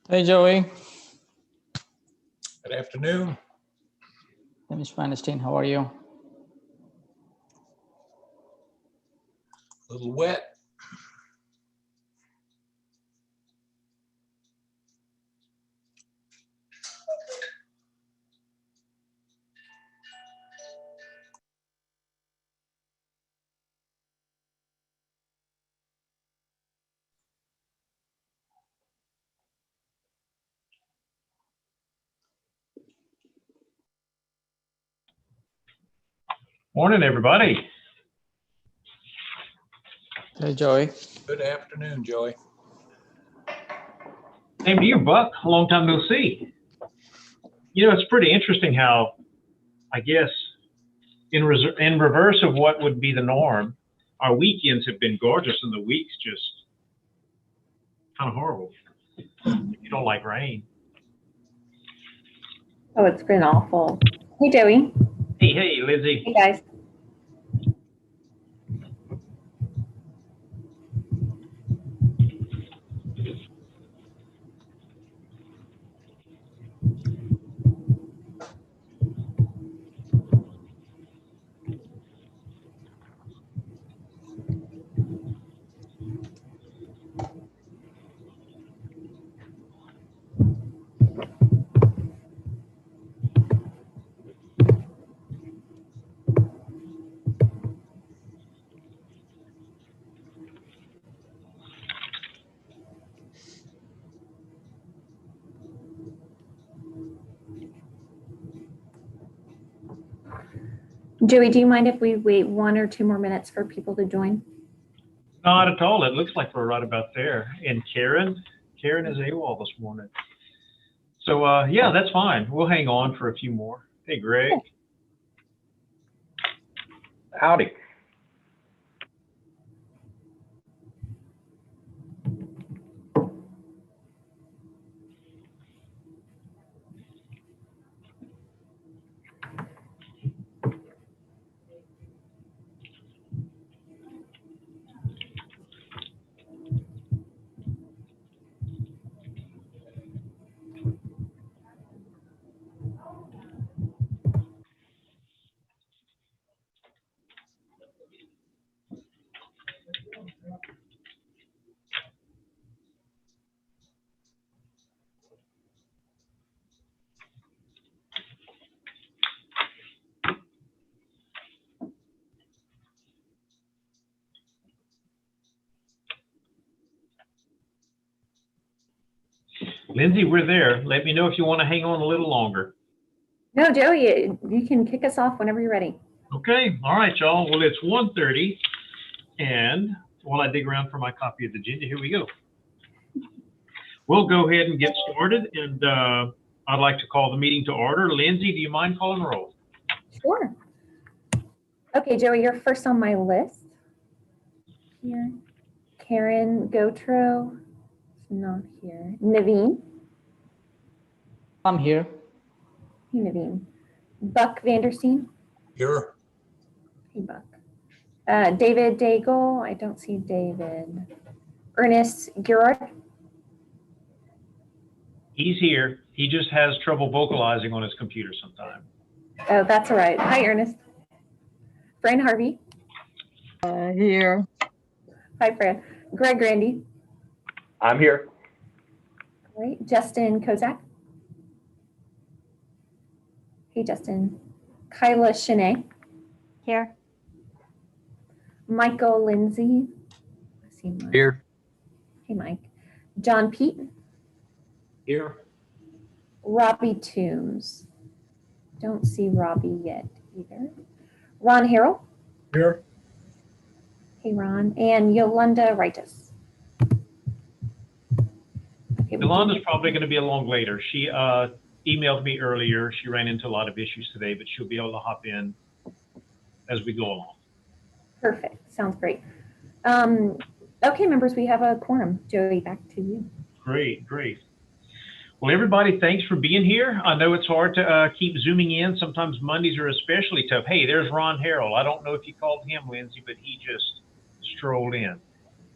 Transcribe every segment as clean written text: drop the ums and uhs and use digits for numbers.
Hey, Joey. Good afternoon. Hey, Mr. Vanestein, how are you? A little wet. Morning, everybody. Hey, Joey. Good afternoon, Joey. Same to you, Buck. A long time no see. You know, it's pretty interesting how, I guess, in reverse of what would be the norm, our weekends have been gorgeous and the weeks just kind of horrible. If you don't like rain. Oh, it's been awful. Hey, Joey. Hey, Lizzie. Hey, guys. Joey, do you mind if we wait 1 or 2 more minutes for people to join? Not at all. It looks like we're right about there. And Karen is AWOL this morning. So, yeah, that's fine. We'll hang on for a few more. Hey, Greg. Howdy. Lindsay, we're there. Let me know if you want to hang on a little longer. No, Joey, you can kick us off whenever you're ready. Okay. All right, y'all. Well, it's 1:30, and while I dig around for my copy of the agenda, here we go. We'll go ahead and get started, and I'd like to call the meeting to order. Lindsay, do you mind calling the roll? Sure. Okay, Joey, you're first on my list. Here. Karen Gotro is not here. Naveen. I'm here. Hey, Naveen. Buck Vandersteen. Here. Hey, Buck. David Daigle. I don't see David. Ernest Gerard. He's here. He just has trouble vocalizing on his computer sometimes. Oh, that's all right. Hi, Ernest. Fran Harvey. Here. Hi, Fran. Greg Randy. I'm here. Great. Justin Kozak. Hey, Justin. Kyla Shanae. Here. Michael Lindsay. I see Mike. Here. Hey, Mike. John Pete. Here. Robbie Toombs. Don't see Robbie yet either. Ron Harrell. Here. Hey, Ron. And Yolanda Rightus. Okay, Yolanda's probably going to be along later. She emailed me earlier. She ran into a lot of issues today, but she'll be able to hop in as we go along. Perfect. Sounds great. Okay, members, we have a quorum. Joey, back to you. Great. Well, everybody, thanks for being here. I know it's hard to keep zooming in. Sometimes Mondays are especially tough. Hey, there's Ron Harrell. I don't know if you called him, Lindsay, but he just strolled in.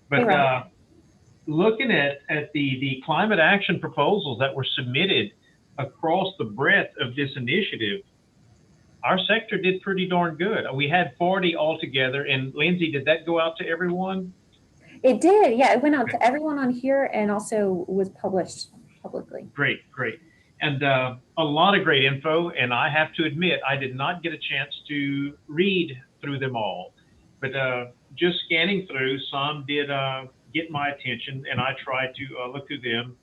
But Hey, looking at the climate action proposals that were submitted across the breadth of this initiative, our sector did pretty darn good. We had 40 altogether. And Lindsay, did that go out to everyone? It did. Yeah, it went out Okay. to everyone on here and also was published publicly. Great, great. And a lot of great info. And I have to admit, I did not get a chance to read through them all. But just scanning through, some did get my attention, and I tried to look through them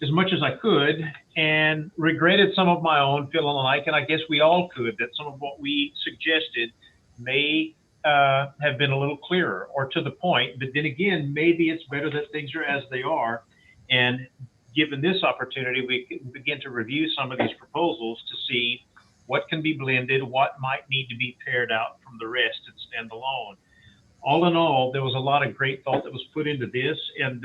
as much as I could, and regretted some of my own, feeling like, and I guess we all could, that some of what we suggested may have been a little clearer or to the point. But then again, maybe it's better that things are as they are. And given this opportunity, we can begin to review some of these proposals to see what can be blended, what might need to be paired out from the rest and stand alone. All in all, there was a lot of great thought that was put into this, and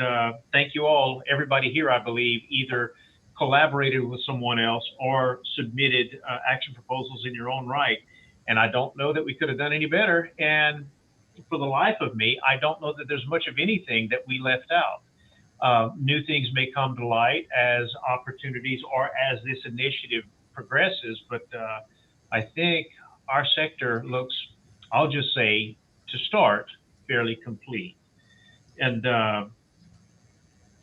thank you all. Everybody here, I believe, either collaborated with someone else or submitted action proposals in your own right. And I don't know that we could have done any better. And for the life of me, I don't know that there's much of anything that we left out. New things may come to light as opportunities or as this initiative progresses, but I think our sector looks, I'll just say, to start, fairly complete. And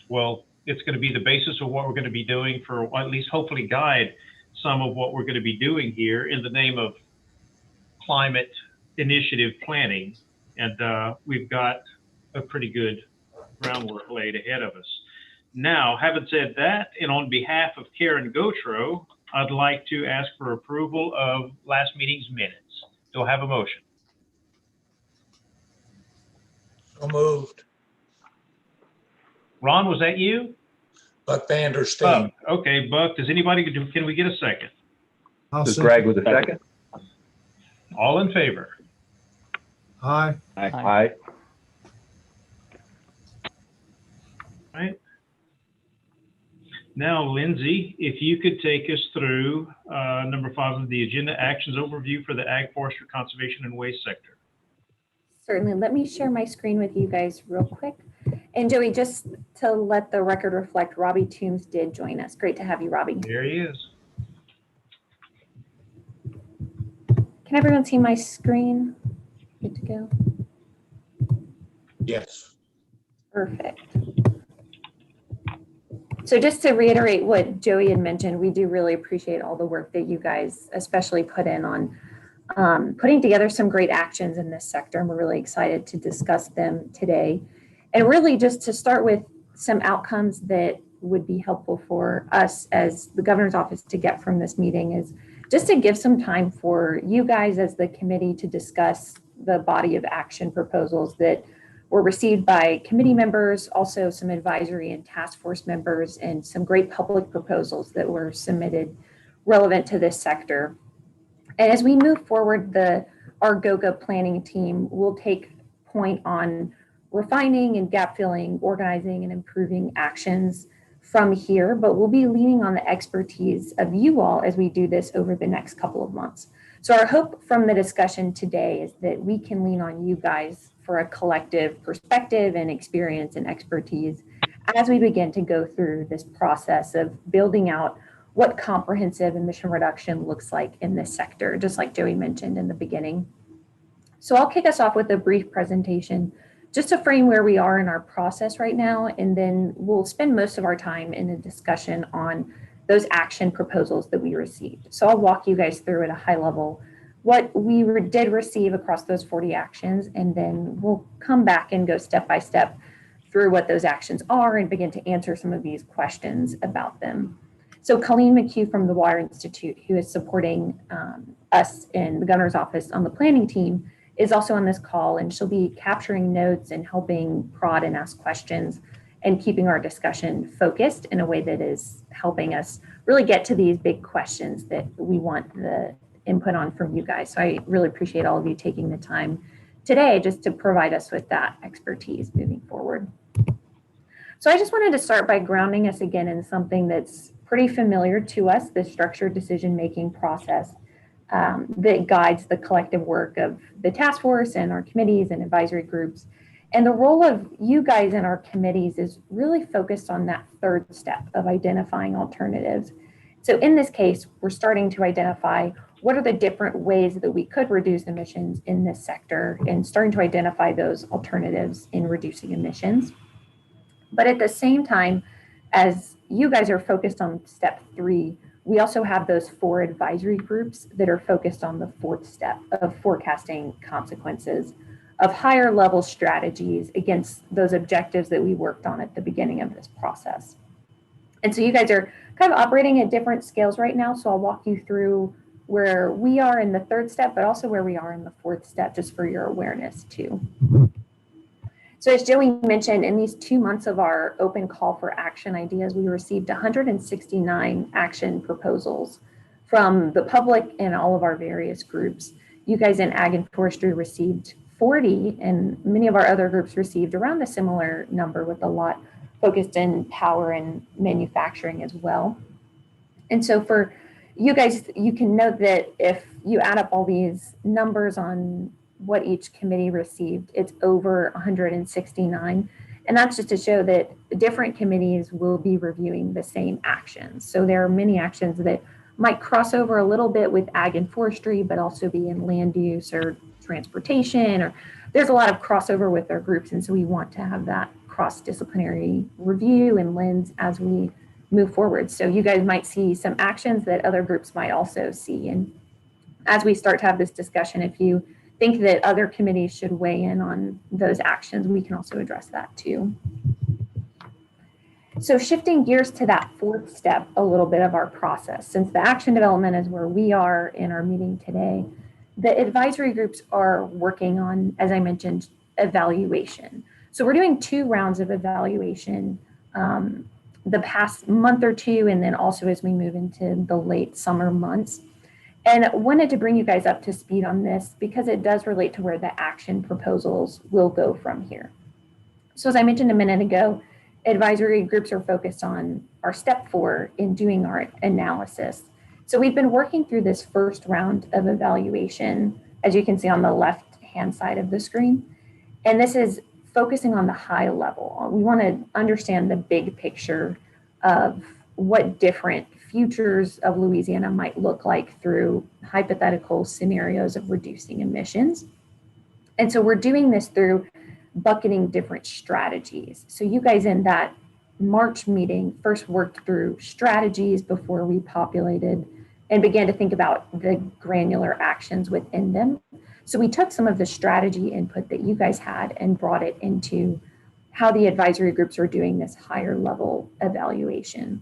well, it's going to be the basis of what we're going to be doing for, or at least hopefully guide some of what we're going to be doing here in the name of climate initiative planning. And we've got a pretty good groundwork laid ahead of us. Now, having said that, and on behalf of Karen Gotro, I'd like to ask for approval of last meeting's minutes. Do I have a motion? So moved. Ron, was that you? Buck Vandersteen. Buck. Okay, Buck, does anybody, can we get a second? This is Greg with a second. All in favor? Aye. Aye. All right. Now, Lindsay, if you could take us through number 5 of the agenda, actions overview for the Ag, Forestry, Conservation, and Waste sector. Certainly. Let me share my screen with you guys real quick. And Joey, just to let the record reflect, Robbie Toombs did join us. Great to have you, Robbie. There he is. Can everyone see my screen? Good to go. Yes. Perfect. So just to reiterate what Joey had mentioned, we do really appreciate all the work that you guys especially put in on putting together some great actions in this sector. And we're really excited to discuss them today. And really just to start with some outcomes that would be helpful for us as the governor's office to get from this meeting is just to give some time for you guys as the committee to discuss the body of action proposals that were received by committee members, also some advisory and task force members, and some great public proposals that were submitted relevant to this sector. And as we move forward, our GOGA planning team will take point on refining and gap filling, organizing and improving actions from here, but we'll be leaning on the expertise of you all as we do this over the next couple of months. So our hope from the discussion today is that we can lean on you guys for a collective perspective and experience and expertise as we begin to go through this process of building out what comprehensive emission reduction looks like in this sector, just like Joey mentioned in the beginning. So I'll kick us off with a brief presentation just to frame where we are in our process right now, and then we'll spend most of our time in a discussion on those action proposals that we received. So I'll walk you guys through at a high level what we did receive across those 40 actions, and then we'll come back and go step by step through what those actions are and begin to answer some of these questions about them. So Colleen McHugh from the Water Institute, who is supporting us in the governor's office on the planning team, is also on this call, and she'll be capturing notes and helping prod and ask questions and keeping our discussion focused in a way that is helping us really get to these big questions that we want the input on from you guys. So I really appreciate all of you taking the time today just to provide us with that expertise moving forward. So I just wanted to start by grounding us again in something that's pretty familiar to us, the structured decision-making process that guides the collective work of the task force and our committees and advisory groups. And the role of you guys in our committees is really focused on that third step of identifying alternatives. So in this case, we're starting to identify what are the different ways that we could reduce emissions in this sector and starting to identify those alternatives in reducing emissions. But at the same time, as you guys are focused on step 3, we also have those 4 advisory groups that are focused on the 4th step of forecasting consequences of higher level strategies against those objectives that we worked on at the beginning of this process. And so you guys are kind of operating at different scales right now. So I'll walk you through where we are in the 3rd step, but also where we are in the 4th step, just for your awareness too. So as Joey mentioned, in these 2 months of our open call for action ideas, we received 169 action proposals from the public and all of our various groups. You guys in Ag and Forestry received 40, and many of our other groups received around a similar number, with a lot focused in power and manufacturing as well. And so for you guys, you can note that if you add up all these numbers on what each committee received, it's over 169. And that's just to show that different committees will be reviewing the same actions. So there are many actions that might cross over a little bit with Ag and Forestry, but also be in land use or transportation, or there's a lot of crossover with our groups. And so we want to have that cross-disciplinary review and lens as we move forward. So you guys might see some actions that other groups might also see. And as we start to have this discussion, if you think that other committees should weigh in on those actions, we can also address that too. So shifting gears to that 4th step, a little bit of our process, since the action development is where we are in our meeting today, the advisory groups are working on, as I mentioned, evaluation. So we're doing 2 rounds of evaluation the past month or 2, and then also as we move into the late summer months. And I wanted to bring you guys up to speed on this because it does relate to where the action proposals will go from here. So as I mentioned a minute ago, advisory groups are focused on our step 4 in doing our analysis. So we've been working through this first round of evaluation, as you can see on the left-hand side of the screen. And this is focusing on the high level. We want to understand the big picture of what different futures of Louisiana might look like through hypothetical scenarios of reducing emissions. And so we're doing this through bucketing different strategies. So you guys in that March meeting first worked through strategies before we populated and began to think about the granular actions within them. So we took some of the strategy input that you guys had and brought it into how the advisory groups are doing this higher level evaluation.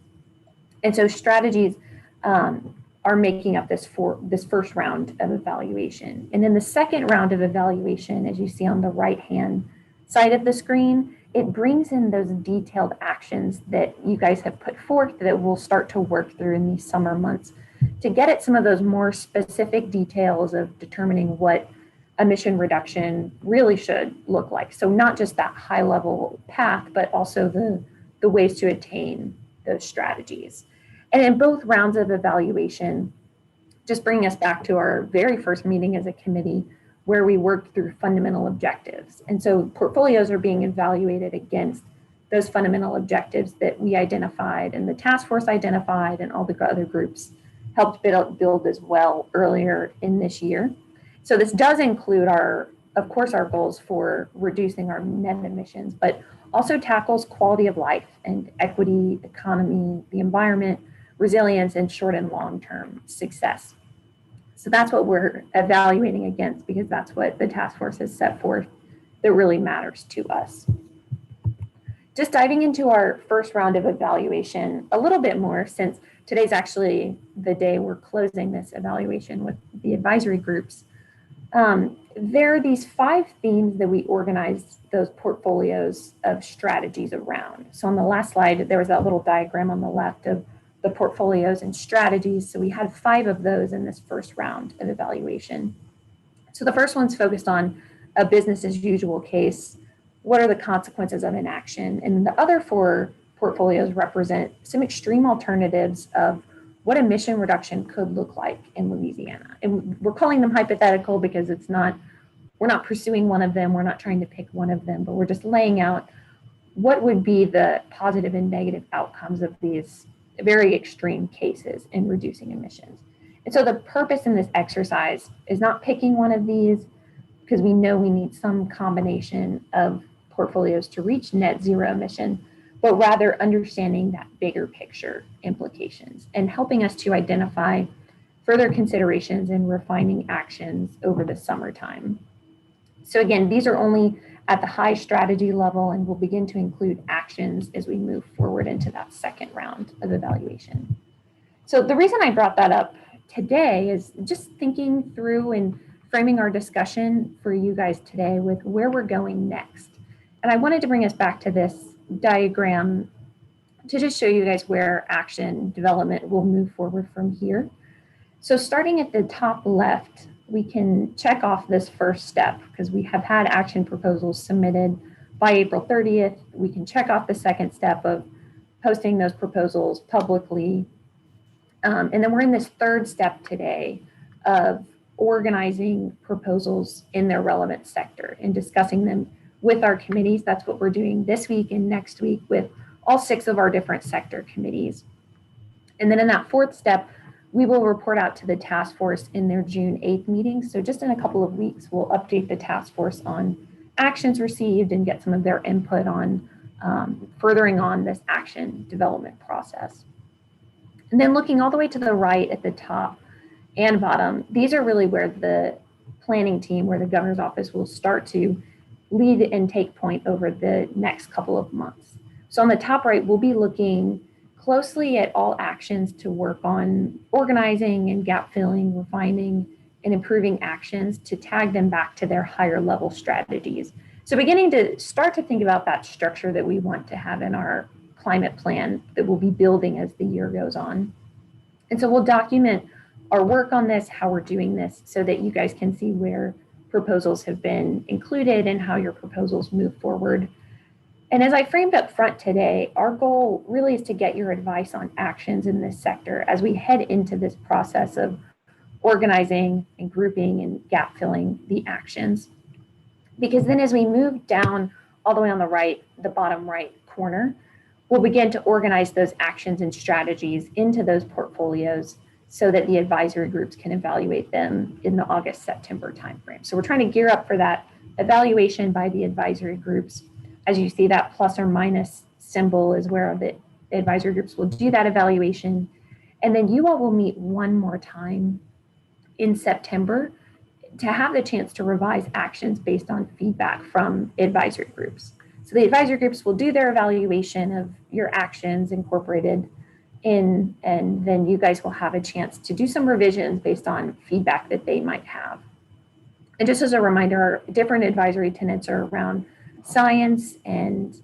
And so strategies are making up this first round of evaluation. And then the second round of evaluation, as you see on the right-hand side of the screen, it brings in those detailed actions that you guys have put forth that we'll start to work through in these summer months to get at some of those more specific details of determining what emission reduction really should look like. So not just that high level path, but also the ways to attain those strategies. And in both rounds of evaluation, just bringing us back to our very first meeting as a committee, where we worked through fundamental objectives. And so portfolios are being evaluated against those fundamental objectives that we identified and the task force identified and all the other groups helped build as well earlier in this year. So this does include of course, our goals for reducing our net emissions, but also tackles quality of life and equity, economy, the environment, resilience, and short and long-term success. So that's what we're evaluating against, because that's what the task force has set forth that really matters to us. Just diving into our first round of evaluation a little bit more, since today's actually the day we're closing this evaluation with the advisory groups. There are these 5 themes that we organized those portfolios of strategies around. So on the last slide, there was that little diagram on the left of the portfolios and strategies. So we had 5 of those in this first round of evaluation. So the first one's focused on a business as usual case. What are the consequences of inaction? And the other 4 portfolios represent some extreme alternatives of what emission reduction could look like in Louisiana. And we're calling them hypothetical because it's not we're not pursuing one of them. We're not trying to pick one of them, but we're just laying out what would be the positive and negative outcomes of these very extreme cases in reducing emissions. And so the purpose in this exercise is not picking one of these, because we know we need some combination of portfolios to reach net zero emission, but rather understanding that bigger picture implications and helping us to identify further considerations and refining actions over the summertime. So again, these are only at the high strategy level, and will begin to include actions as we move forward into that second round of evaluation. So the reason I brought that up today is just thinking through and framing our discussion for you guys today with where we're going next. And I wanted to bring us back to this diagram to just show you guys where action development will move forward from here. So starting at the top left, we can check off this first step because we have had action proposals submitted by April 30th. We can check off the second step of posting those proposals publicly. And then we're in this third step today of organizing proposals in their relevant sector and discussing them with our committees. That's what we're doing this week and next week with all 6 of our different sector committees. And then in that fourth step, we will report out to the task force in their June 8th meeting. So just in a couple of weeks, we'll update the task force on actions received and get some of their input on furthering on this action development process. And then looking all the way to the right at the top and bottom, these are really where the planning team, where the governor's office will start to lead and take point over the next couple of months. So on the top right, we'll be looking closely at all actions to work on organizing and gap filling, refining, and improving actions to tag them back to their higher level strategies. So beginning to start to think about that structure that we want to have in our climate plan that we'll be building as the year goes on. And so we'll document our work on this, how we're doing this, so that you guys can see where proposals have been included and how your proposals move forward. And as I framed up front today, our goal really is to get your advice on actions in this sector as we head into this process of organizing and grouping and gap filling the actions. Because then as we move down all the way on the right, the bottom right corner, we'll begin to organize those actions and strategies into those portfolios so that the advisory groups can evaluate them in the August-September timeframe. So we're trying to gear up for that evaluation by the advisory groups. As you see, that plus or minus symbol is where the advisory groups will do that evaluation. And then you all will meet one more time in September to have the chance to revise actions based on feedback from advisory groups. So the advisory groups will do their evaluation of your actions incorporated in, and then you guys will have a chance to do some revisions based on feedback that they might have. And just as a reminder, our different advisory tenets are around science and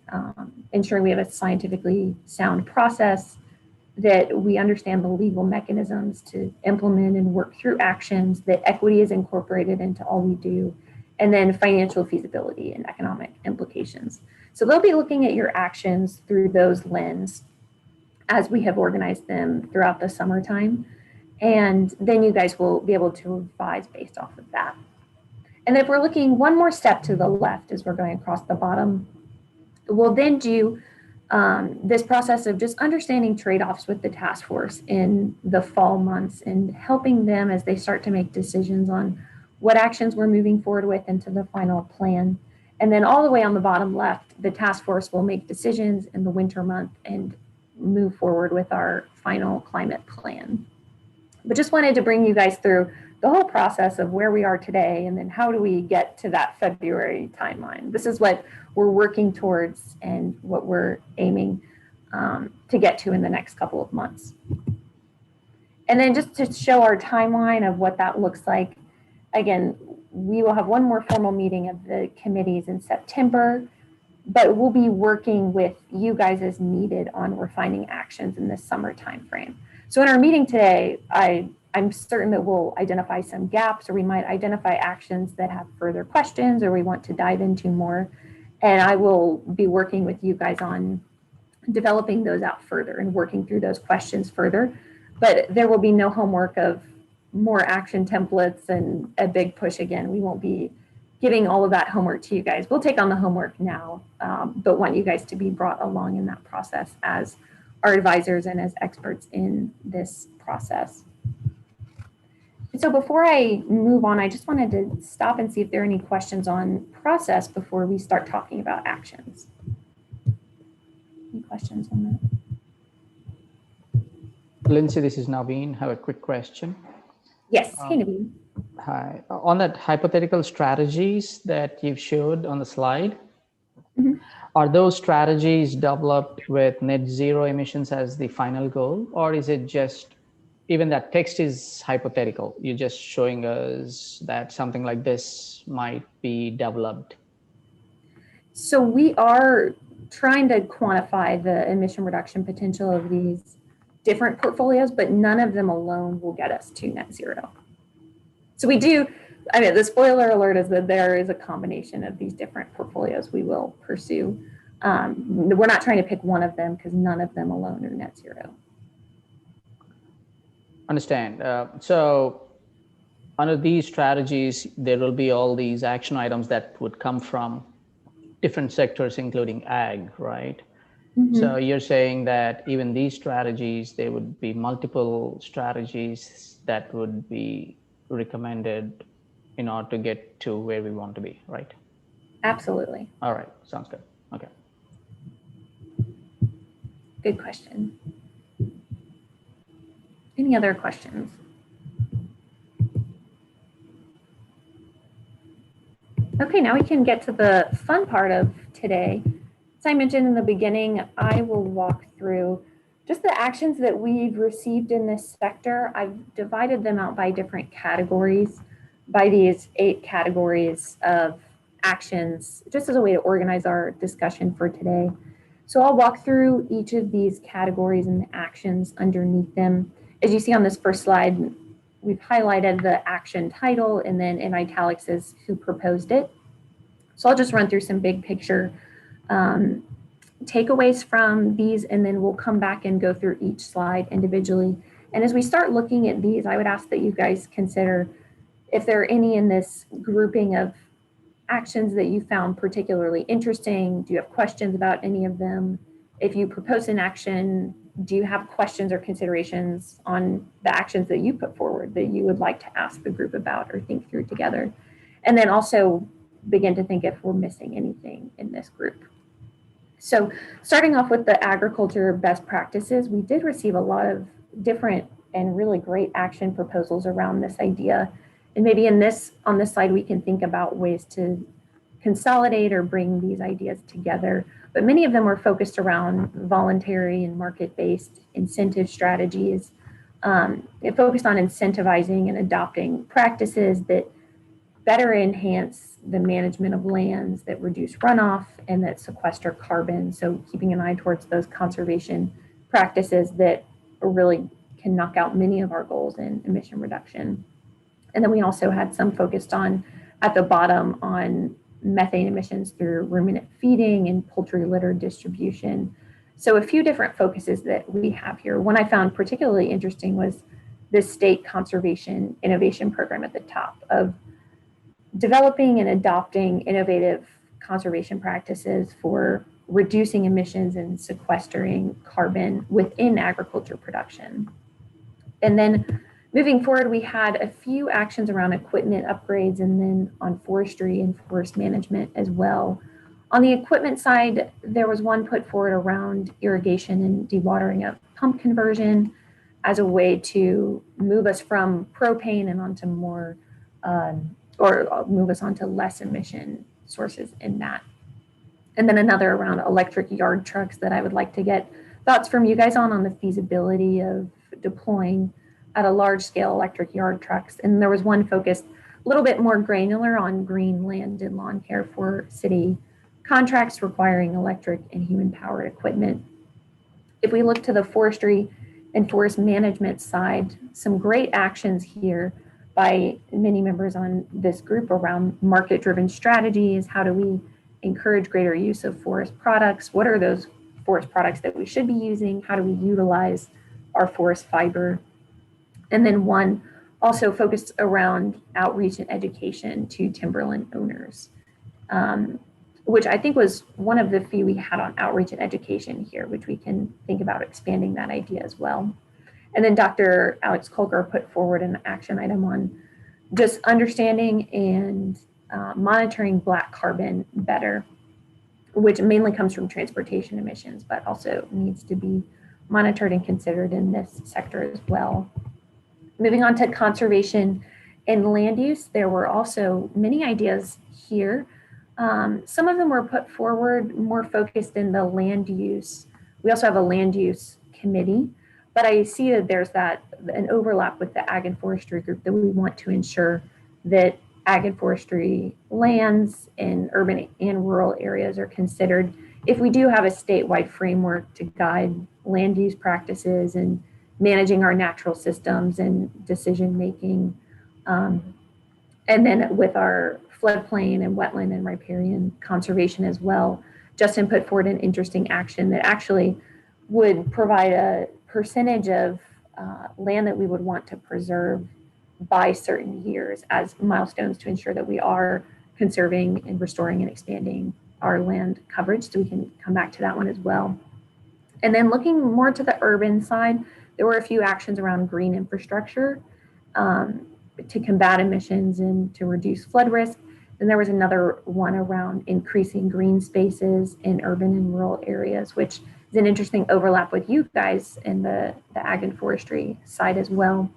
ensuring we have a scientifically sound process, that we understand the legal mechanisms to implement and work through actions, that equity is incorporated into all we do, and then financial feasibility and economic implications. So they'll be looking at your actions through those lenses as we have organized them throughout the summertime. And then you guys will be able to revise based off of that. And if we're looking one more step to the left as we're going across the bottom, we'll then do this process of just understanding trade-offs with the task force in the fall months and helping them as they start to make decisions on what actions we're moving forward with into the final plan. And then all the way on the bottom left, the task force will make decisions in the winter month and move forward with our final climate plan. But just wanted to bring you guys through the whole process of where we are today and then how do we get to that February timeline. This is what we're working towards and what we're aiming to get to in the next couple of months. And then just to show our timeline of what that looks like, again, we will have one more formal meeting of the committees in September, but we'll be working with you guys as needed on refining actions in this summer timeframe. So in our meeting today, I'm certain that we'll identify some gaps, or we might identify actions that have further questions or we want to dive into more. And I will be working with you guys on developing those out further and working through those questions further. But there will be no homework of more action templates and a big push again. We won't be giving all of that homework to you guys. We'll take on the homework now, but want you guys to be brought along in that process as our advisors and as experts in this process. And so before I move on, I just wanted to stop and see if there are any questions on process before we start talking about actions. Any questions on that? Lindsay, this is Naveen. Have a quick question. Yes, hey Naveen. Hi. On that hypothetical strategies that you've showed on the slide, are those strategies developed with net zero emissions as the final goal, or is it just, even that text is hypothetical? You're just showing us that something like this might be developed. So we are trying to quantify the emission reduction potential of these different portfolios, but none of them alone will get us to net zero. So we do, I mean, the spoiler alert is that there is a combination of these different portfolios we will pursue. We're not trying to pick one of them because none of them alone are net zero. Understand. So under these strategies, there will be all these action items that would come from different sectors, including ag, right? So you're saying that even these strategies, there would be multiple strategies that would be recommended in order to get to where we want to be, right? Absolutely. All right, sounds good. Okay. Good question. Any other questions? Okay, now we can get to the fun part of today. As I mentioned in the beginning, I will walk through just the actions that we've received in this sector. I've divided them out by different categories, by these 8 categories of actions, just as a way to organize our discussion for today. So I'll walk through each of these categories and the actions underneath them. As you see on this first slide, we've highlighted the action title, and then in italics is who proposed it. So I'll just run through some big picture takeaways from these, and then we'll come back and go through each slide individually. And as we start looking at these, I would ask that you guys consider if there are any in this grouping of actions that you found particularly interesting. Do you have questions about any of them? If you propose an action, do you have questions or considerations on the actions that you put forward that you would like to ask the group about or think through together? And then also begin to think if we're missing anything in this group. So starting off with the agriculture best practices, we did receive a lot of different and really great action proposals around this idea. And maybe on this slide, we can think about ways to consolidate or bring these ideas together. But many of them were focused around voluntary and market-based incentive strategies. It focused on incentivizing and adopting practices that better enhance the management of lands, that reduce runoff, and that sequester carbon. So keeping an eye towards those conservation practices that really can knock out many of our goals in emission reduction. And then we also had some focused on, at the bottom, on methane emissions through ruminant feeding and poultry litter distribution. So a few different focuses that we have here. One I found particularly interesting was this state conservation innovation program at the top of developing and adopting innovative conservation practices for reducing emissions and sequestering carbon within agriculture production. And then moving forward, we had a few actions around equipment upgrades and then on forestry and forest management as well. On the equipment side, there was one put forward around irrigation and dewatering of pump conversion as a way to move us from propane and onto more, or move us onto less emission sources in that. And then another around electric yard trucks that I would like to get thoughts from you guys on the feasibility of deploying at a large scale electric yard trucks. And there was one focused a little bit more granular on green land and lawn care for city contracts requiring electric and human powered equipment. If we look to the forestry and forest management side, some great actions here by many members on this group around market driven strategies. How do we encourage greater use of forest products? What are those forest products that we should be using? How do we utilize our forest fiber? And then one also focused around outreach and education to timberland owners, which I think was one of the few we had on outreach and education here, which we can think about expanding that idea as well. And then Dr. Alex Kolker put forward an action item on just understanding and monitoring black carbon better, which mainly comes from transportation emissions, but also needs to be monitored and considered in this sector as well. Moving on to conservation and land use, there were also many ideas here. Some of them were put forward more focused in the land use. We also have a land use committee, but I see that there's an overlap with the ag and forestry group that we want to ensure that ag and forestry lands in urban and rural areas are considered if we do have a statewide framework to guide land use practices and managing our natural systems and decision making. And then with our floodplain and wetland and riparian conservation as well, Justin put forward an interesting action that actually would provide a percentage of land that we would want to preserve by certain years as milestones to ensure that we are conserving and restoring and expanding our land coverage. So we can come back to that one as well. And then looking more to the urban side, there were a few actions around green infrastructure to combat emissions and to reduce flood risk. Then there was another one around increasing green spaces in urban and rural areas, which is an interesting overlap with you guys in the ag and forestry side as well.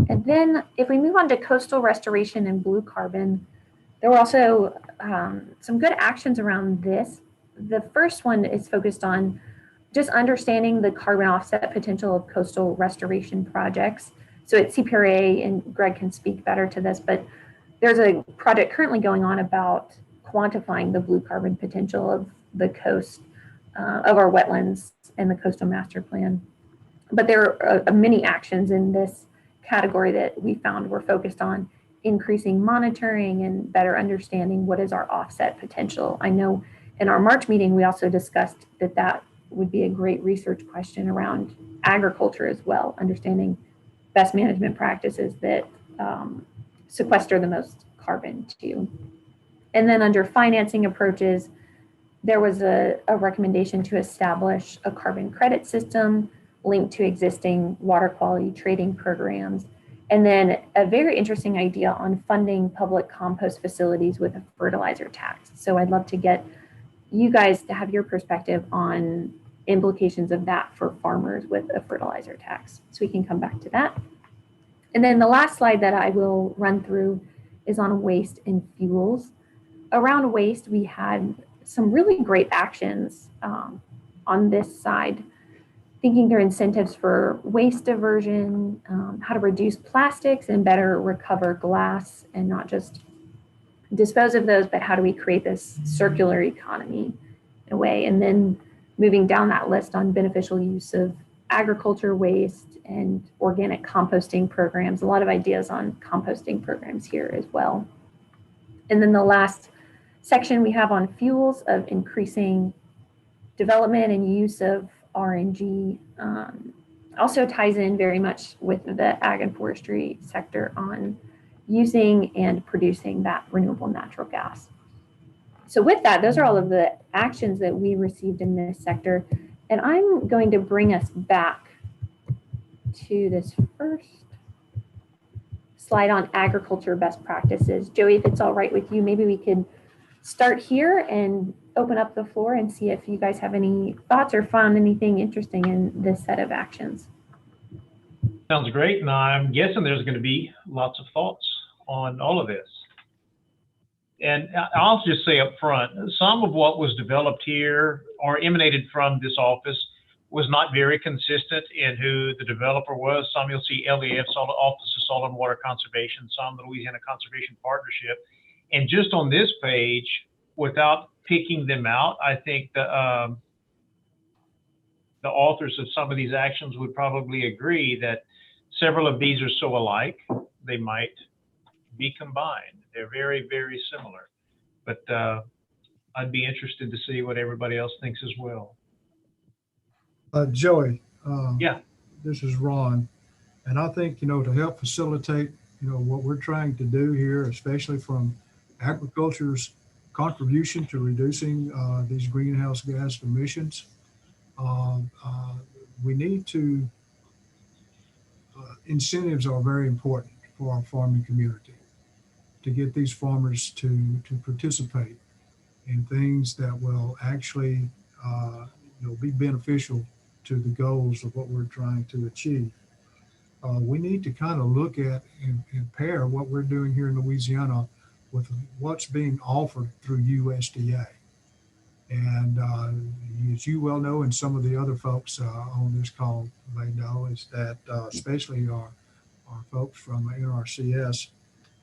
And then if we move on to coastal restoration and blue carbon, there were also some good actions around this. The first one is focused on just understanding the carbon offset potential of coastal restoration projects. So at CPRA, and Greg can speak better to this, but there's a project currently going on about quantifying the blue carbon potential of the coast, of our wetlands and the coastal master plan. But there are many actions in this category that we found were focused on increasing monitoring and better understanding what is our offset potential. I know in our March meeting, we also discussed that would be a great research question around agriculture as well, understanding best management practices that sequester the most carbon too. And then under financing approaches, there was a recommendation to establish a carbon credit system linked to existing water quality trading programs. And then a very interesting idea on funding public compost facilities with a fertilizer tax. So I'd love to get you guys to have your perspective on implications of that for farmers with a fertilizer tax. So we can come back to that. And then the last slide that I will run through is on waste and fuels. Around waste, we had some really great actions on this side, thinking through incentives for waste diversion, how to reduce plastics and better recover glass and not just dispose of those, but how do we create this circular economy in a way? And then moving down that list on beneficial use of agriculture waste and organic composting programs, a lot of ideas on composting programs here as well. And then the last section we have on fuels of increasing development and use of RNG also ties in very much with the ag and forestry sector on using and producing that renewable natural gas. So with that, those are all of the actions that we received in this sector. And I'm going to bring us back to this first slide on agriculture best practices. Joey, if it's all right with you, maybe we could start here and open up the floor and see if you guys have any thoughts or found anything interesting in this set of actions. Sounds great, and I'm guessing there's going to be lots of thoughts on all of this. And I'll just say up front, some of what was developed here or emanated from this office was not very consistent in who the developer was. Some you'll see LEF, Office of Soil and Water Conservation, some the Louisiana Conservation Partnership. And just on this page, without picking them out, I think the authors of some of these actions would probably agree that several of these are so alike, they might be combined. They're very, very similar. But I'd be interested to see what everybody else thinks as well. Joey. Yeah. This is Ron. And I think, to help facilitate, what we're trying to do here, especially from agriculture's contribution to reducing these greenhouse gas emissions, uh, uh, we need to, incentives are very important for our farming community to get these farmers to participate in things that will actually, be beneficial to the goals of what we're trying to achieve. We need to kind of look at and pair what we're doing here in Louisiana with what's being offered through USDA. And as you well know, and some of the other folks on this call may know, is that especially our folks from NRCS,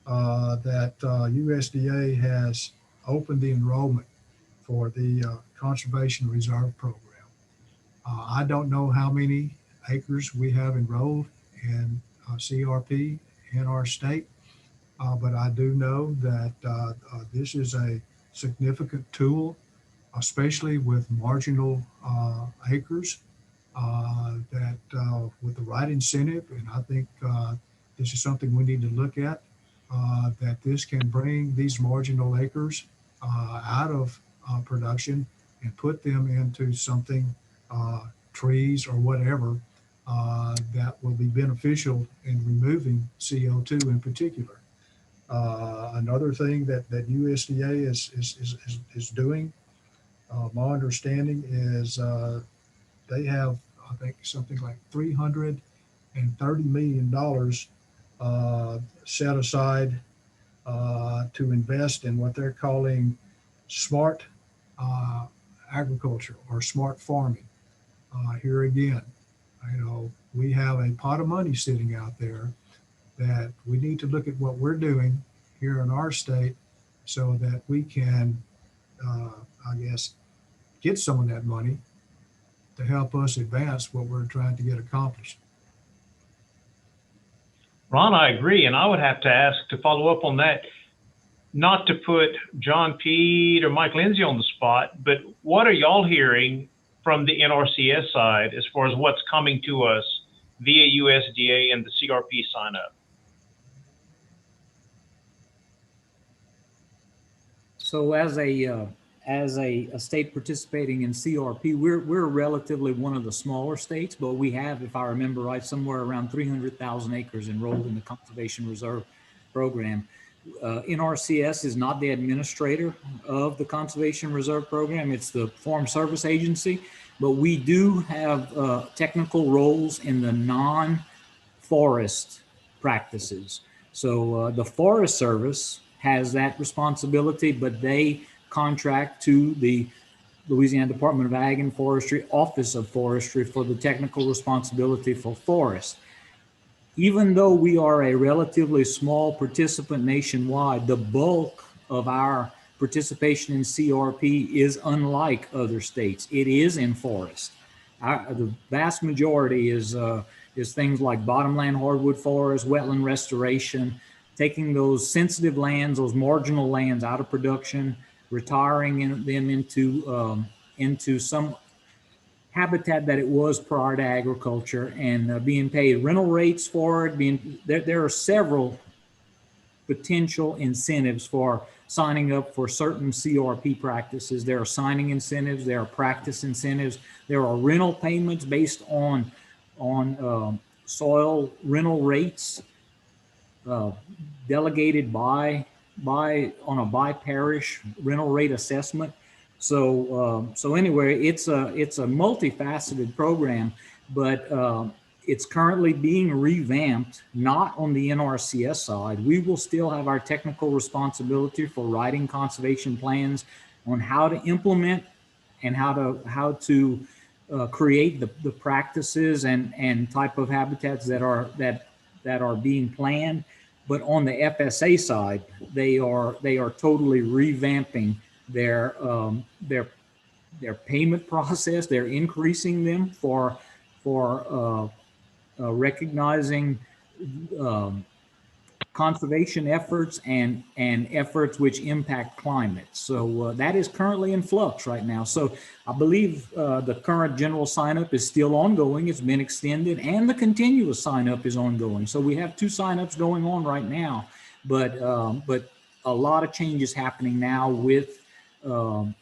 that USDA has opened the enrollment for the Conservation Reserve Program. I don't know how many acres we have enrolled in CRP in our state, but I do know that this is a significant tool, especially with marginal acres, that with the right incentive, and I think this is something we need to look at, that this can bring these marginal acres out of production and put them into something, trees or whatever, that will be beneficial in removing CO2 in particular. Another thing that USDA is doing, my understanding is they have, I think, something like $330 million set aside to invest in what they're calling smart agriculture or smart farming. Here again, we have a pot of money sitting out there that we need to look at what we're doing here in our state so that we can, I guess, get some of that money to help us advance what we're trying to get accomplished. Ron, I agree. And I would have to ask to follow up on that, not to put John Pete or Mike Lindsay on the spot, but what are y'all hearing from the NRCS side as far as what's coming to us via USDA and the CRP sign up? So as a state participating in CRP, we're relatively one of the smaller states, but we have, if I remember right, somewhere around 300,000 acres enrolled in the Conservation Reserve Program. NRCS is not the administrator of the Conservation Reserve Program. It's the Forest Service agency, but we do have technical roles in the non-forest practices. So the Forest Service has that responsibility, but they contract to the Louisiana Department of Ag and Forestry, Office of Forestry, for the technical responsibility for forests. Even though we are a relatively small participant nationwide, the bulk of our participation in CRP is unlike other states. It is in forest. The vast majority is things like bottomland hardwood forest, wetland restoration, taking those sensitive lands, those marginal lands out of production, retiring them into some habitat that it was prior to agriculture, and being paid rental rates for it. There are several potential incentives for signing up for certain CRP practices. There are signing incentives, there are practice incentives, there are rental payments based on soil rental rates, delegated on a by parish rental rate assessment. So anyway, it's a multifaceted program, but it's currently being revamped, not on the NRCS side. We will still have our technical responsibility for writing conservation plans on how to implement and how to create the practices and type of habitats that are being planned. But on the FSA side, they are totally revamping their payment process. They're increasing them for recognizing conservation efforts and efforts which impact climate. So that is currently in flux right now. So I believe the current general sign-up is still ongoing. It's been extended, and the continuous sign-up is ongoing. So we have 2 sign-ups going on right now, but a lot of changes happening now with on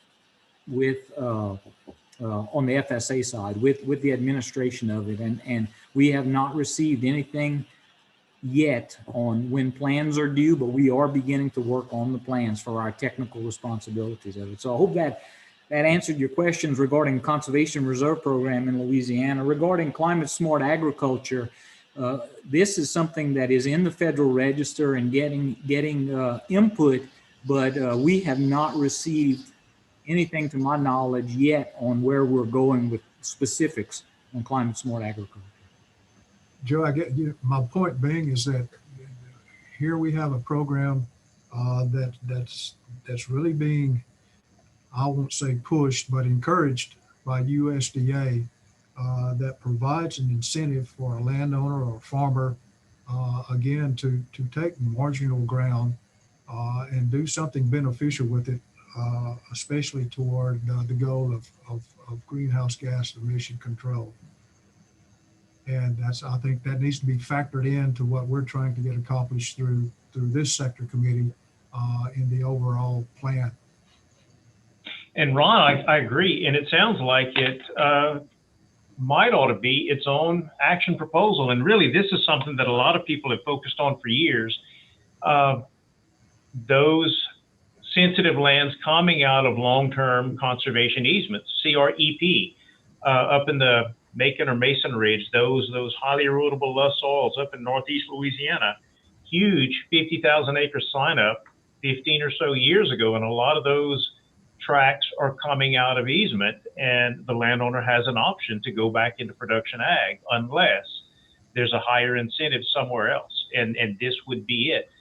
the FSA side with the administration of it, and we have not received anything yet on when plans are due, but we are beginning to work on the plans for our technical responsibilities of it. So I hope that answered your questions regarding Conservation Reserve Program in Louisiana. Regarding climate smart agriculture, this is something that is in the Federal Register and getting input, but we have not received anything to my knowledge yet on where we're going with specifics on climate smart agriculture. Joe, I get you. My point being is that here we have a program that's really being, I won't say pushed, but encouraged by USDA that provides an incentive for a landowner or a farmer, again, to take marginal ground and do something beneficial with it, especially toward the goal of greenhouse gas emission control. And I think that needs to be factored into what we're trying to get accomplished through this sector committee in the overall plan. And Ron, I agree. And it sounds like it might ought to be its own action proposal. And really, this is something that a lot of people have focused on for years. Those sensitive lands coming out of long-term conservation easements, CREP, up in the Macon or Mason Ridge, those highly erodible loess soils up in northeast Louisiana, huge 50,000 acre sign up 15 or so years ago. And a lot of those tracts are coming out of easement, and the landowner has an option to go back into production ag unless there's a higher incentive somewhere else. And this would be it.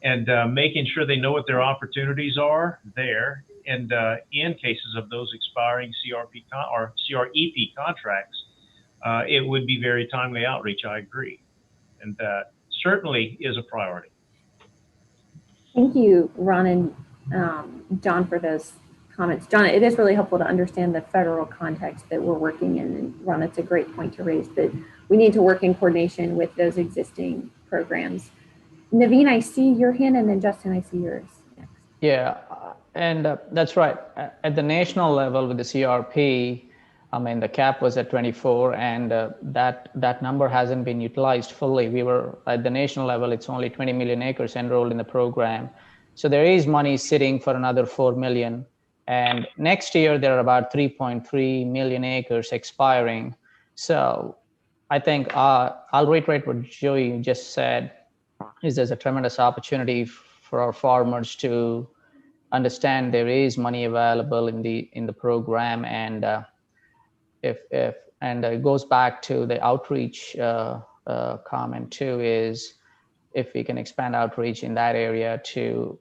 And making sure they know what their opportunities are there. And in cases of those expiring CREP contracts, it would be very timely outreach, I agree. And that certainly is a priority. Thank you, Ron and John, for those comments. John, it is really helpful to understand the federal context that we're working in. And Ron, it's a great point to raise that we need to work in coordination with those existing programs. Naveen, I see your hand, and then Justin, I see yours next. Yeah, and that's right. At the national level with the CRP, I mean, the cap was at 24, and that number hasn't been utilized fully. We were at the national level, it's only 20 million acres enrolled in the program. So there is money sitting for another 4 million. And next year, there are about 3.3 million acres expiring. So I think I'll reiterate what Joey just said, is there's a tremendous opportunity for our farmers to understand there is money available in the program. And it goes back to the outreach comment too, is if we can expand outreach in that area to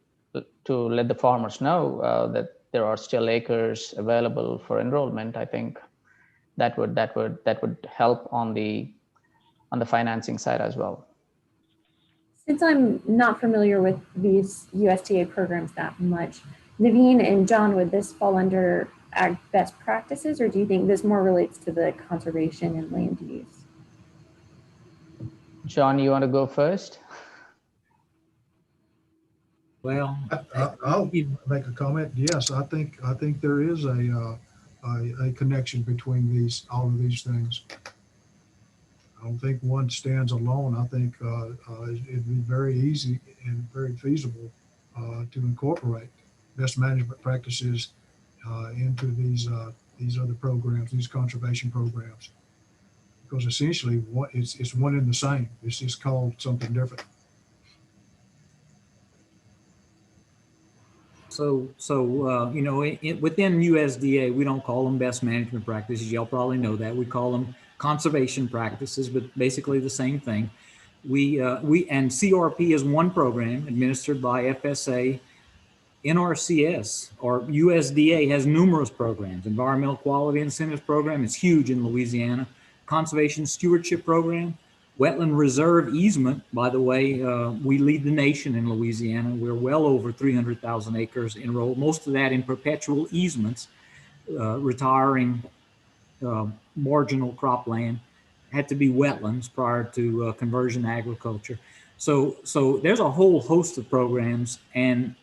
let the farmers know that there are still acres available for enrollment, I think that would help on the financing side as well. Since I'm not familiar with these USDA programs that much, Naveen and John, would this fall under ag best practices, or do you think this more relates to the conservation and land use? John, you want to go first? Well, I'll make a comment. Yes, I think there is a connection between all of these things. I don't think one stands alone. I think it'd be very easy and very feasible to incorporate best management practices into these other programs, these conservation programs, because essentially it's one and the same. It's just called something different. So you know, within USDA, we don't call them best management practices. Y'all probably know that. We call them conservation practices, but basically the same thing. And CRP is one program administered by FSA. NRCS or USDA has numerous programs. Environmental Quality Incentives Program is huge in Louisiana. Conservation Stewardship Program. Wetland reserve easement, by the way, we lead the nation in Louisiana. We're well over 300,000 acres enrolled, most of that in perpetual easements, retiring marginal cropland. Had to be wetlands prior to conversion to agriculture. So there's a whole host of programs, and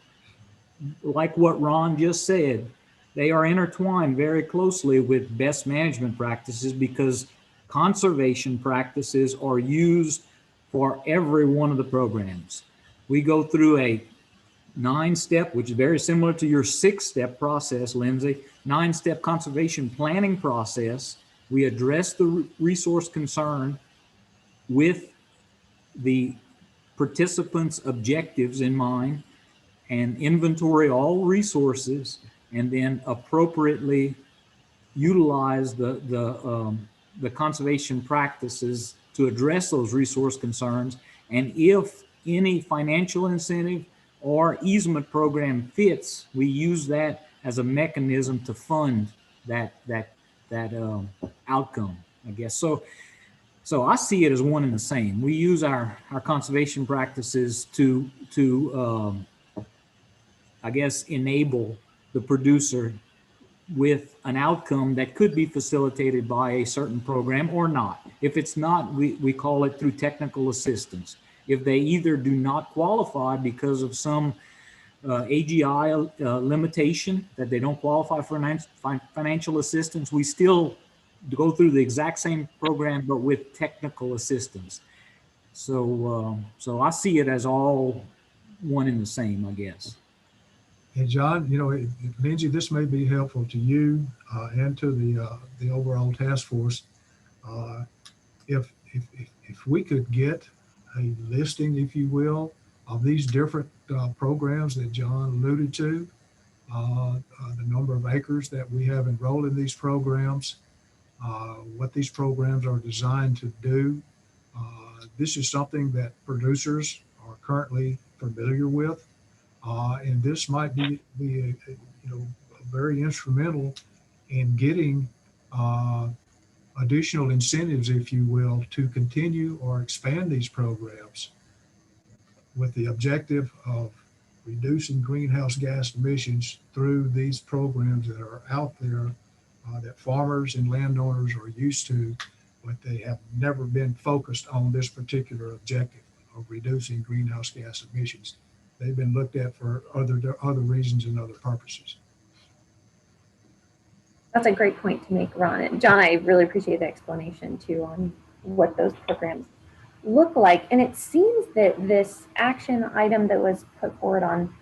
like what Ron just said, they are intertwined very closely with best management practices because conservation practices are used for every one of the programs. We go through a 9-step, which is very similar to your 6-step process, Lindsay, 9-step conservation planning process. We address the resource concern with the participants' objectives in mind and inventory all resources, and then appropriately utilize the conservation practices to address those resource concerns. And if any financial incentive or easement program fits, we use that as a mechanism to fund that outcome, I guess. So I see it as one and the same. We use our conservation practices to I guess, enable the producer with an outcome that could be facilitated by a certain program or not. If it's not, we call it through technical assistance. If they either do not qualify because of some AGI limitation that they don't qualify for financial assistance, we still go through the exact same program, but with technical assistance. So I see it as all one and the same, I guess. And John, you know, Lindsay, this may be helpful to you and to the overall task force. If we could get a listing, if you will, of these different programs that John alluded to, the number of acres that we have enrolled in these programs, what these programs are designed to do. This is something that producers are currently familiar with. And this might be very instrumental in getting additional incentives, if you will, to continue or expand these programs with the objective of reducing greenhouse gas emissions through these programs that are out there that farmers and landowners are used to, but they have never been focused on this particular objective of reducing greenhouse gas emissions. They've been looked at for other reasons and other purposes. That's a great point to make, Ron. And John, I really appreciate the explanation too on what those programs look like. And it seems that this action item that was put forward on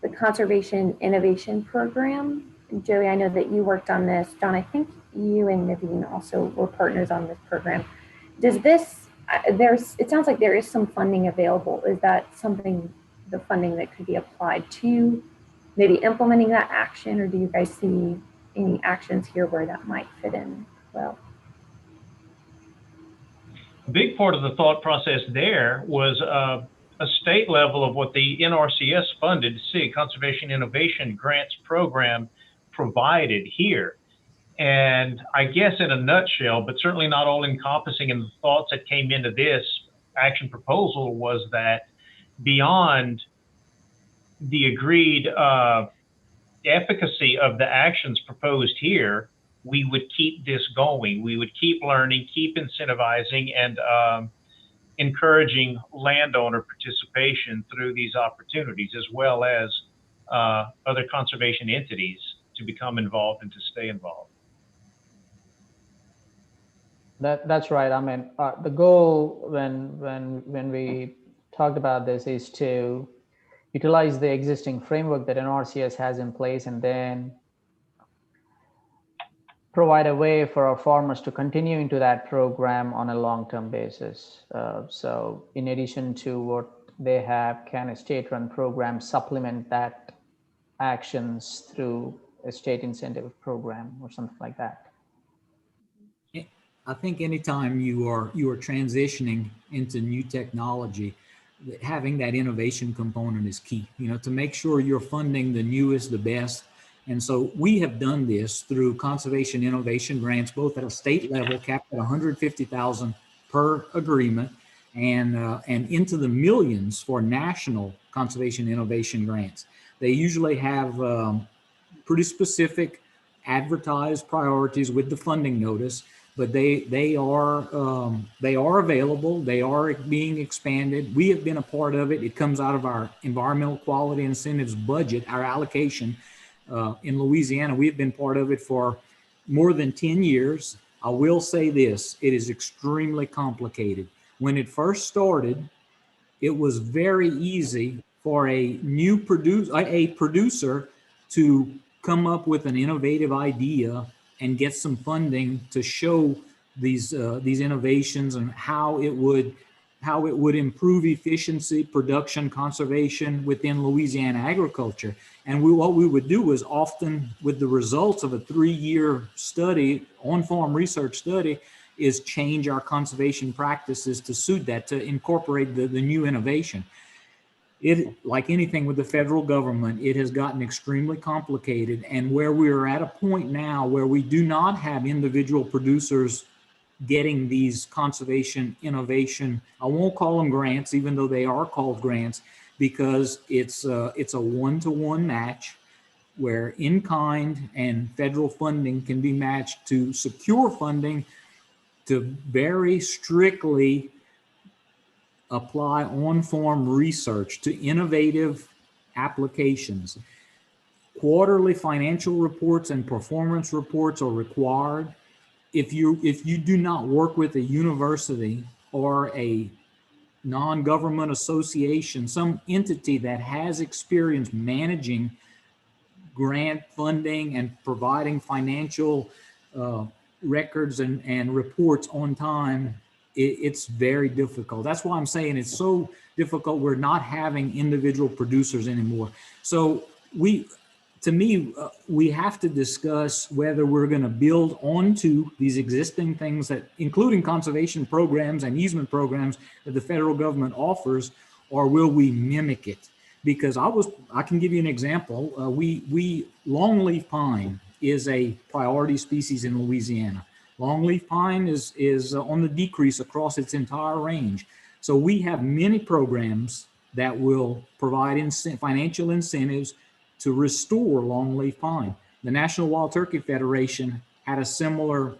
the Conservation Innovation Program, Joey, I know that you worked on this. John, I think you and Naveen also were partners on this program. Does this, it sounds like there is some funding available. Is that something, the funding that could be applied to maybe implementing that action, or do you guys see any actions here where that might fit in well? A big part of the thought process there was a state level of what the NRCS funded Conservation Innovation Grants Program provided here. And I guess in a nutshell, but certainly not all encompassing in the thoughts that came into this action proposal, was that beyond the agreed efficacy of the actions proposed here, we would keep this going. We would keep learning, keep incentivizing, and encouraging landowner participation through these opportunities, as well as other conservation entities to become involved and to stay involved. That's right. I mean, the goal when we talked about this is to utilize the existing framework that NRCS has in place, and then provide a way for our farmers to continue into that program on a long-term basis. So in addition to what they have, can a state-run program supplement that actions through a state incentive program or something like that? I think anytime you are transitioning into new technology, having that innovation component is key, to make sure you're funding the newest, the best. And so we have done this through conservation innovation grants, both at a state level, capped at $150,000 per agreement, and into the millions for national conservation innovation grants. They usually have pretty specific advertised priorities with the funding notice, but they are available. They are being expanded. We have been a part of it. It comes out of our environmental quality incentives budget, our allocation in Louisiana. We have been part of it for more than 10 years. I will say this, it is extremely complicated. When it first started, it was very easy for a producer to come up with an innovative idea and get some funding to show these innovations and how it would improve efficiency, production, conservation within Louisiana agriculture. And what we would do was often, with the results of a 3-year study, on-farm research study, is change our conservation practices to suit that, to incorporate the new innovation. It, like anything with the federal government, it has gotten extremely complicated, and where we are at a point now where we do not have individual producers getting these conservation innovation, I won't call them grants, even though they are called grants, because it's a one-to-one match where in-kind and federal funding can be matched to secure funding to very strictly apply on-farm research to innovative applications. Quarterly financial reports and performance reports are required. If you do not work with a university or a non-government association, some entity that has experience managing grant funding and providing financial records and reports on time, it's very difficult. That's why I'm saying it's so difficult. We're not having individual producers anymore. So we have to discuss whether we're going to build onto these existing things, that including conservation programs and easement programs that the federal government offers, or will we mimic it? Because I can give you an example. Longleaf pine is a priority species in Louisiana. Longleaf pine is on the decrease across its entire range. So we have many programs that will provide financial incentives to restore longleaf pine. The National Wild Turkey Federation had a similar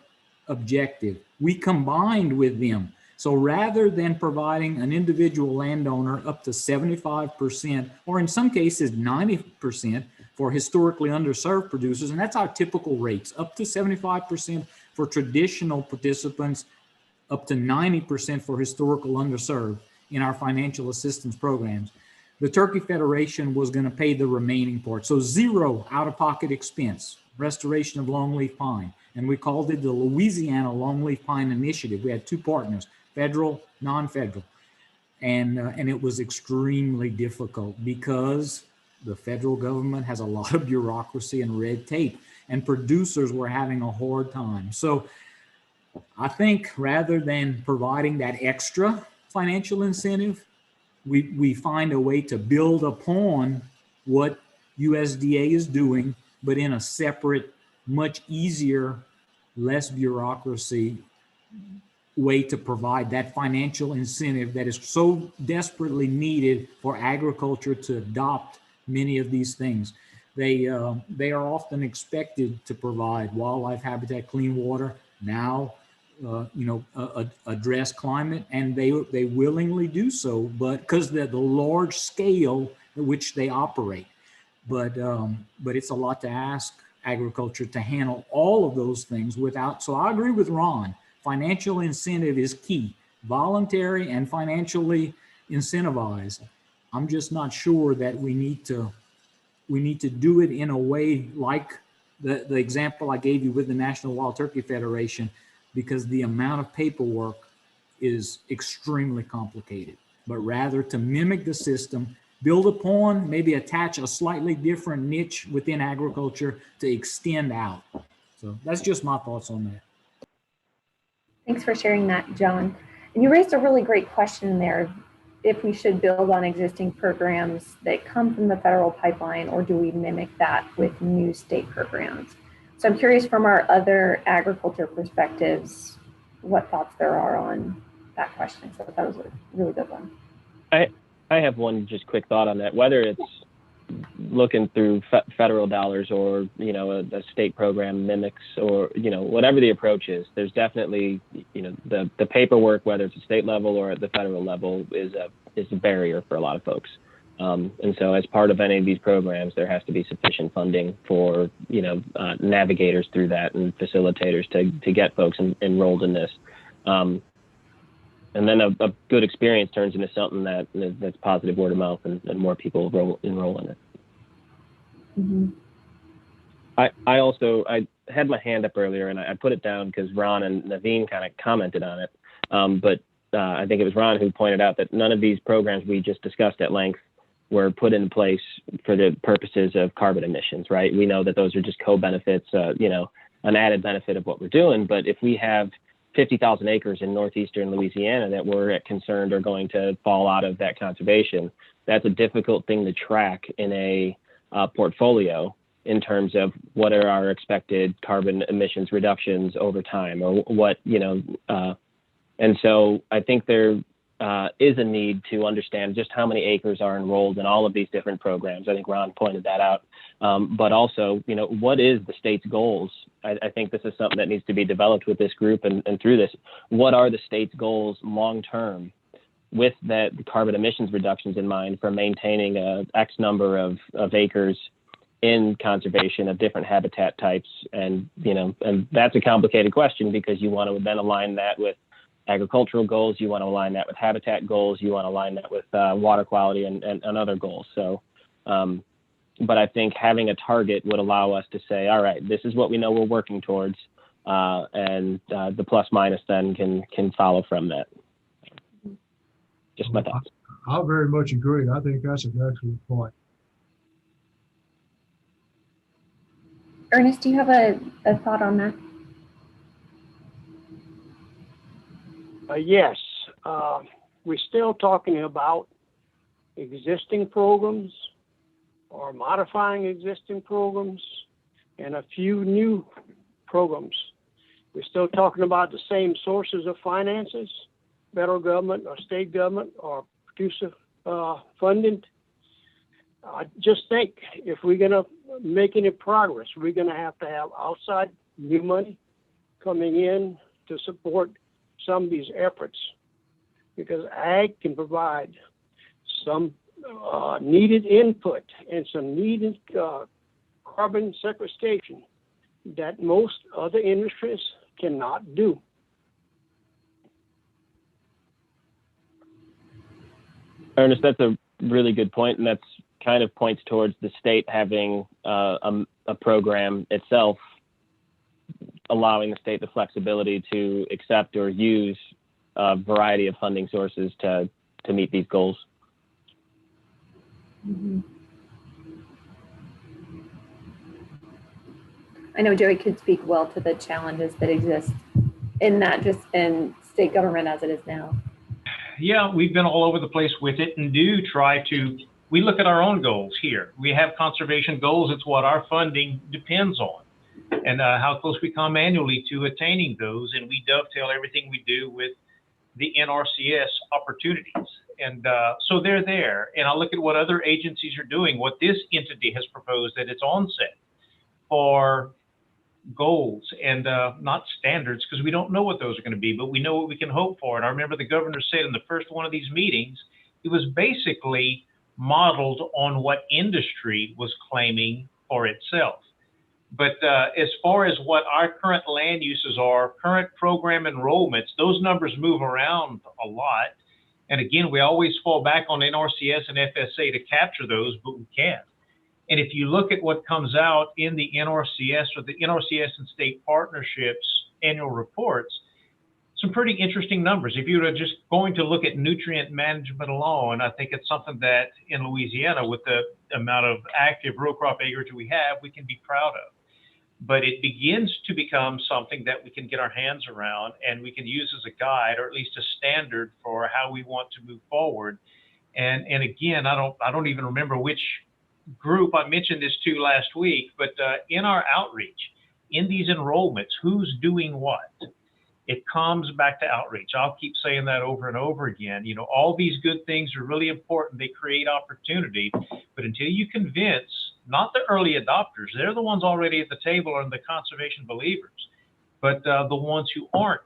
objective. We combined with them. So rather than providing an individual landowner up to 75%, or in some cases 90% for historically underserved producers, and that's our typical rates, up to 75% for traditional participants, up to 90% for historical underserved in our financial assistance programs. The Turkey Federation was going to pay the remaining part. So zero out-of-pocket expense, restoration of longleaf pine. And we called it the Louisiana Longleaf Pine Initiative. We had 2 partners, federal, non-federal. And it was extremely difficult because the federal government has a lot of bureaucracy and red tape, and producers were having a hard time. So I think rather than providing that extra financial incentive, we find a way to build upon what USDA is doing, but in a separate, much easier, less bureaucracy way to provide that financial incentive that is so desperately needed for agriculture to adopt many of these things. They are often expected to provide wildlife habitat, clean water, now address climate, and they willingly do so, but because the large scale at which they operate. But it's a lot to ask agriculture to handle all of those things without. So I agree with Ron. Financial incentive is key, voluntary and financially incentivized. I'm just not sure that we need to do it in a way like the example I gave you with the National Wild Turkey Federation, because the amount of paperwork is extremely complicated, but rather to mimic the system, build upon, maybe attach a slightly different niche within agriculture to extend out. So that's just my thoughts on that. Thanks for sharing that, John. And you raised a really great question there. If we should build on existing programs that come from the federal pipeline, or do we mimic that with new state programs? So I'm curious, from our other agriculture perspectives, what thoughts there are on that question. So that was a really good one. I have one just quick thought on that. Whether it's looking through federal dollars or, you know, a state program mimics, or, you know, whatever the approach is, there's definitely, you know, the paperwork, whether it's a state level or at the federal level, is a barrier for a lot of folks. And so as part of any of these programs, there has to be sufficient funding for, you know, navigators through that and facilitators to get folks enrolled in this. And then a good experience turns into something that's positive word of mouth, and more people enroll in it. Mm-hmm. I had my hand up earlier, and I put it down because Ron and Naveen kind of commented on it. But I think it was Ron who pointed out that none of these programs we just discussed at length were put in place for the purposes of carbon emissions, right? We know that those are just co-benefits, you know, an added benefit of what we're doing. But if we have 50,000 acres in northeastern Louisiana that we're concerned are going to fall out of that conservation, that's a difficult thing to track in a portfolio in terms of what are our expected carbon emissions reductions over time, or what, you know, and so I think there is a need to understand just how many acres are enrolled in all of these different programs. I think Ron pointed that out. But also, you know, what is the state's goals? I think this is something that needs to be developed with this group and through this. What are the state's goals long-term with the carbon emissions reductions in mind for maintaining a X number of acres in conservation of different habitat types? And, you know, and that's a complicated question because you want to then align that with agricultural goals, you want to align that with habitat goals, you want to align that with water quality and other goals. So, but I think having a target would allow us to say, all right, this is what we know we're working towards, and the plus minus then can follow from that. Just my thoughts. I very much agree. I think that's an excellent point. Ernest, do you have a thought on that? Yes, we're still talking about existing programs or modifying existing programs and a few new programs. We're still talking about the same sources of finances, federal government or state government or producer funding. I just think if we're going to make any progress, we're going to have outside new money coming in to support some of these efforts, because ag can provide some needed input and some needed carbon sequestration that most other industries cannot do. Ernest, that's a really good point, and that's kind of points towards the state having a program itself, allowing the state the flexibility to accept or use a variety of funding sources to meet these goals. Mm-hmm. I know Joey could speak well to the challenges that exist in that, just in state government as it is now. Yeah, we've been all over the place with it, and do try to, we look at our own goals here. We have conservation goals. It's what our funding depends on, and how close we come annually to attaining those. And we dovetail everything we do with the NRCS opportunities. And so they're there. And I look at what other agencies are doing, what this entity has proposed at its onset for goals and not standards, because we don't know what those are going to be, but we know what we can hope for. And I remember the governor said in the first one of these meetings, it was basically modeled on what industry was claiming for itself. But as far as what our current land uses are, current program enrollments, those numbers move around a lot. And again, we always fall back on NRCS and FSA to capture those, but we can't. And if you look at what comes out in the NRCS or the NRCS and state partnerships annual reports, some pretty interesting numbers. If you were just going to look at nutrient management alone, I think it's something that in Louisiana, with the amount of active row crop acreage we have, we can be proud of. But it begins to become something that we can get our hands around and we can use as a guide, or at least a standard for how we want to move forward. And again, I don't even remember which group I mentioned this to last week, but in our outreach, in these enrollments, who's doing what? It comes back to outreach. I'll keep saying that over and over again. You know, all these good things are really important. They create opportunity, but until you convince, not the early adopters, they're the ones already at the table and the conservation believers, but the ones who aren't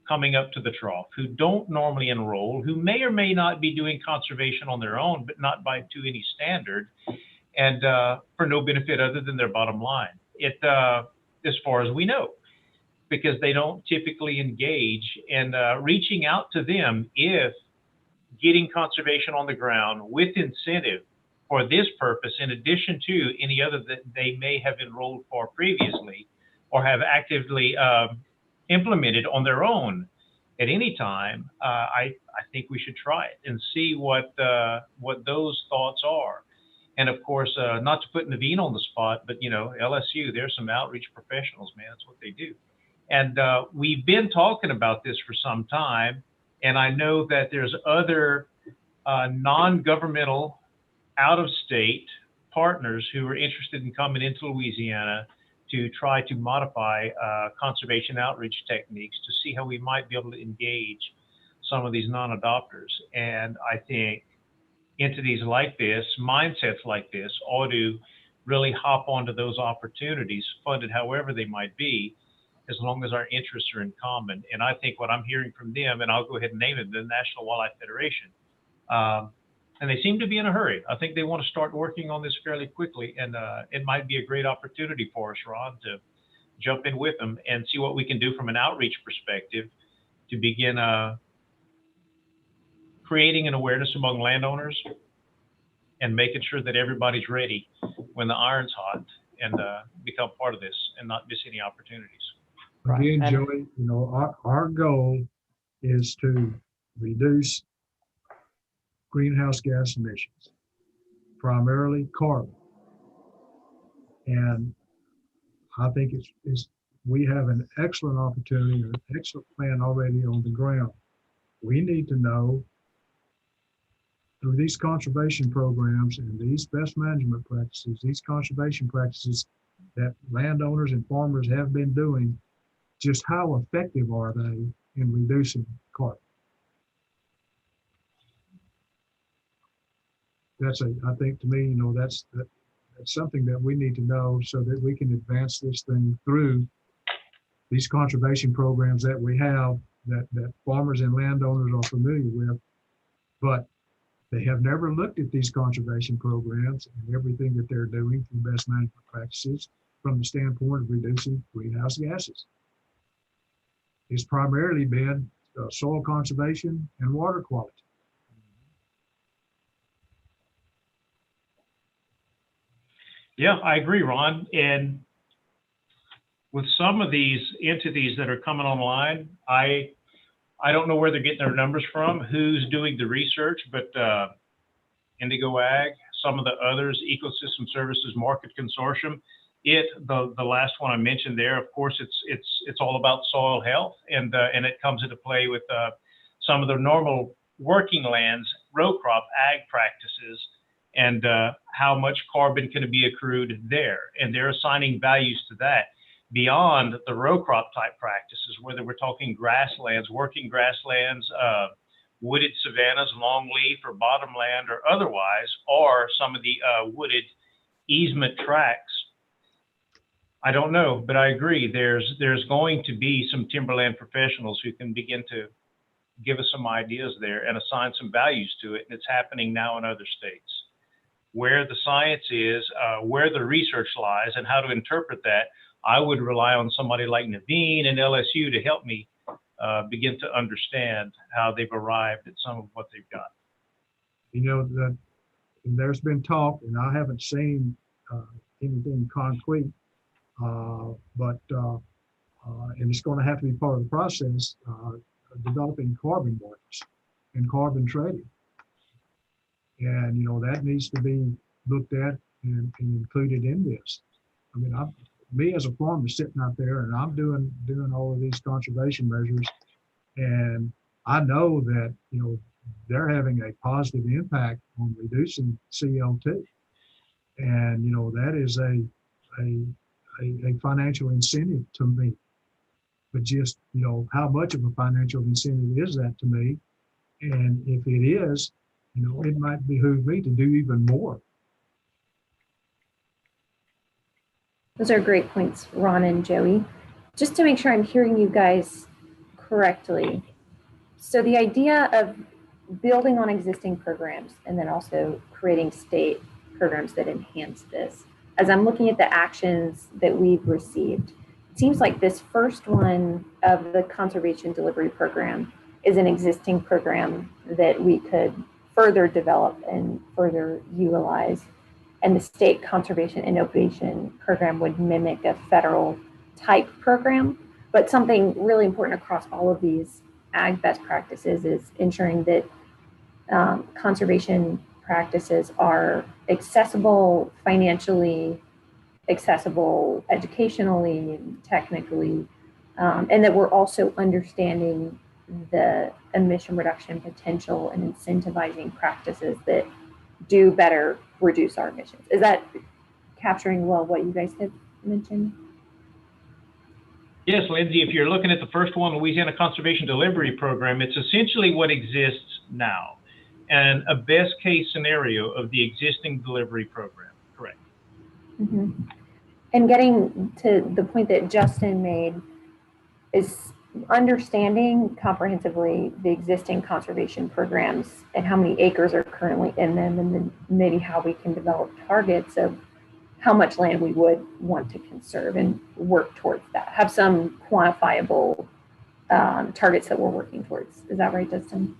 coming up to the trough, who don't normally enroll, who may or may not be doing conservation on their own, but not by to any standard, and for no benefit other than their bottom line. As far as we know, because they don't typically engage, and reaching out to them if getting conservation on the ground with incentive for this purpose, in addition to any other that they may have enrolled for previously or have actively implemented on their own at any time, I think we should try it and see what those thoughts are. And of course, not to put Naveen on the spot, but you know, LSU, there's some outreach professionals, man. That's what they do. And we've been talking about this for some time. And I know that there's other non-governmental out-of-state partners who are interested in coming into Louisiana to try to modify conservation outreach techniques to see how we might be able to engage some of these non-adopters. And I think entities like this, mindsets like this, ought to really hop onto those opportunities, funded however they might be, as long as our interests are in common. And I think what I'm hearing from them, and I'll go ahead and name it, the National Wildlife Federation, and they seem to be in a hurry. I think they want to start working on this fairly quickly, and it might be a great opportunity for us, Ron, to jump in with them and see what we can do from an outreach perspective to begin creating an awareness among landowners and making sure that everybody's ready when the iron's hot and become part of this and not miss any opportunities. Again, Joey, you know, our goal is to reduce greenhouse gas emissions, primarily carbon. And I think we have an excellent opportunity, an excellent plan already on the ground. We need to know through these conservation programs and these best management practices, these conservation practices that landowners and farmers have been doing, just how effective are they in reducing carbon? I think to me, you know, that's something that we need to know so that we can advance this thing through these conservation programs that we have that farmers and landowners are familiar with, but they have never looked at these conservation programs and everything that they're doing through best management practices from the standpoint of reducing greenhouse gases. It's primarily been soil conservation and water quality. Yeah, I agree, Ron. And with some of these entities that are coming online, I don't know where they're getting their numbers from, who's doing the research, but Indigo Ag, some of the others, Ecosystem Services Market Consortium, the last one I mentioned there, of course, it's all about soil health, and it comes into play with some of the normal working lands, row crop ag practices, and how much carbon can be accrued there. And they're assigning values to that beyond the row crop type practices, whether we're talking grasslands, working grasslands, wooded savannas, longleaf or bottomland or otherwise, or some of the wooded easement tracts. I don't know, but I agree. There's going to be some timberland professionals who can begin to give us some ideas there and assign some values to it. And it's happening now in other states. Where the science is, where the research lies, and how to interpret that, I would rely on somebody like Naveen and LSU to help me begin to understand how they've arrived at some of what they've got. You know, there's been talk, and I haven't seen anything concrete, but and it's going to have to be part of the process, developing carbon markets and carbon trading. And, you know, that needs to be looked at and included in this. I mean, me as a farmer sitting out there and I'm doing all of these conservation measures, and I know that, you know, they're having a positive impact on reducing CO2. And, you know, that is a financial incentive to me. but just, how much of a financial incentive is that to me? And if it is, it might behoove me to do even more. Those are great points, Ron and Joey. Just to make sure I'm hearing you guys correctly. So the idea of building on existing programs and then also creating state programs that enhance this. As I'm looking at the actions that we've received, it seems like this first one of the conservation delivery program is an existing program that we could further develop and further utilize. And the state conservation innovation program would mimic a federal type program. But something really important across all of these ag best practices is ensuring that conservation practices are accessible, financially accessible, educationally, technically, and that we're also understanding the emission reduction potential and incentivizing practices that do better reduce our emissions. Is that capturing well what you guys had mentioned? Yes, Lindsay, if you're looking at the first one, Louisiana Conservation Delivery Program, it's essentially what exists now and a best case scenario of the existing delivery program, correct? Mm-hmm. And getting to the point that Justin made is understanding comprehensively the existing conservation programs and how many acres are currently in them, and then maybe how we can develop targets of how much land we would want to conserve and work towards that. Have some quantifiable targets that we're working towards. Is that right, Justin?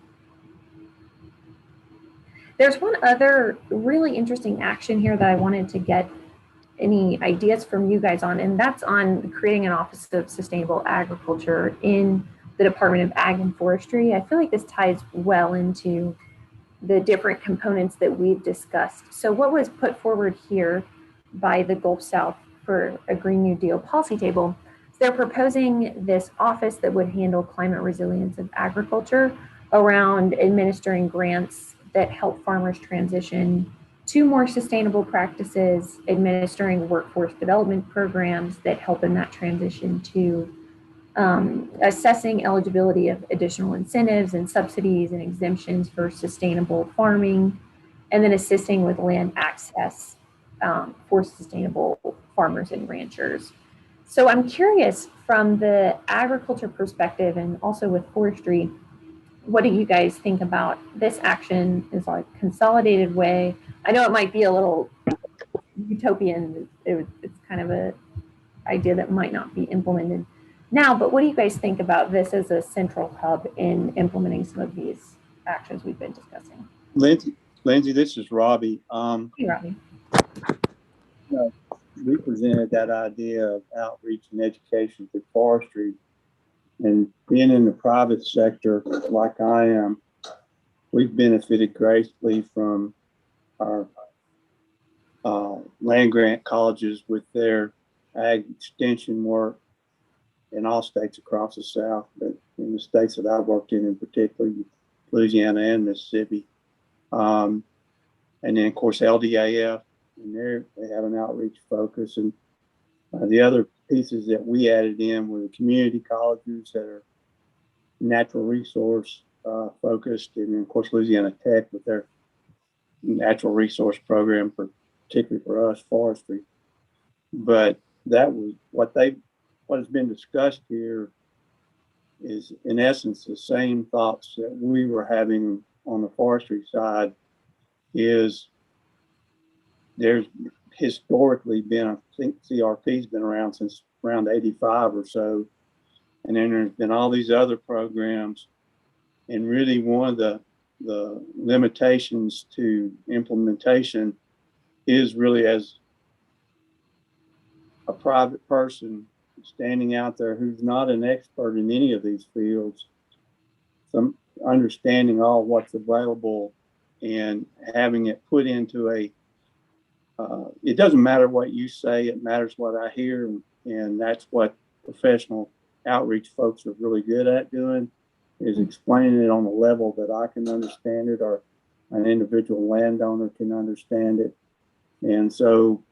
There's one other really interesting action here that I wanted to get any ideas from you guys on, and that's on creating an Office of Sustainable Agriculture in the Department of Ag and Forestry. I feel like this ties well into the different components that we've discussed. So what was put forward here by the Gulf South for a Green New Deal policy table, they're proposing this office that would handle climate resilience of agriculture around administering grants that help farmers transition to more sustainable practices, administering workforce development programs that help in that transition to assessing eligibility of additional incentives and subsidies and exemptions for sustainable farming, and then assisting with land access for sustainable farmers and ranchers. So I'm curious, from the agriculture perspective and also with forestry, what do you guys think about this action is like a consolidated way? I know it might be a little utopian. It's kind of an idea that might not be implemented now, but what do you guys think about this as a central hub in implementing some of these actions we've been discussing? Lindsay, this is Robbie. Hey, Robbie. We presented that idea of outreach and education through forestry, and being in the private sector like I am, we've benefited greatly from our land grant colleges with their ag extension work in all states across the South, but in the states that I've worked in particular, Louisiana and Mississippi. And then, of course, LDAF, and they have an outreach focus. And the other pieces that we added in were the community colleges that are natural resource focused, and then, of course, Louisiana Tech with their natural resource program, particularly for us, forestry. But that was what has been discussed here is, in essence, the same thoughts that we were having on the forestry side. Is there's historically been, I think CRP's been around since around 85 or so. And then there's been all these other programs. And really one of the limitations to implementation is really as a private person standing out there who's not an expert in any of these fields, some understanding all what's available and having it put into it doesn't matter what you say, it matters what I hear. And that's what professional outreach folks are really good at doing, is explaining it on a level that I can understand it or an individual landowner can understand it. And so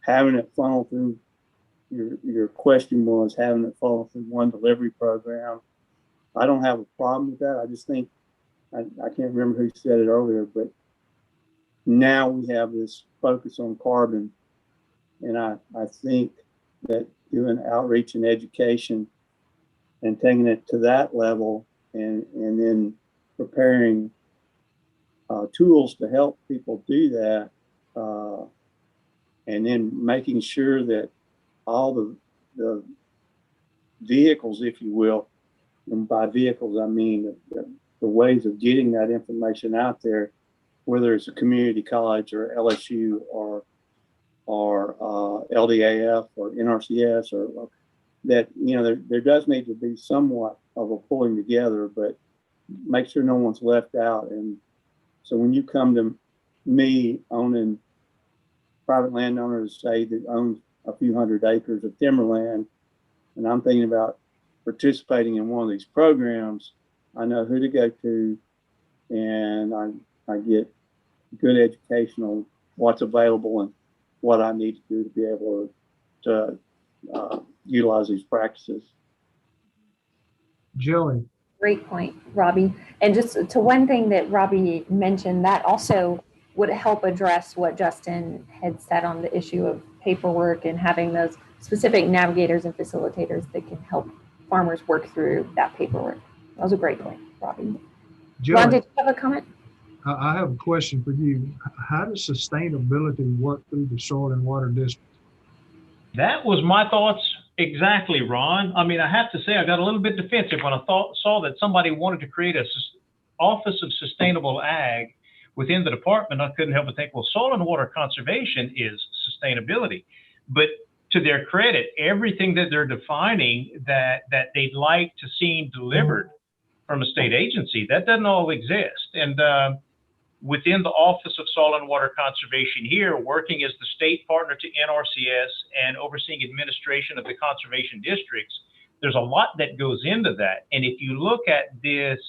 having it funnel through your question was having it fall through one delivery program. I don't have a problem with that. I just think, I can't remember who said it earlier, but now we have this focus on carbon. And I think that doing outreach and education and taking it to that level and then preparing tools to help people do that, and then making sure that all the vehicles, if you will, and by vehicles I mean the ways of getting that information out there, whether it's a community college or LSU or LDAF or NRCS, or that, you know, there does need to be somewhat of a pulling together, but make sure no one's left out. And so when you come to me owning private landowners, say, that owns a few hundred acres of timberland, and I'm thinking about participating in one of these programs, I know who to go to, and I get good education on what's available and what I need to do to be able to utilize these practices. Joey. Great point, Robbie. And just to one thing that Robbie mentioned, that also would help address what Justin had said on the issue of paperwork and having those specific navigators and facilitators that can help farmers work through that paperwork. That was a great point, Robbie. Joey, Ron, did you have a comment? I have a question for you. How does sustainability work through the soil and water district? That was my thoughts exactly, Ron. I mean, I have to say I got a little bit defensive when I saw that somebody wanted to create a Office of Sustainable Ag within the department. I couldn't help but think, well, soil and water conservation is sustainability. But to their credit, everything that they're defining that they'd like to see delivered from a state agency, that doesn't all exist. And within the Office of Soil and Water Conservation here, working as the state partner to NRCS and overseeing administration of the conservation districts, there's a lot that goes into that. And if you look at this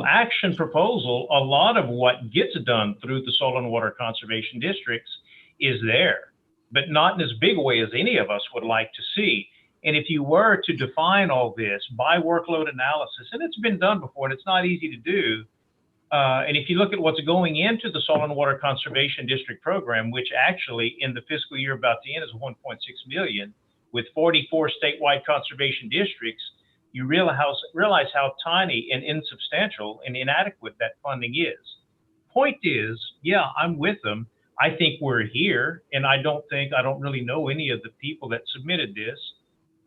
action proposal, a lot of what gets done through the soil and water conservation districts is there, but not in as big a way as any of us would like to see. And if you were to define all this by workload analysis, and it's been done before, and it's not easy to do, and if you look at what's going into the Soil and Water Conservation District program, which actually in the fiscal year about to end is 1.6 million, with 44 statewide conservation districts, you realize how tiny and insubstantial and inadequate that funding is. Point is, yeah, I'm with them. I think we're here, and I don't really know any of the people that submitted this.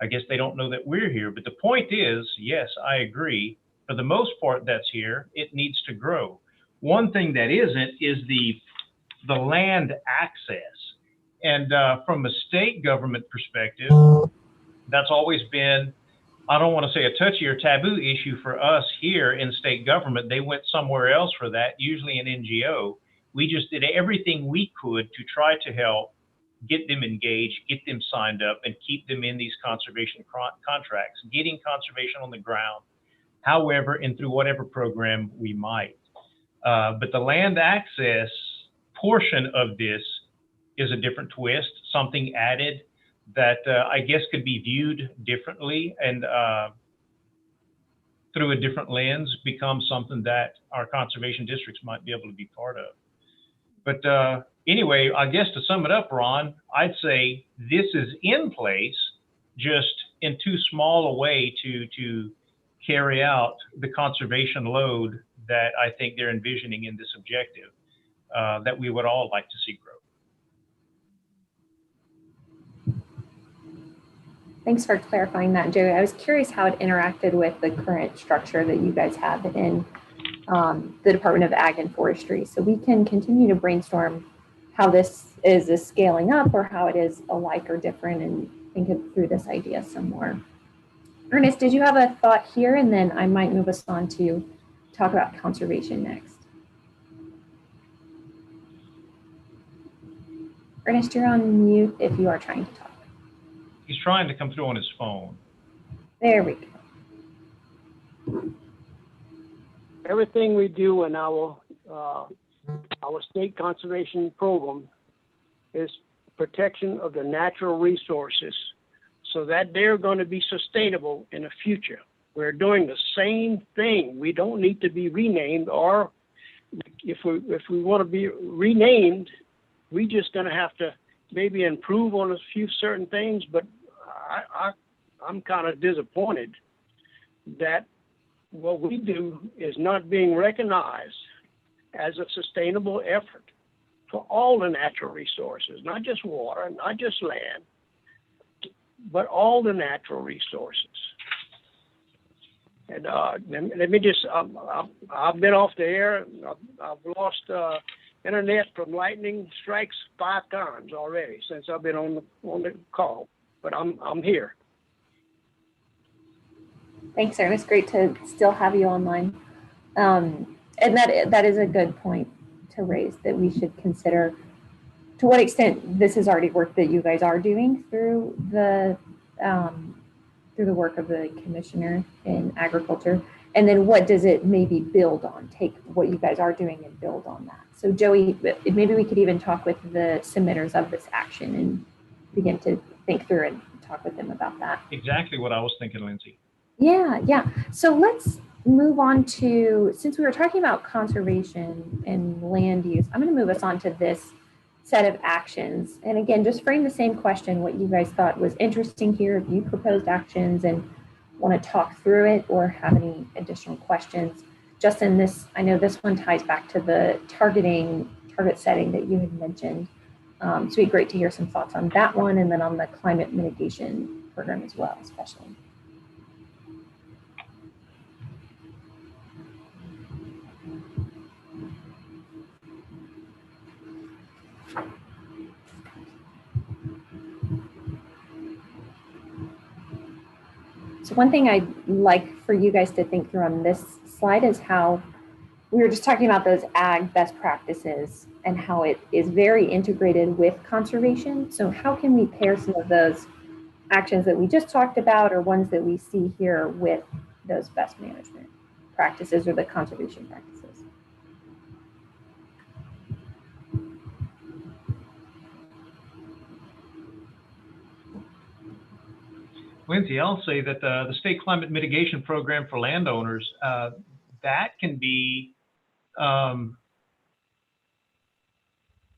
I guess they don't know that we're here. But the point is, yes, I agree. For the most part, that's here. It needs to grow. One thing that isn't is the land access. And from a state government perspective, that's always been, I don't want to say a touchy or taboo issue for us here in state government. They went somewhere else for that, usually an NGO. We just did everything we could to try to help get them engaged, get them signed up, and keep them in these conservation contracts, getting conservation on the ground, however, and through whatever program we might. But the land access portion of this is a different twist, something added that I guess could be viewed differently and through a different lens, become something that our conservation districts might be able to be part of. But anyway, I guess to sum it up, Ron, I'd say this is in place, just in too small a way to carry out the conservation load that I think they're envisioning in this objective that we would all like to see grow. Thanks for clarifying that, Joey. I was curious how it interacted with the current structure that you guys have in the Department of Ag and Forestry. So we can continue to brainstorm how this is scaling up or how it is alike or different, and think through this idea some more. Ernest, did you have a thought here? And then I might move us on to talk about conservation next. Ernest, you're on mute if you are trying to talk. He's trying to come through on his phone. There we go. Everything we do in our state conservation program is protection of the natural resources so that they're going to be sustainable in the future. We're doing the same thing. We don't need to be renamed, or if we want to be renamed, we just going to have to maybe improve on a few certain things. But I'm kind of disappointed that what we do is not being recognized as a sustainable effort for all the natural resources, not just water, not just land, but all the natural resources. And let me just, I've been off the air. I've lost internet from lightning strikes 5 times already since I've been on the call, but I'm here. Thanks, Ernest. Great to still have you online. And that is a good point to raise, that we should consider to what extent this is already work that you guys are doing through the work of the commissioner in agriculture, and then what does it maybe build on, take what you guys are doing and build on that. So Joey, maybe we could even talk with the submitters of this action and begin to think through and talk with them about that. Exactly what I was thinking, Lindsay. Yeah. So let's move on to, since we were talking about conservation and land use, I'm going to move us on to this set of actions. And again, just frame the same question, what you guys thought was interesting here, if you proposed actions and want to talk through it or have any additional questions. Justin, I know this one ties back to the target setting that you had mentioned. So it'd be great to hear some thoughts on that one, and then on the climate mitigation program as well, especially. So one thing I'd like for you guys to think through on this slide is how we were just talking about those ag best practices and how it is very integrated with conservation. So how can we pair some of those actions that we just talked about or ones that we see here with those best management practices or the conservation practices? Lindsay, I'll say that the state climate mitigation program for landowners, that can be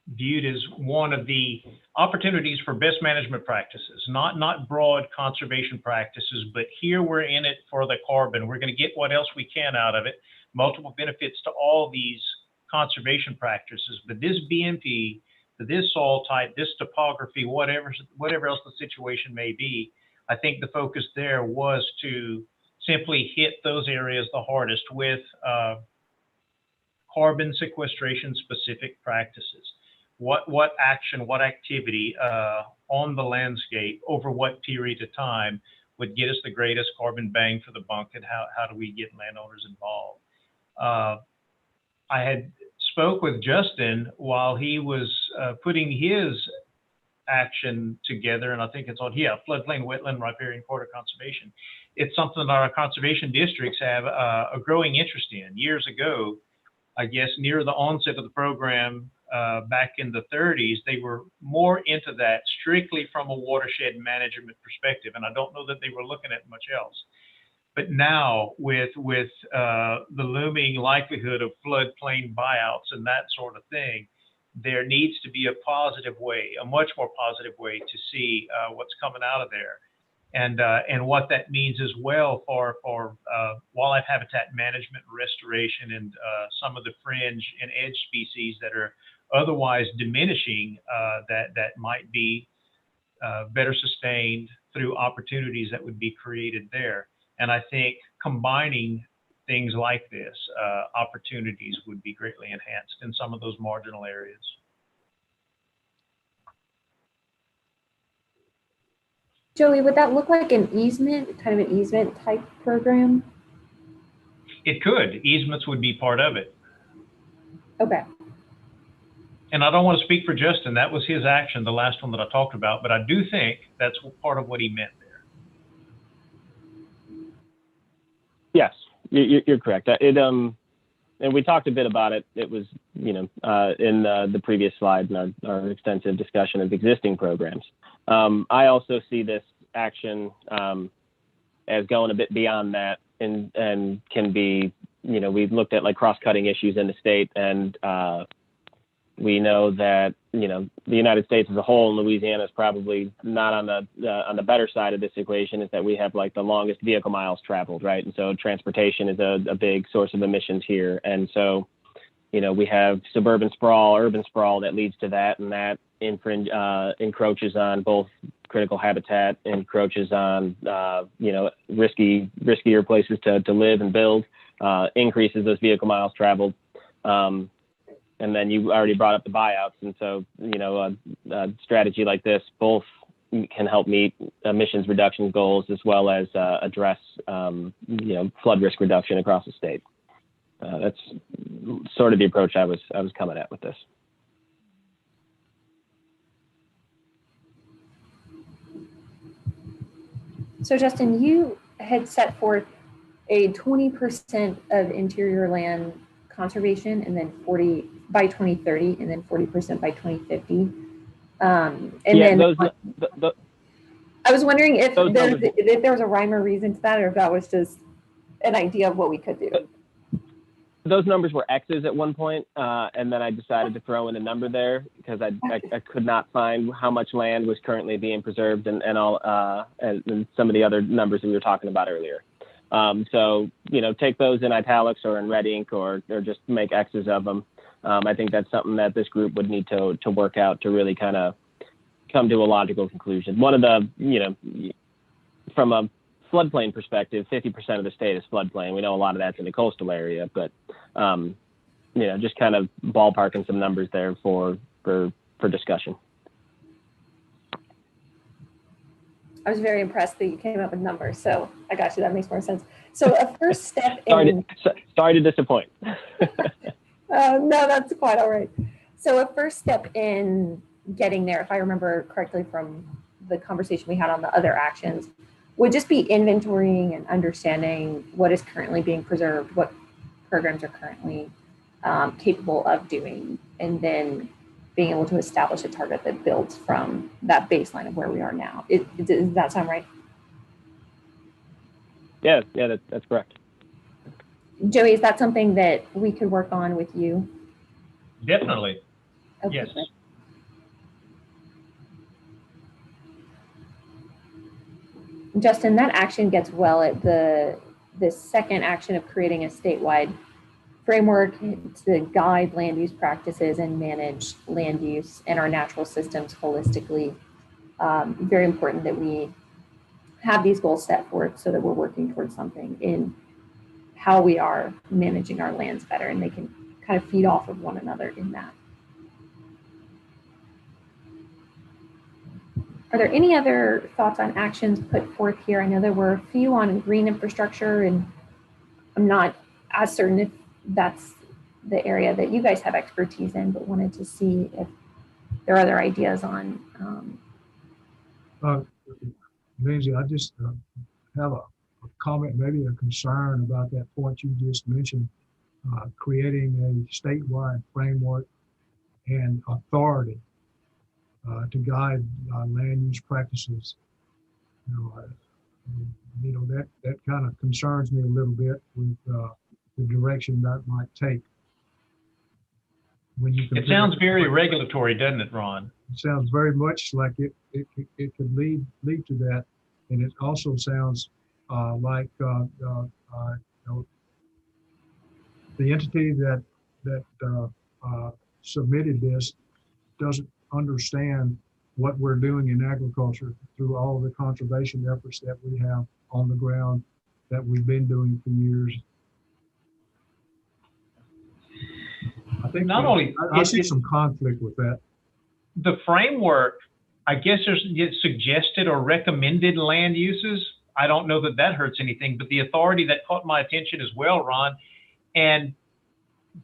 viewed as one of the opportunities for best management practices, not broad conservation practices, but here we're in it for the carbon. We're going to get what else we can out of it, multiple benefits to all these conservation practices. But this BMP, this soil type, this topography, whatever else the situation may be, I think the focus there was to simply hit those areas the hardest with carbon sequestration specific practices. What action, what activity on the landscape over what period of time would get us the greatest carbon bang for the buck, and how do we get landowners involved? I had spoke with Justin while he was putting his action together, and I think it's on floodplain, wetland, riparian corridor conservation. It's something that our conservation districts have a growing interest in. Years ago, I guess near the onset of the program back in the 30s, they were more into that strictly from a watershed management perspective, and I don't know that they were looking at much else. But now, with the looming likelihood of floodplain buyouts and that sort of thing, there needs to be a positive way, a much more positive way to see what's coming out of there, and what that means as well for wildlife habitat management, restoration, and some of the fringe and edge species that are otherwise diminishing, that might be better sustained through opportunities that would be created there. And I think combining things like this, opportunities would be greatly enhanced in some of those marginal areas. Joey, would that look like an easement, kind of an easement type program? It could. Easements would be part of it. Okay. And I don't want to speak for Justin. That was his action, the last one that I talked about, but I do think that's part of what he meant there. Yes, you're correct. and we talked a bit about it. It was, you know, in the previous slide in our extensive discussion of existing programs. I also see this action as going a bit beyond that, and can be, you know, we've looked at like cross-cutting issues in the state, and we know that, you know, the United States as a whole, and Louisiana is probably not on the better side of this equation, is that we have like the longest vehicle miles traveled, right? And so transportation is a big source of emissions here. And so, you know, we have suburban sprawl, urban sprawl that leads to that, and that encroaches on both critical habitat, encroaches on, you know, riskier places to live and build, increases those vehicle miles traveled. And then you already brought up the buyouts. And so, you know, a strategy like this both can help meet emissions reduction goals as well as address, you know, flood risk reduction across the state. That's sort of the approach I was coming at with this. So Justin, you had set forth a 20% of interior land conservation, and then 40 by 2030, and then 40% by 2050. And yeah, then I was wondering if there was a rhyme or reason to that, or if that was just an idea of what we could do. Those numbers were X's at one point, and then I decided to throw in a number there because I could not find how much land was currently being preserved, and some of the other numbers that we were talking about earlier. So, you know, take those in italics or in red ink, or just make X's of them. I think that's something that this group would need to work out to really kind of come to a logical conclusion. One of the, you know, from a floodplain perspective, 50% of the state is floodplain. We know a lot of that's in the coastal area, but, you know, just kind of ballparking some numbers there for discussion. I was very impressed that you came up with numbers, so I got you. That makes more sense. So a first step sorry to disappoint. No, that's quite all right. So a first step in getting there, if I remember correctly from the conversation we had on the other actions, would just be inventorying and understanding what is currently being preserved, what programs are currently capable of doing, and then being able to establish a target that builds from that baseline of where we are now. Does that sound right? Yeah, that's correct. Joey, is that something that we could work on with you? Definitely. Okay, yes. Good. Justin, that action gets well at the second action of creating a statewide framework to guide land use practices and manage land use and our natural systems holistically. Very important that we have these goals set forth so that we're working towards something in how we are managing our lands better, and they can kind of feed off of one another in that. Are there any other thoughts on actions put forth here? I know there were a few on green infrastructure, and I'm not as certain if that's the area that you guys have expertise in, but wanted to see if there are other ideas on. Lindsay, I just have a comment, maybe a concern about that point you just mentioned, creating a statewide framework and authority to guide land use practices. That kind of concerns me a little bit with the direction that might take. When you it sounds very regulatory, doesn't it, Ron? It sounds very much like it could lead to that, and it also sounds like the entity that submitted this doesn't understand what we're doing in agriculture through all the conservation efforts that we have on the ground that we've been doing for years. I think I see some conflict with that. The framework, I guess it's suggested or recommended land uses. I don't know that hurts anything, but the authority that caught my attention as well, Ron, and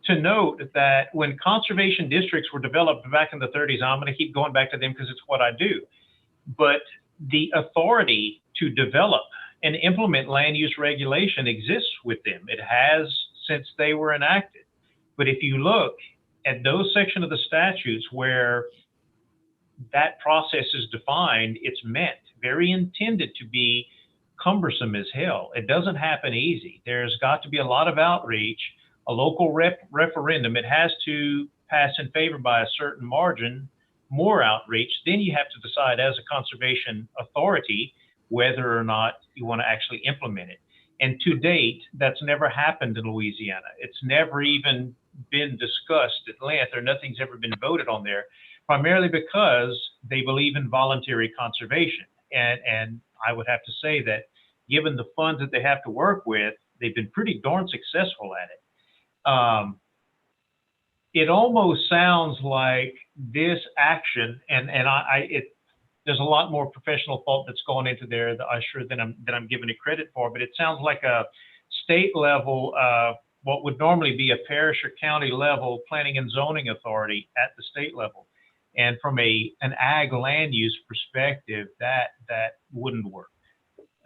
to note that when conservation districts were developed back in the 30s, I'm going to keep going back to them because it's what I do, but the authority to develop and implement land use regulation exists with them. It has since they were enacted. But if you look at those sections of the statutes where that process is defined, it's meant, very intended to be cumbersome as hell. It doesn't happen easy. There's got to be a lot of outreach, a local referendum. It has to pass in favor by a certain margin, more outreach. Then you have to decide as a conservation authority whether or not you want to actually implement it. And to date, that's never happened in Louisiana. It's never even been discussed at length, or nothing's ever been voted on there, primarily because they believe in voluntary conservation. And I would have to say that given the funds that they have to work with, they've been pretty darn successful at it. It almost sounds like this action, and there's a lot more professional thought that's gone into there, I'm sure, than I'm giving it credit for, but it sounds like a state level, what would normally be a parish or county level planning and zoning authority at the state level. And from an ag land use perspective, that wouldn't work.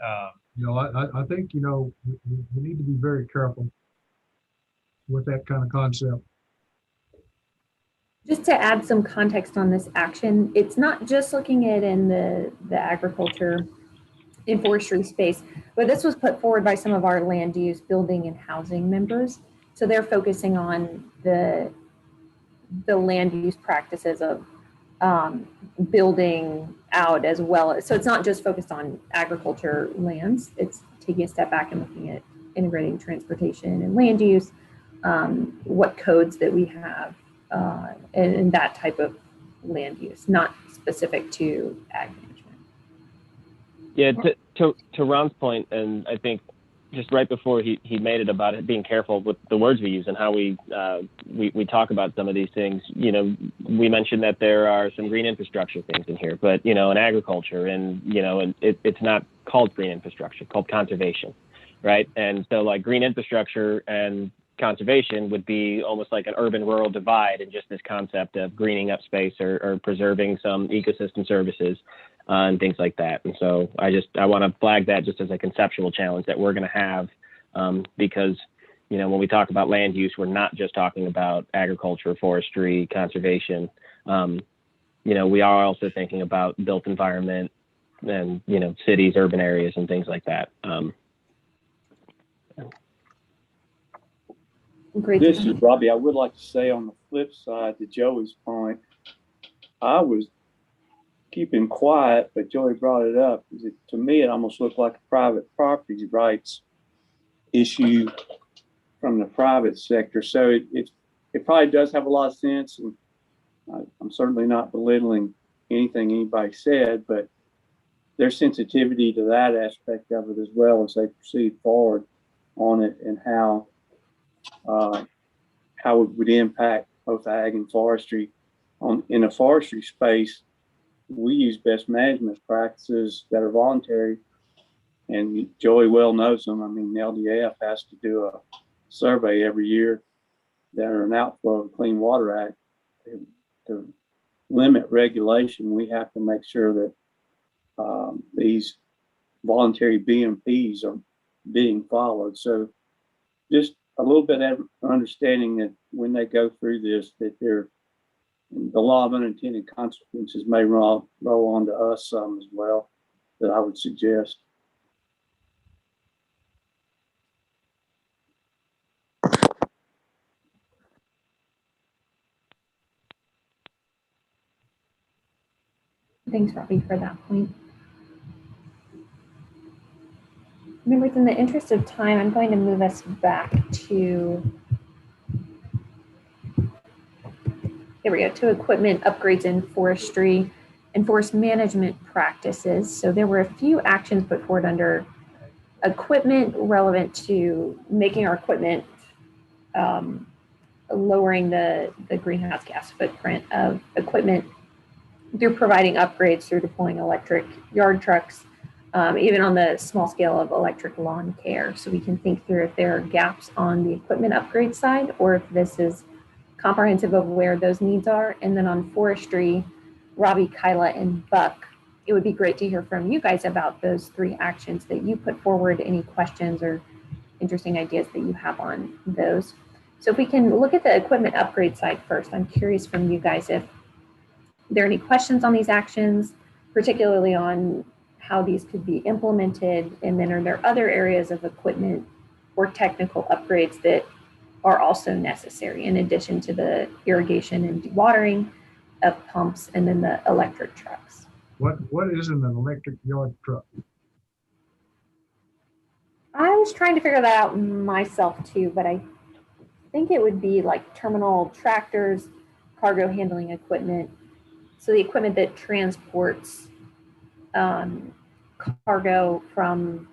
I think, we need to be very careful with that kind of concept. Just to add some context on this action, it's not just looking at in the agriculture and forestry space, but this was put forward by some of our land use, building, and housing members. So they're focusing on the land use practices of building out as well as, so it's not just focused on agriculture lands, it's taking a step back and looking at integrating transportation and land use, what codes that we have, and that type of land use, not specific to ag management. Yeah, to Ron's point, and I think just right before he made it about it being careful with the words we use and how we talk about some of these things. We mentioned that there are some green infrastructure things in here, but in agriculture, and it's not called green infrastructure, it's called conservation, right? And so like green infrastructure and conservation would be almost like an urban-rural divide, and just this concept of greening up space or preserving some ecosystem services and things like that. And so I want to flag that just as a conceptual challenge that we're going to have, because when we talk about land use, we're not just talking about agriculture, forestry, conservation. We are also thinking about built environment and cities, urban areas, and things like that. Great. This is Robbie. I would like to say on the flip side to Joey's point, I was keeping quiet, but Joey brought it up. To me, it almost looked like a private property rights issue from the private sector. So it probably does have a lot of sense, and I'm certainly not belittling anything anybody said, but their sensitivity to that aspect of it as well as they proceed forward on it, and how it would impact both ag and forestry. In a forestry space, we use best management practices that are voluntary, and Joey well knows them. I mean, the LDAF has to do a survey every year that are an outflow of the Clean Water Act. To limit regulation, we have to make sure that these voluntary BMPs are being followed. So just a little bit of understanding that when they go through this, that the law of unintended consequences may roll onto us some as well, that I would suggest. Thanks, Robbie, for that point. Members, in the interest of time, I'm going to move us back to, here we go, to equipment upgrades in forestry and forest management practices. So there were a few actions put forward under equipment relevant to making our equipment, lowering the greenhouse gas footprint of equipment through providing upgrades through deploying electric yard trucks, even on the small scale of electric lawn care. So we can think through if there are gaps on the equipment upgrade side, or if this is comprehensive of where those needs are. And then on forestry, Robbie, Kyla, and Buck, it would be great to hear from you guys about those three actions that you put forward, any questions or interesting ideas that you have on those. So if we can look at the equipment upgrade side first, I'm curious from you guys if there are any questions on these actions, particularly on how these could be implemented, and then are there other areas of equipment or technical upgrades that are also necessary in addition to the irrigation and dewatering of pumps and then the electric trucks? What is an electric yard truck? I was trying to figure that out myself too, but I think it would be like terminal tractors, cargo handling equipment. So the equipment that transports cargo from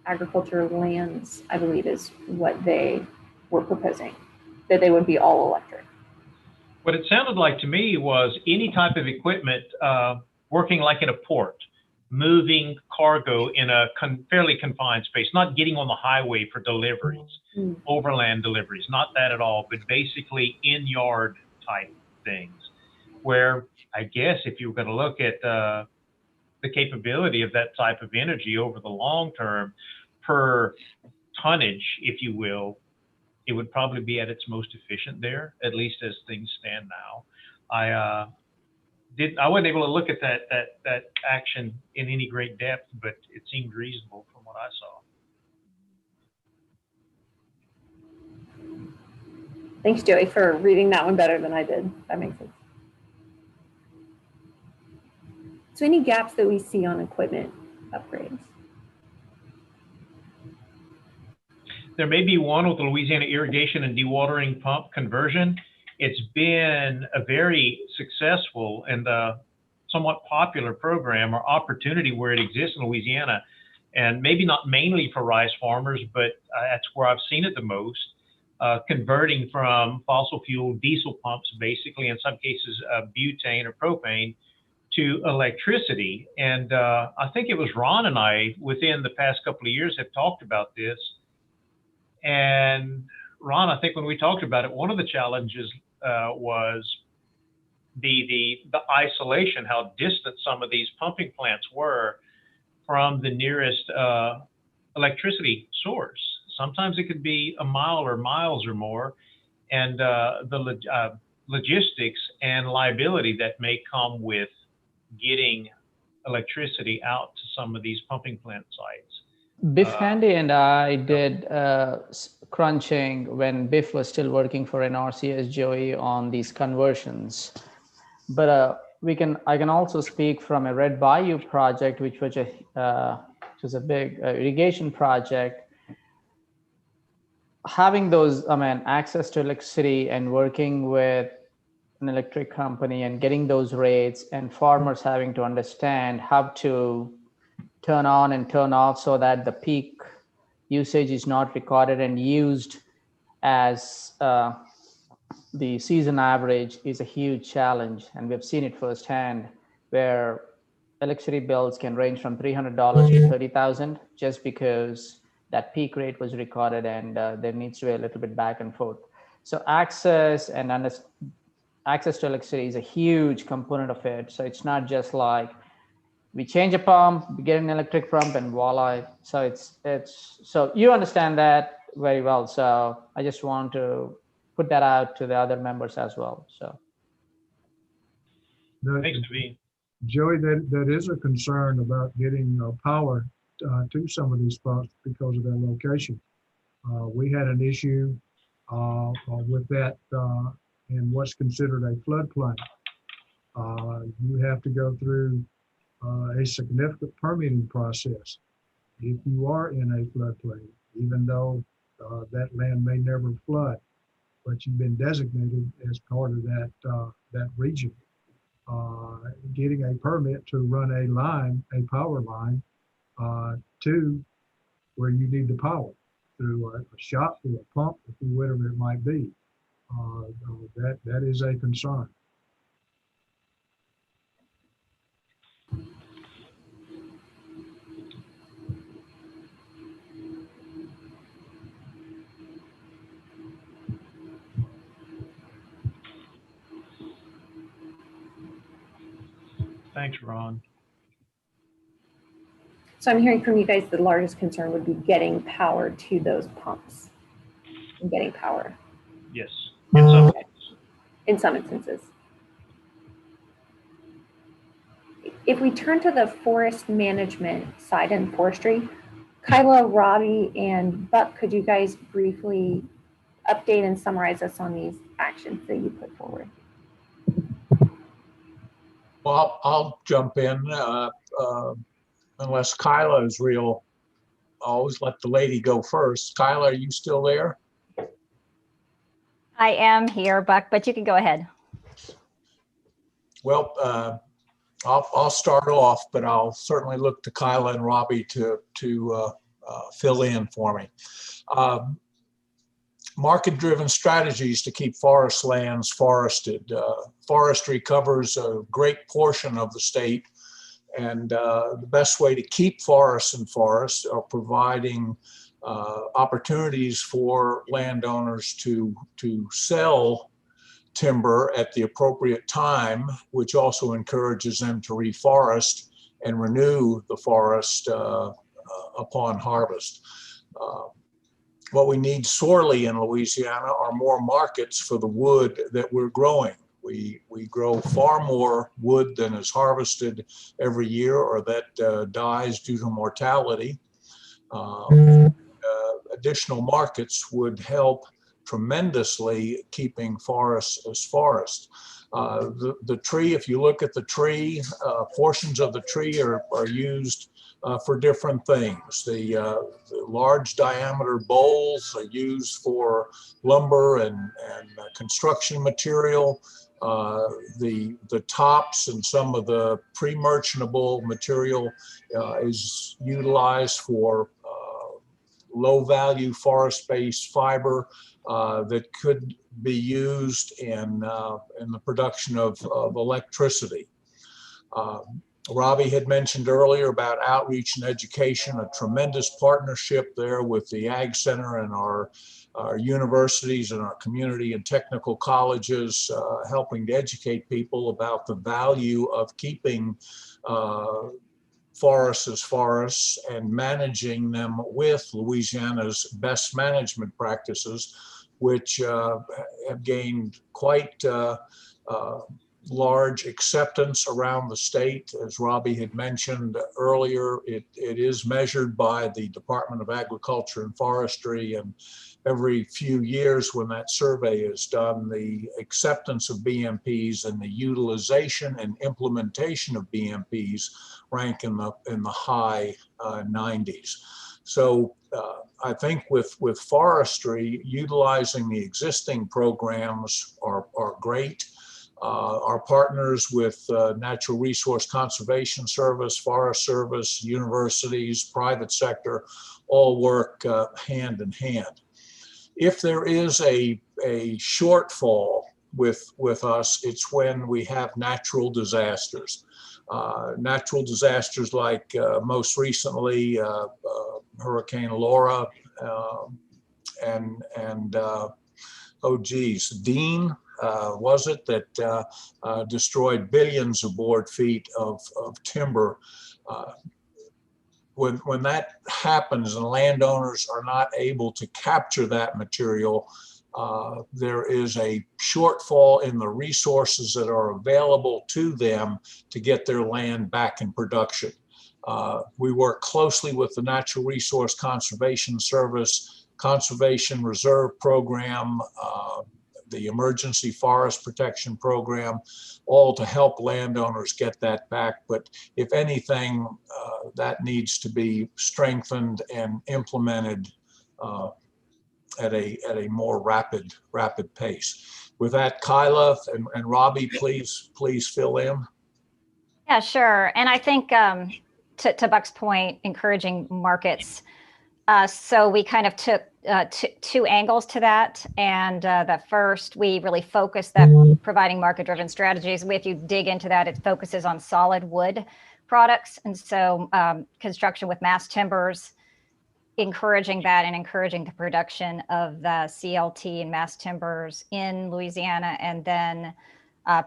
agricultural lands, I believe, is what they were proposing, that they would be all electric. What it sounded like to me was any type of equipment working like in a port, moving cargo in a fairly confined space, not getting on the highway for deliveries, overland deliveries, not that at all, but basically in-yard type things, where I guess if you were going to look at the capability of that type of energy over the long term per tonnage, if you will, it would probably be at its most efficient there, at least as things stand now. I wasn't able to look at that action in any great depth, but it seemed reasonable from what I saw. Thanks, Joey, for reading that one better than I did. That makes sense. So any gaps that we see on equipment upgrades? There may be one with the Louisiana irrigation and dewatering pump conversion. It's been a very successful and somewhat popular program or opportunity where it exists in Louisiana, and maybe not mainly for rice farmers, but that's where I've seen it the most, converting from fossil fuel diesel pumps, basically in some cases butane or propane, to electricity. And I think it was Ron and I within the past couple of years have talked about this. And Ron, I think when we talked about it, one of the challenges was the isolation, how distant some of these pumping plants were from the nearest electricity source. Sometimes it could be a mile or miles or more, and the logistics and liability that may come with getting electricity out to some of these pumping plant sites. Biff Handy and I did crunching when Biff was still working for NRCS, Joey, on these conversions. But I can also speak from a Red Bayou project, which was a big irrigation project. Having those, access to electricity and working with an electric company and getting those rates, and farmers having to understand how to turn on and turn off so that the peak usage is not recorded and used as the season average is a huge challenge. And we've seen it firsthand where electricity bills can range from $300 to $30,000 just because that peak rate was recorded, and there needs to be a little bit back and forth. So access to electricity is a huge component of it. So it's not just like we change a pump, we get an electric pump, and voila. So it's so you understand that very well. So I just want to put that out to the other members as well. So thanks, Naveen. Joey, that is a concern about getting power to some of these spots because of their location. We had an issue with that in what's considered a floodplain. You have to go through a significant permitting process if you are in a floodplain, even though that land may never flood, but you've been designated as part of that region. Getting a permit to run a power line to where you need the power through a shop, through a pump, through whatever it might be. That is a concern. Thanks, Ron. So I'm hearing from you guys the largest concern would be getting power to those pumps and getting power. Yes, in some cases. In some instances. If we turn to the forest management side and forestry, Kyla, Robbie, and Buck, could you guys briefly update and summarize us on these actions that you put forward? Well, I'll jump in unless Kyla is real. I always let the lady go first. Kyla, are you still there? I am here, Buck, but you can go ahead. Well, I'll start off, but I'll certainly look to Kyla and Robbie to fill in for me. Market-driven strategies to keep forest lands forested. Forestry covers a great portion of the state, and the best way to keep forests and forests are providing opportunities for landowners to sell timber at the appropriate time, which also encourages them to reforest and renew the forest upon harvest. What we need sorely in Louisiana are more markets for the wood that we're growing. We grow far more wood than is harvested every year or that dies due to mortality. Additional markets would help tremendously keeping forests as forests. The tree, if you look at the tree, portions of the tree are used for different things. The large diameter boles are used for lumber and construction material. The tops and some of the pre-merchantable material is utilized for low value forest-based fiber that could be used in the production of electricity. Robbie had mentioned earlier about outreach and education, a tremendous partnership there with the Ag Center and our universities and our community and technical colleges, helping to educate people about the value of keeping forests as forests and managing them with Louisiana's best management practices, which have gained quite large acceptance around the state. As Robbie had mentioned earlier, it is measured by the Department of Agriculture and Forestry, and every few years when that survey is done, the acceptance of BMPs and the utilization and implementation of BMPs rank in the high 90s. So I think with forestry, utilizing the existing programs are great. Our partners with Natural Resource Conservation Service, Forest Service, universities, private sector, all work hand in hand. If there is a shortfall with us, it's when we have natural disasters. Natural disasters like most recently Hurricane Laura and oh geez, Dean, was it, that destroyed billions of board feet of timber. When that happens and landowners are not able to capture that material, there is a shortfall in the resources that are available to them to get their land back in production. We work closely with the Natural Resource Conservation Service, Conservation Reserve Program, the Emergency Forest Protection Program, all to help landowners get that back. But if anything, that needs to be strengthened and implemented at a more rapid pace. With that, Kyla and Robbie, please fill in. Yeah, sure. And I think to Buck's point, encouraging markets. So we kind of took two angles to that. And that first, we really focused that providing market-driven strategies. If you dig into that, it focuses on solid wood products. And so construction with mass timbers, encouraging that and encouraging the production of the CLT and mass timbers in Louisiana. And then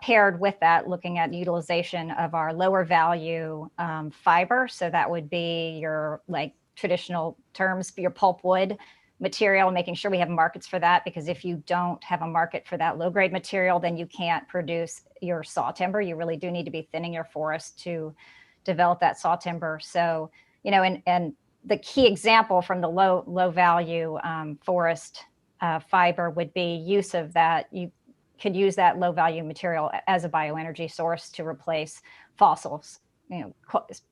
paired with that, looking at utilization of our lower value fiber. So that would be your, like, traditional terms, your pulpwood material, making sure we have markets for that, because if you don't have a market for that low grade material, then you can't produce your saw timber. You really do need to be thinning your forest to develop that saw timber. So, you know, and the key example from the low value forest fiber would be use of that. You could use that low value material as a bioenergy source to replace fossils, you know,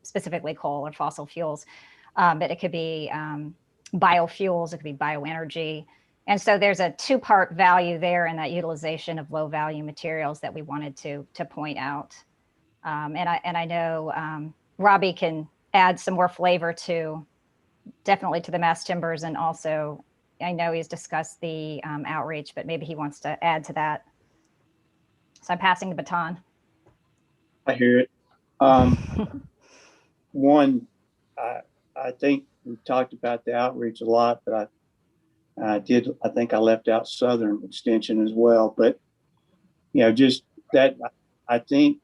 specifically coal or fossil fuels. But it could be biofuels, it could be bioenergy. And so there's a two-part value there in that utilization of low value materials that we wanted to point out. And I know Robbie can add some more flavor to, definitely to the mass timbers, and also I know he's discussed the outreach, but maybe he wants to add to that. So I'm passing the baton. I hear it. One, I think we talked about the outreach a lot, but I think I left out Southern Extension as well. But, you know, just that, I think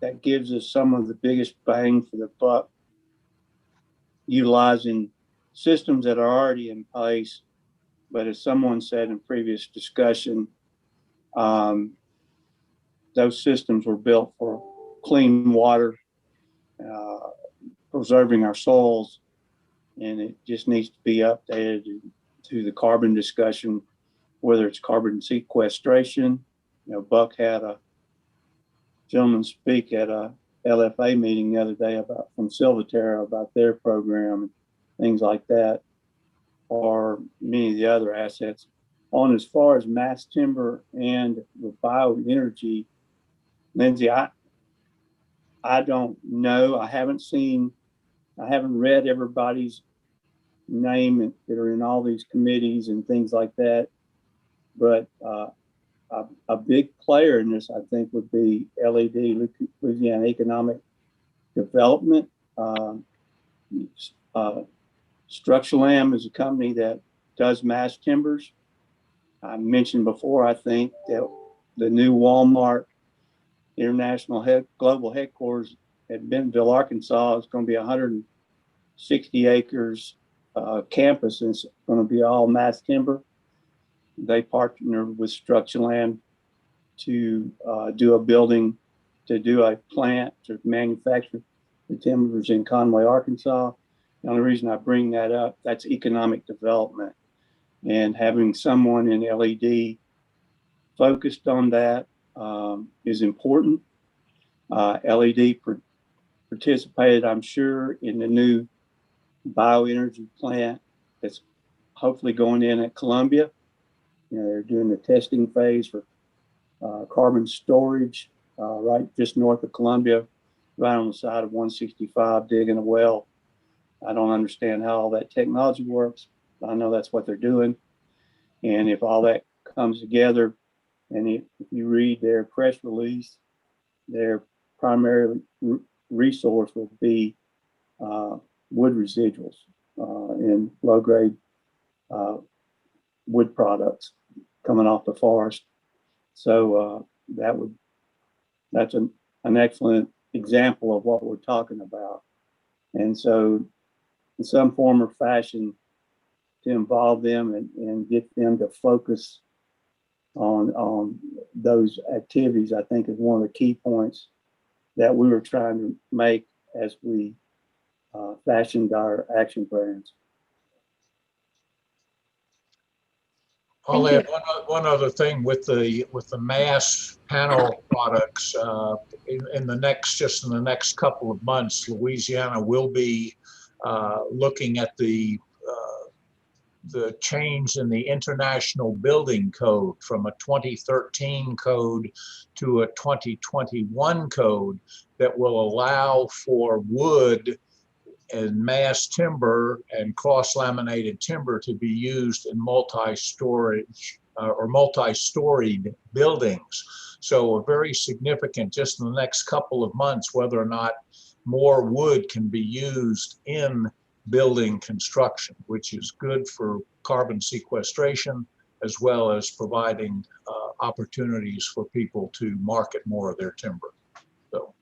that gives us some of the biggest bang for the buck, utilizing systems that are already in place. But as someone said in previous discussion, those systems were built for clean water, preserving our soils, and it just needs to be updated to the carbon discussion, whether it's carbon sequestration. You know, Buck had a gentleman speak at a LFA meeting the other day from Silvaterra about their program and things like that, or many of the other assets. On as far as mass timber and the bioenergy, Lindsay, I don't know. I haven't read everybody's name that are in all these committees and things like that. But a big player in this, I think, would be LED, Louisiana Economic Development. Structural is a company that does mass timbers. I mentioned before, I think, that the new Walmart International Global Headquarters at Bentonville, Arkansas is going to be 160 acres campus, and it's going to be all mass timber. They partnered with Structural to do a building, to do a plant to manufacture the timbers in Conway, Arkansas. The only reason I bring that up, that's economic development. And having someone in LED focused on that is important. LED participated, I'm sure, in the new bioenergy plant that's hopefully going in at Columbia. You know, they're doing the testing phase for carbon storage right just north of Columbia, right on the side of 165, digging a well. I don't understand how all that technology works. I know that's what they're doing. And if all that comes together, and if you read their press release, their primary resource will be wood residuals and low-grade wood products coming off the forest. So that's an excellent example of what we're talking about. And so in some form or fashion, to involve them and get them to focus on those activities, I think, is one of the key points that we were trying to make as we fashioned our action plans. I'll add one other thing with the mass panel products. In the next couple of months, Louisiana will be looking at the change in the International Building Code from a 2013 code to a 2021 code that will allow for wood and mass timber and cross-laminated timber to be used in multi-storage or multi-storied buildings. So very significant just in the next couple of months, whether or not more wood can be used in building construction, which is good for carbon sequestration, as well as providing opportunities for people to market more of their timber. So.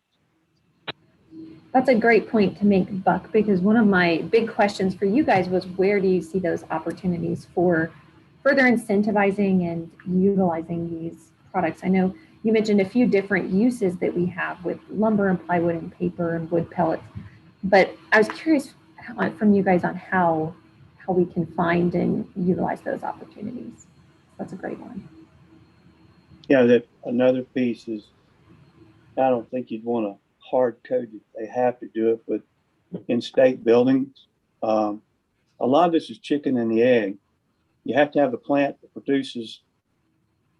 That's a great point to make, Buck, because one of my big questions for you guys was, where do you see those opportunities for further incentivizing and utilizing these products? I know you mentioned a few different uses that we have with lumber and plywood and paper and wood pellets, but I was curious from you guys on how we can find and utilize those opportunities. That's a great one. Yeah, another piece is, I don't think you'd want to hard code it. They have to do it, but in state buildings, a lot of this is chicken and the egg. You have to have a plant that produces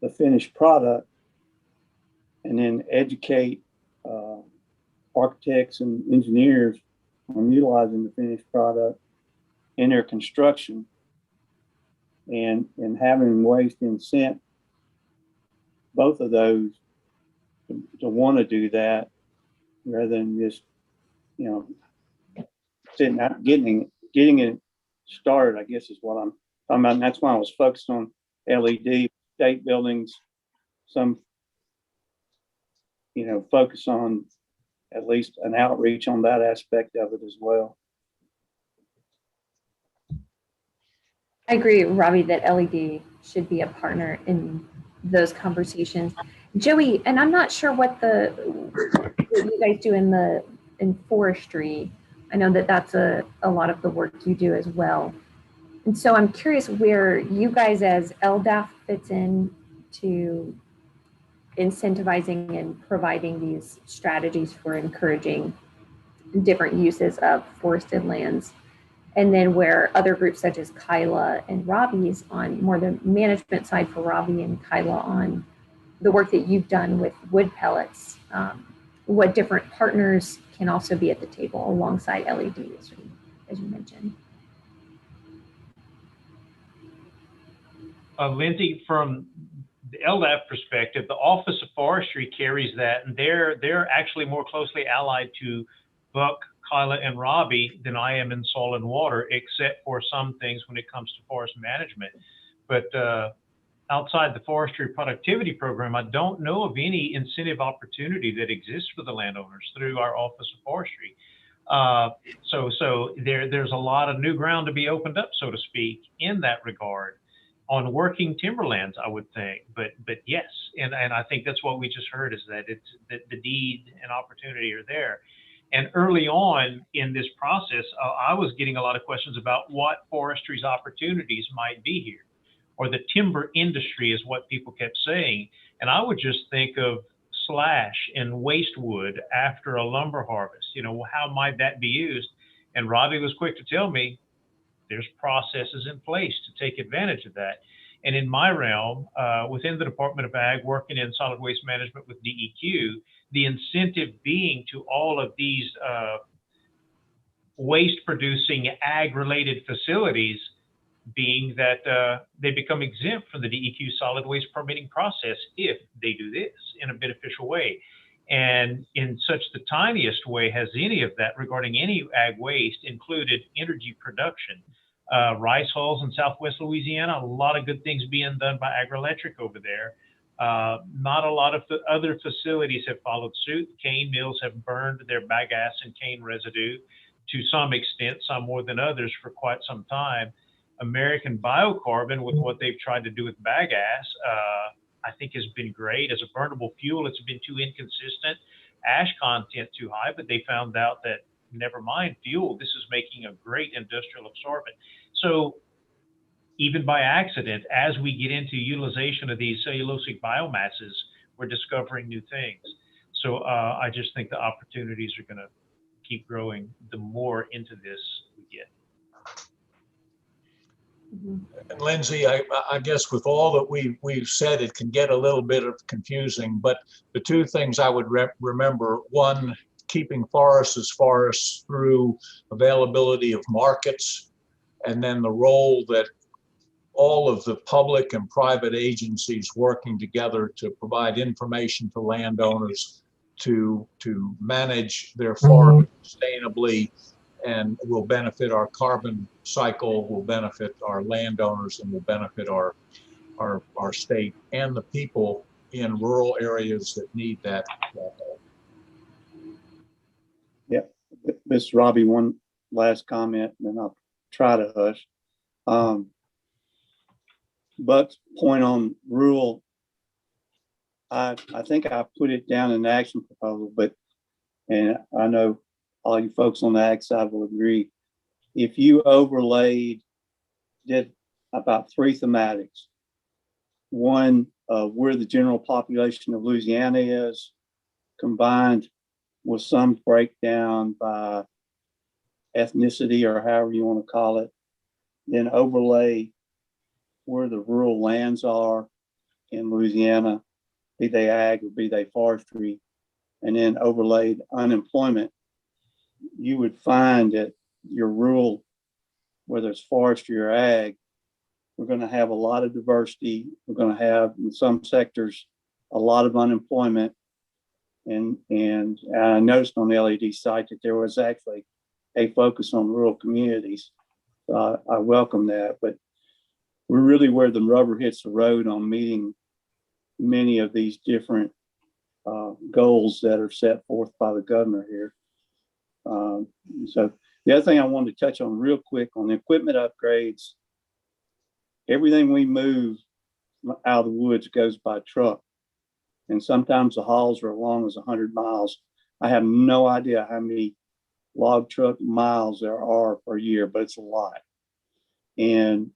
the finished product, and then educate architects and engineers on utilizing the finished product in their construction, and having waste incent both of those to want to do that, rather than just, you know, sitting out getting it started, I guess is what I'm talking about. And that's why I was focused on LED state buildings. Some, you know, focus on at least an outreach on that aspect of it as well. I agree, Robbie, that LED should be a partner in those conversations. Joey, and I'm not sure what you guys do in forestry. I know that that's a lot of the work you do as well. And so I'm curious where you guys as LDAF fits in to incentivizing and providing these strategies for encouraging different uses of forested lands. And then where other groups such as Kyla and Robbie's on more the management side for Robbie, and Kyla on the work that you've done with wood pellets, what different partners can also be at the table alongside LED, as you mentioned. Lindsay, from the LDAP perspective, the Office of Forestry carries that, and they're actually more closely allied to Buck, Kyla, and Robbie than I am in soil and water, except for some things when it comes to forest management. But outside the forestry productivity program, I don't know of any incentive opportunity that exists for the landowners through our Office of Forestry. So there's a lot of new ground to be opened up, so to speak, in that regard on working timberlands, I would think. But yes, and I think that's what we just heard, is that it's that the deed and opportunity are there. And early on in this process, I was getting a lot of questions about what forestry's opportunities might be here, or the timber industry is what people kept saying. And I would just think of slash and waste wood after a lumber harvest. You know, how might that be used? And Robbie was quick to tell me there's processes in place to take advantage of that. And in my realm, within the Department of Ag, working in solid waste management with DEQ, the incentive being to all of these waste producing ag related facilities being that they become exempt from the DEQ solid waste permitting process if they do this in a beneficial way. And in such the tiniest way has any of that regarding any ag waste included energy production. Rice hulls in Southwest Louisiana, a lot of good things being done by Agri-Electric over there. Not a lot of the other facilities have followed suit. Cane mills have burned their bagasse and cane residue to some extent, some more than others, for quite some time. American Biocarbon, with what they've tried to do with bagasse, I think has been great. As a burnable fuel, it's been too inconsistent, ash content too high, but they found out that never mind fuel, this is making a great industrial absorbent. So even by accident, as we get into utilization of these cellulosic biomasses, we're discovering new things. So I just think the opportunities are going to keep growing the more into this we get. And Lindsay, I guess with all that we've said, it can get a little bit of confusing, but the two things I would remember: one, keeping forests as forests through availability of markets, and then the role that all of the public and private agencies working together to provide information to landowners to manage their forest sustainably, and will benefit our carbon cycle, will benefit our landowners, and will benefit our state and the people in rural areas that need that. Yeah, Mr. Robbie, one last comment, and then I'll try to hush. Buck's point on rural, I think I put it down in the action proposal, and I know all you folks on the ag side will agree. If you did about 3 thematics, one, where the general population of Louisiana is, combined with some breakdown by ethnicity or however you want to call it, then overlay where the rural lands are in Louisiana, be they ag or be they forestry, and then overlaid unemployment, you would find that your rural, whether it's forestry or ag, we're going to have a lot of diversity. We're going to have, in some sectors, a lot of unemployment. And I noticed on the LED site that there was actually a focus on rural communities. I welcome that, but we're really where the rubber hits the road on meeting many of these different goals that are set forth by the governor here. So the other thing I wanted to touch on real quick on the equipment upgrades, everything we move out of the woods goes by truck. And sometimes the hauls are as long as 100 miles. I have no idea how many log truck miles there are per year, but it's a lot. And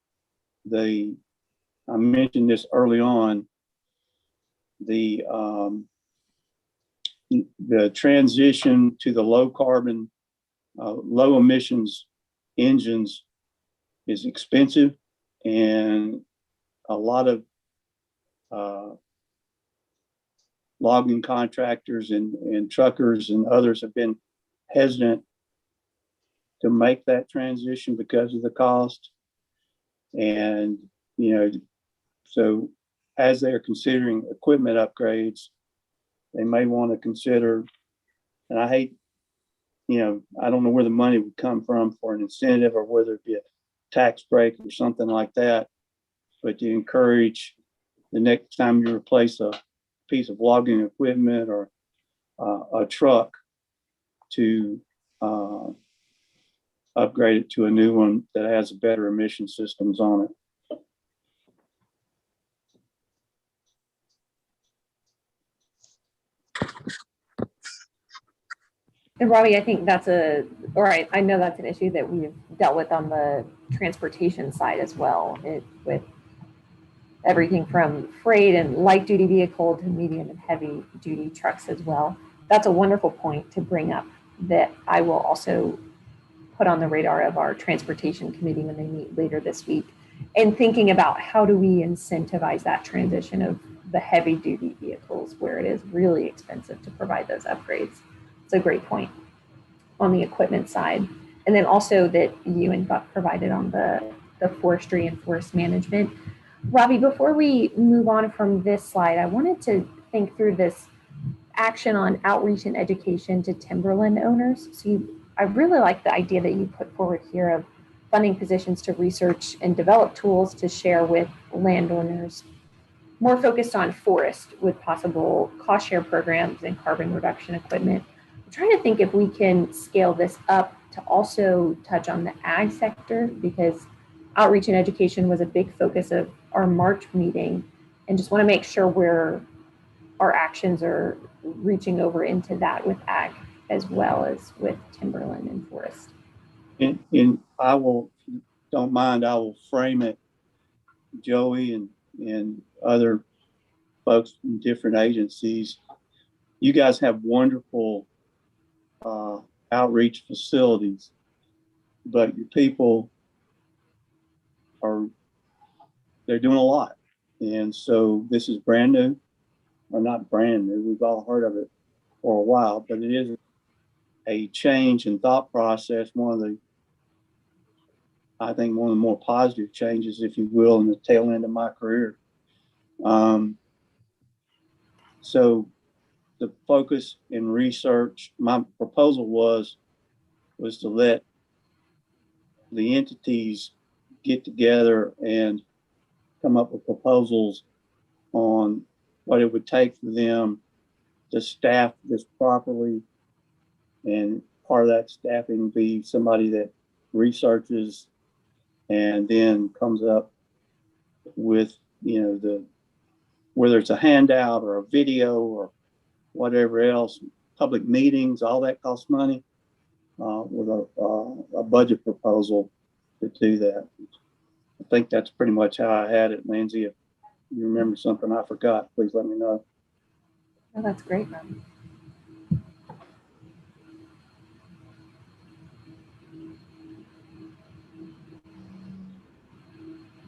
I mentioned this early on, the transition to the low carbon, low emissions engines is expensive, and a lot of logging contractors and truckers and others have been hesitant to make that transition because of the cost. And, so as they're considering equipment upgrades, they may want to consider, and I hate, I don't know where the money would come from for an incentive or whether it be a tax break or something like that, but to encourage the next time you replace a piece of logging equipment or a truck to upgrade it to a new one that has better emission systems on it. And Robbie, I think I know that's an issue that we've dealt with on the transportation side as well, with everything from freight and light duty vehicle to medium and heavy duty trucks as well. That's a wonderful point to bring up that I will also put on the radar of our transportation committee when they meet later this week, and thinking about how do we incentivize that transition of the heavy duty vehicles where it is really expensive to provide those upgrades. It's a great point on the equipment side. And then also that you and Buck provided on the forestry and forest management. Robbie, before we move on from this slide, I wanted to think through this action on outreach and education to timberland owners. So I really like the idea that you put forward here of funding positions to research and develop tools to share with landowners, more focused on forest with possible cost share programs and carbon reduction equipment. I'm trying to think if we can scale this up to also touch on the ag sector, because outreach and education was a big focus of our March meeting, and just want to make sure our actions are reaching over into that with ag as well as with timberland and forest. And I will frame it, Joey and other folks from different agencies. You guys have wonderful outreach facilities, but your people they're doing a lot. And so this is brand new, or not brand new, we've all heard of it for a while, but it is a change in thought process. I think one of the more positive changes, if you will, in the tail end of my career. So the focus in research, my proposal was to let the entities get together and come up with proposals on what it would take for them to staff this properly and part of that staffing be somebody that researches and then comes up with, whether it's a handout or a video or whatever else, public meetings, all that costs money, with a budget proposal to do that. I think that's pretty much how I had it, Lindsay. If you remember something I forgot, please let me know. Oh, that's great, Rob.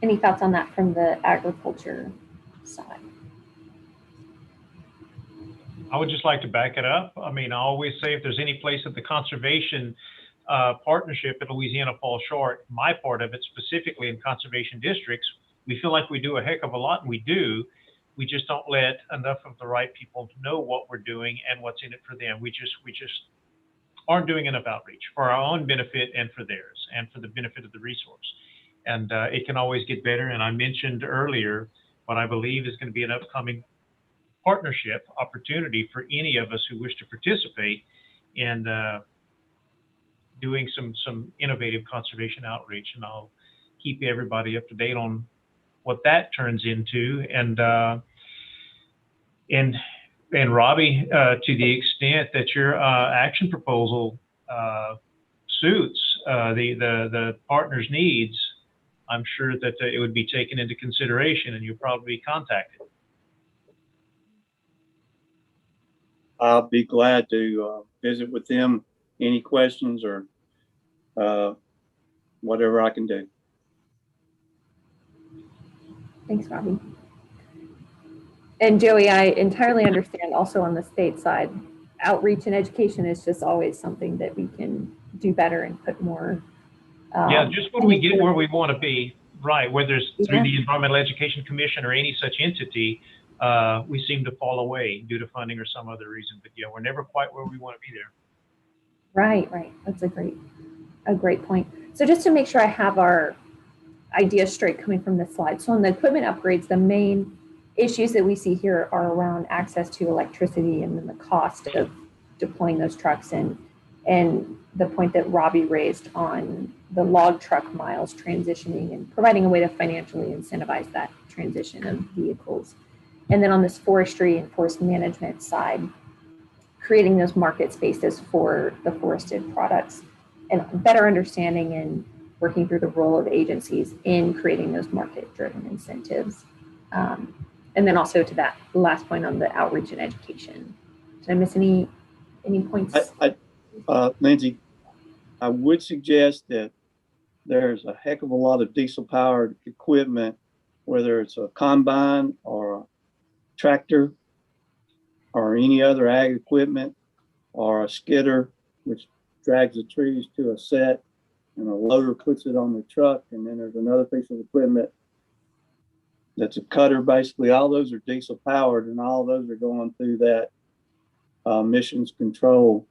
Any thoughts on that from the agriculture side? I would just like to back it up. I mean, I always say if there's any place that the conservation partnership at Louisiana falls short, my part of it specifically in conservation districts, we feel like we do a heck of a lot, and we do. We just don't let enough of the right people know what we're doing and what's in it for them. We just aren't doing enough outreach for our own benefit and for theirs and for the benefit of the resource. And it can always get better. And I mentioned earlier what I believe is going to be an upcoming partnership opportunity for any of us who wish to participate in doing some innovative conservation outreach. And I'll keep everybody up to date on what that turns into. And Robbie, to the extent that your action proposal suits the partner's needs, I'm sure that it would be taken into consideration, and you'll probably be contacted. I'll be glad to visit with them. Any questions or whatever I can do. Thanks, Robbie. And Joey, I entirely understand also on the state side, outreach and education is just always something that we can do better and put more. Yeah, just when we get where we want to be, right, whether it's through the Environmental Education Commission or any such entity, we seem to fall away due to funding or some other reason. But yeah, we're never quite where we want to be there. Right, right. That's a great point. So just to make sure I have our ideas straight coming from this slide. So on the equipment upgrades, the main issues that we see here are around access to electricity and then the cost of deploying those trucks, and the point that Robbie raised on the log truck miles transitioning and providing a way to financially incentivize that transition of vehicles. And then on this forestry and forest management side, creating those market spaces for the forested products and better understanding and working through the role of agencies in creating those market-driven incentives. And then also to that last point on the outreach and education. Did I miss any points? Lindsay, I would suggest that there's a heck of a lot of diesel-powered equipment, whether it's a combine or a tractor or any other ag equipment or a skidder, which drags the trees to a set, and a loader puts it on the truck, and then there's another piece of equipment that's a cutter. Basically, all those are diesel powered, and all those are going through that emissions control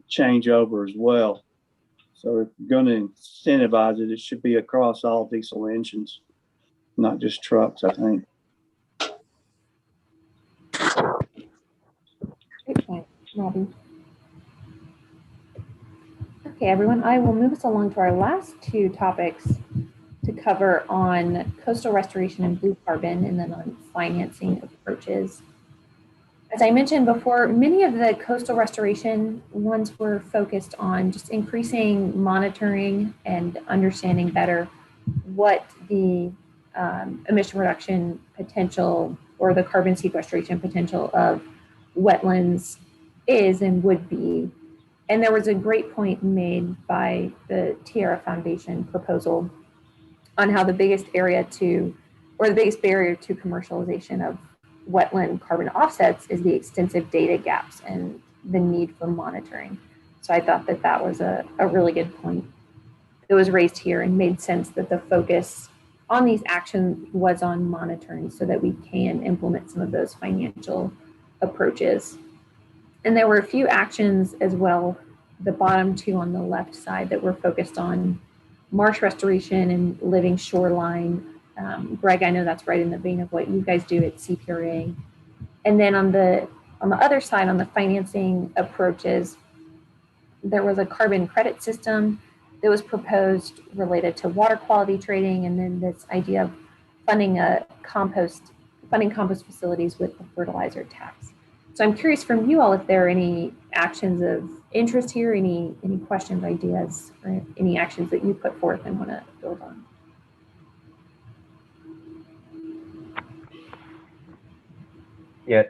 changeover as well. So if you're going to incentivize it, it should be across all diesel engines, not just trucks, I think. Great point, Robbie. Okay, everyone, I will move us along to our last two topics to cover on coastal restoration and blue carbon, and then on financing approaches. As I mentioned before, many of the coastal restoration ones were focused on just increasing monitoring and understanding better what the emission reduction potential or the carbon sequestration potential of wetlands is and would be. And there was a great point made by the Tierra Foundation proposal on how the biggest barrier to commercialization of wetland carbon offsets is the extensive data gaps and the need for monitoring. So I thought that that was a really good point that was raised here, and made sense that the focus on these actions was on monitoring so that we can implement some of those financial approaches. And there were a few actions as well, the bottom two on the left side, that were focused on marsh restoration and living shoreline. Greg, I know that's right in the vein of what you guys do at CPRA. And then on the other side, on the financing approaches, there was a carbon credit system that was proposed related to water quality trading, and then this idea of funding compost facilities with the fertilizer tax. So I'm curious from you all if there are any actions of interest here, any questions, ideas, or any actions that you put forth and want to build on. Yeah,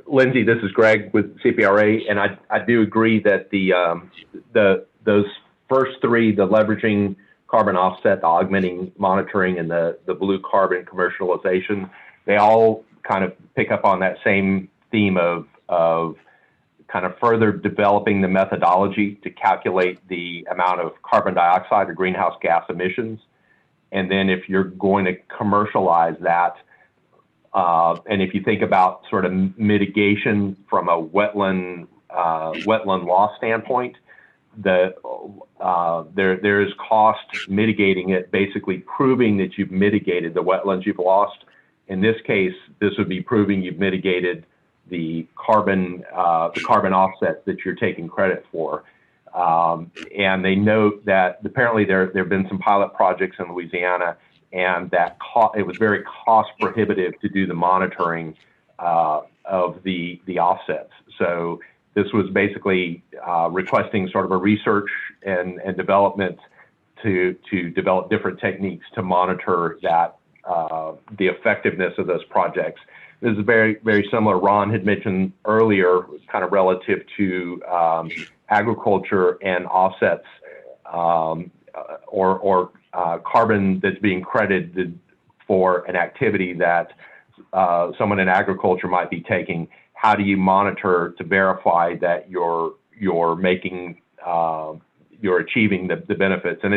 Lindsay, this is Greg with CPRA, and I do agree that those first three, the leveraging carbon offset, the augmenting monitoring, and the blue carbon commercialization, they all kind of pick up on that same theme of kind of further developing the methodology to calculate the amount of carbon dioxide or greenhouse gas emissions. And then if you're going to commercialize that, and if you think about sort of mitigation from a wetland loss standpoint, there is cost mitigating it, basically proving that you've mitigated the wetlands you've lost. In this case, this would be proving you've mitigated the carbon offset that you're taking credit for. And they note that apparently there have been some pilot projects in Louisiana, and that it was very cost prohibitive to do the monitoring of the offsets. So this was basically requesting sort of a research and development to develop different techniques to monitor that the effectiveness of those projects. This is very, very similar. Ron had mentioned earlier, kind of relative to agriculture and offsets or carbon that's being credited for an activity that someone in agriculture might be taking. How do you monitor to verify that you're making you're achieving the benefits? And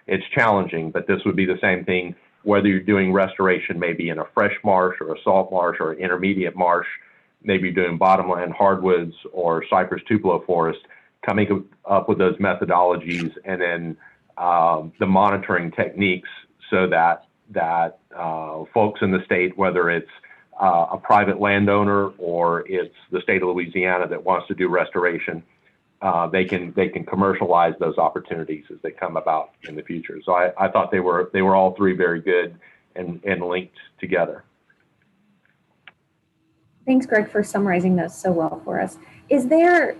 it's challenging, but this would be the same thing whether you're doing restoration maybe in a fresh marsh or a salt marsh or an intermediate marsh, maybe you're doing bottomland hardwoods or cypress tupelo forest, coming up with those methodologies and then the monitoring techniques so that folks in the state, whether it's a private landowner or it's the state of Louisiana that wants to do restoration, they can commercialize those opportunities as they come about in the future. So I thought they were all three very good and linked together. Thanks, Greg, for summarizing those so well for us. Is there,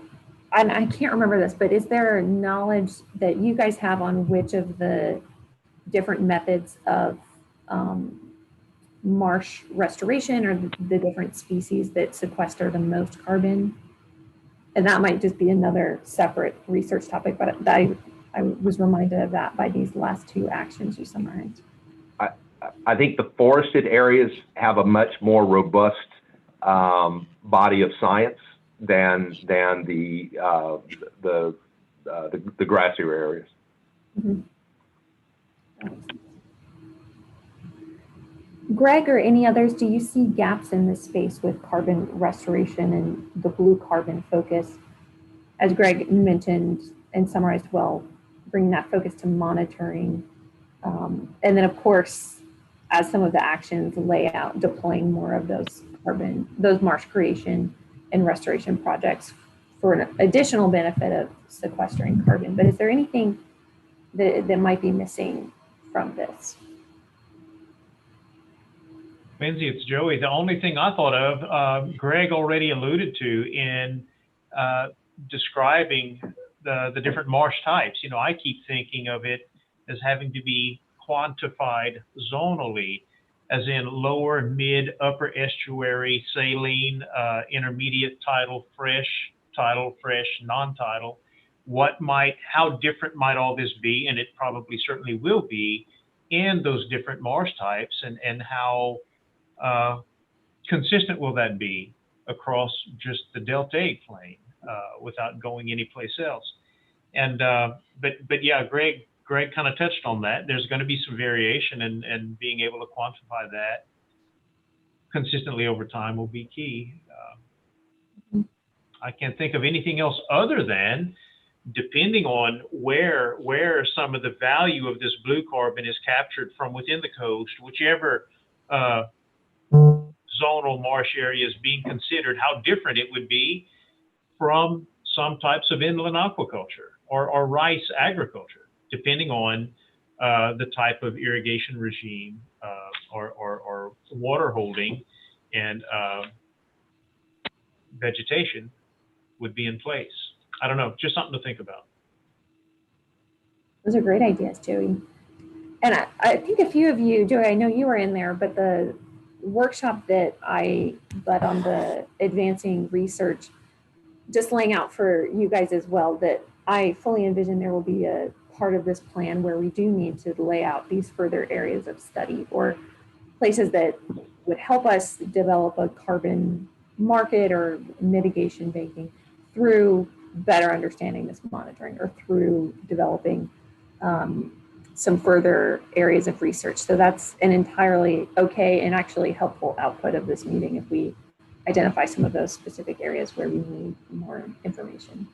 and I can't remember this, but is there knowledge that you guys have on which of the different methods of marsh restoration or the different species that sequester the most carbon? And that might just be another separate research topic, but I was reminded of that by these last two actions you summarized. I think the forested areas have a much more robust body of science than the grassier areas. Mm-hmm. Greg or any others, do you see gaps in this space with carbon restoration and the blue carbon focus? As Greg mentioned and summarized well, bringing that focus to monitoring. And then of course, as some of the actions lay out, deploying more of those marsh creation and restoration projects for an additional benefit of sequestering carbon. But is there anything that might be missing from this? Lindsay, it's Joey. The only thing I thought of, Greg already alluded to in describing the different marsh types. You know, I keep thinking of it as having to be quantified zonally, as in lower, mid, upper estuary, saline, intermediate tidal, fresh, non-tidal. How different might all this be? And it probably certainly will be in those different marsh types, and how consistent will that be across just the deltaic plain without going anyplace else? And but yeah, Greg kind of touched on that. There's going to be some variation, and being able to quantify that consistently over time will be key. I can't think of anything else other than, depending on where some of the value of this blue carbon is captured from within the coast, whichever zonal marsh area is being considered, how different it would be from some types of inland aquaculture. or rice agriculture, depending on the type of irrigation regime or water holding and vegetation would be in place. I don't know, just something to think about. Those are great ideas, Joey. And I think a few of you, Joey, I know you were in there, but the workshop that I led on the advancing research, just laying out for you guys as well, that I fully envision there will be a part of this plan where we do need to lay out these further areas of study or places that would help us develop a carbon market or mitigation banking through better understanding this monitoring or through developing some further areas of research. So that's an entirely okay and actually helpful output of this meeting if we identify some of those specific areas where we need more information.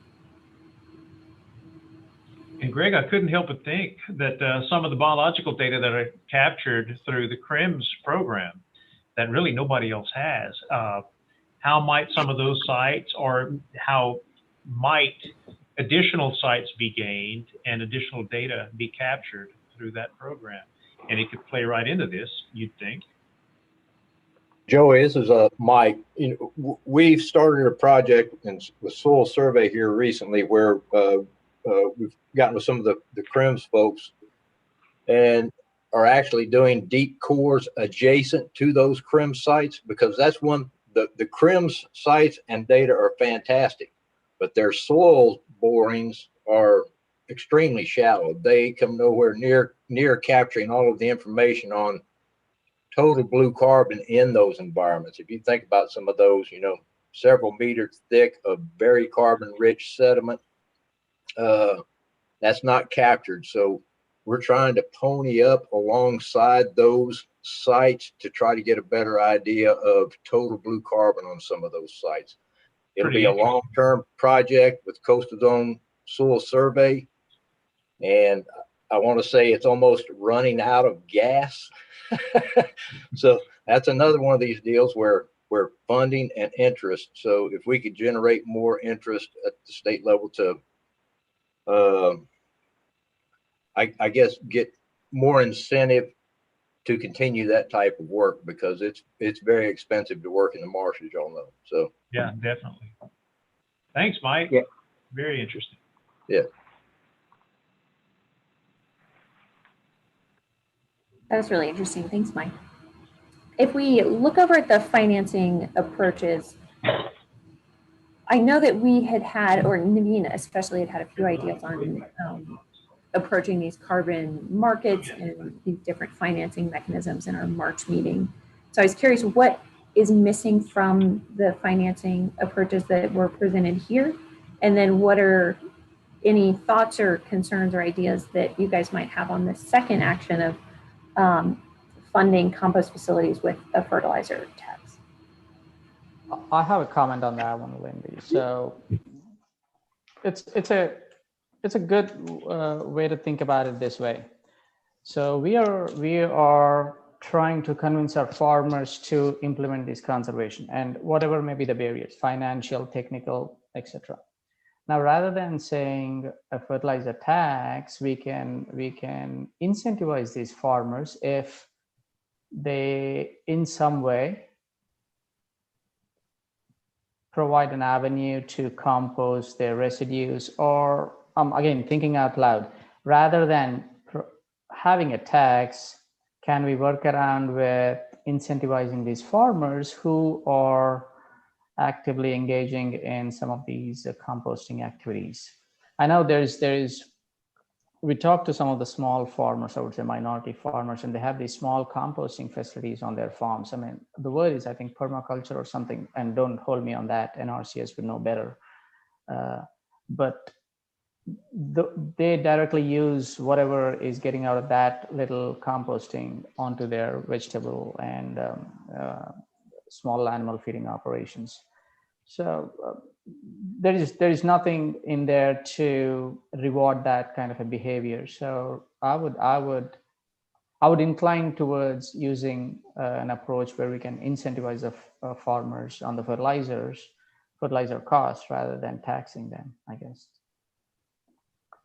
And Greg, I couldn't help but think that some of the biological data that are captured through the CRIMS program that really nobody else has, how might some of those sites or how might additional sites be gained and additional data be captured through that program? And it could play right into this, you'd think. Joey, this is Mike. You know, we've started a project with soil survey here recently where we've gotten with some of the CRIMS folks and are actually doing deep cores adjacent to those CRIMS sites, because that's one, the CRIMS sites and data are fantastic, but their soil borings are extremely shallow. They come nowhere near capturing all of the information on total blue carbon in those environments. If you think about some of those, you know, several meters thick of very carbon rich sediment, that's not captured. So we're trying to pony up alongside those sites to try to get a better idea of total blue carbon on some of those sites. It'll be a long-term project with Coastal Zone Soil Survey. And I want to say it's almost running out of gas. So that's another one of these deals where funding and interest. So if we could generate more interest at the state level to, I guess, get more incentive to continue that type of work, because it's very expensive to work in the marsh, as y'all know. So yeah, definitely. Thanks, Mike. Yeah. Very interesting. Yeah. That was really interesting. Thanks, Mike. If we look over at the financing approaches, I know that we had, or Naveen especially had a few ideas on approaching these carbon markets and these different financing mechanisms in our March meeting. So I was curious, what is missing from the financing approaches that were presented here? And then what are any thoughts or concerns or ideas that you guys might have on the second action of funding compost facilities with a fertilizer tax? I have a comment on that one, Lindy. So it's a good way to think about it this way. So we are trying to convince our farmers to implement this conservation and whatever may be the barriers, financial, technical, etc. Now, rather than saying a fertilizer tax, we can incentivize these farmers if they, in some way, provide an avenue to compost their residues, or again, thinking out loud, rather than having a tax, can we work around with incentivizing these farmers who are actively engaging in some of these composting activities? I know we talked to some of the small farmers, I would say minority farmers, and they have these small composting facilities on their farms. I mean, the word is, I think, permaculture or something, and don't hold me on that, NRCS would know better. But they directly use whatever is getting out of that little composting onto their vegetable and small animal feeding operations. So there is nothing in there to reward that kind of a behavior. So I would incline towards using an approach where we can incentivize the farmers on the fertilizer costs rather than taxing them, I guess.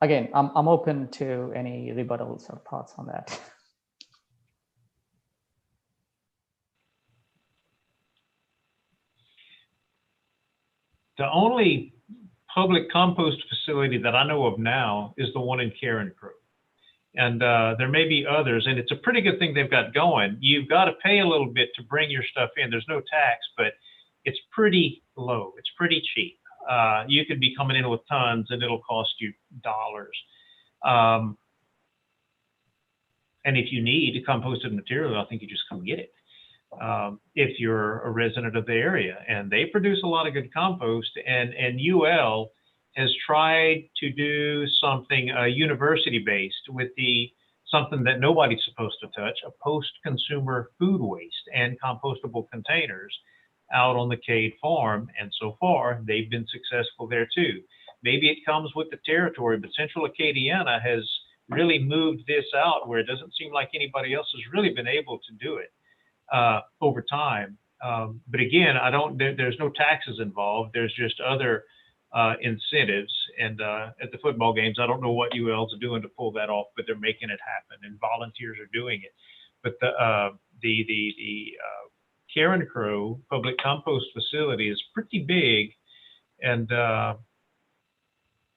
again, I'm open to any rebuttals or thoughts on that. The only public compost facility that I know of now is the one in Karen Crow. And there may be others, and it's a pretty good thing they've got going. You've got to pay a little bit to bring your stuff in. There's no tax, but it's pretty low. It's pretty cheap. You could be coming in with tons, and it'll cost you dollars. And if you need composted material, I think you just come get it. If you're a resident of the area, and they produce a lot of good compost, and UL has tried to do something university-based with something that nobody's supposed to touch, a post-consumer food waste and compostable containers out on the Cade farm. And so far, they've been successful there too. Maybe it comes with the territory, but Central Acadiana has really moved this out where it doesn't seem like anybody else has really been able to do it over time. But again, there's no taxes involved. There's just other incentives. And at the football games, I don't know what UL's doing to pull that off, but they're making it happen, and volunteers are doing it. But the Karen Crow public compost facility is pretty big, and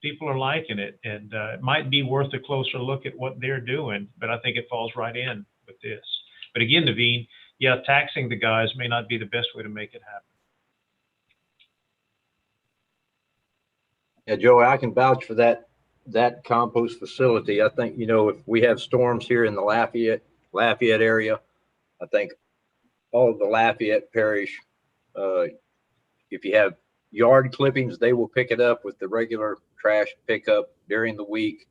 people are liking it. And it might be worth a closer look at what they're doing, but I think it falls right in with this. But again, Naveen, yeah, taxing the guys may not be the best way to make it happen. Yeah, Joey, I can vouch for that compost facility. I think, if we have storms here in the Lafayette area, I think all of the Lafayette parish, if you have yard clippings, they will pick it up with the regular trash pickup during the week,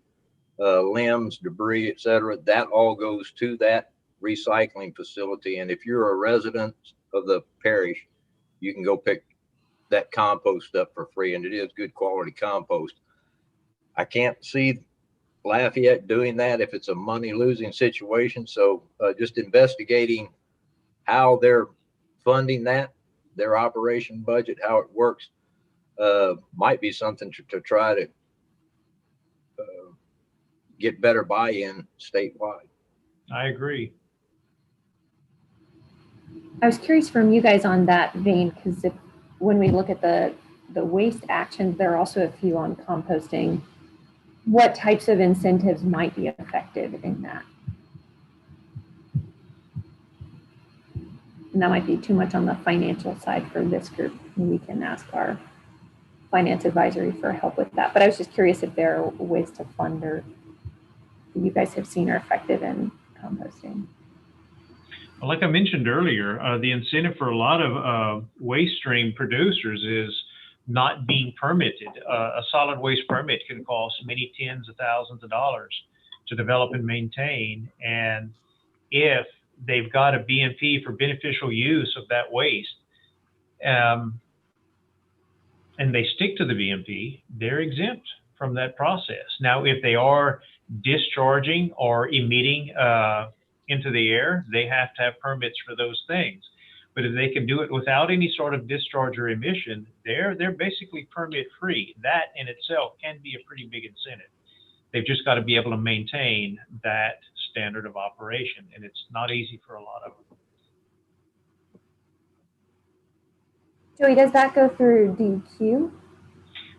limbs, debris, etc. That all goes to that recycling facility. And if you're a resident of the parish, you can go pick that compost up for free, and it is good quality compost. I can't see Lafayette doing that if it's a money losing situation. So just investigating how they're funding that, their operation budget, how it works, might be something to try to get better buy-in statewide. I agree. I was curious from you guys on that vein, because when we look at the waste actions, there are also a few on composting. What types of incentives might be effective in that? And that might be too much on the financial side for this group. We can ask our finance advisory for help with that. But I was just curious if there are ways to fund or you guys have seen are effective in composting. Well, like I mentioned earlier, the incentive for a lot of waste stream producers is not being permitted. A solid waste permit can cost many tens of thousands of dollars to develop and maintain. And if they've got a BMP for beneficial use of that waste, and they stick to the BMP, they're exempt from that process. Now, if they are discharging or emitting into the air, they have to have permits for those things. But if they can do it without any sort of discharge or emission, they're basically permit free. That in itself can be a pretty big incentive. They've just got to be able to maintain that standard of operation, and it's not easy for a lot of them. Joey, does that go through DEQ?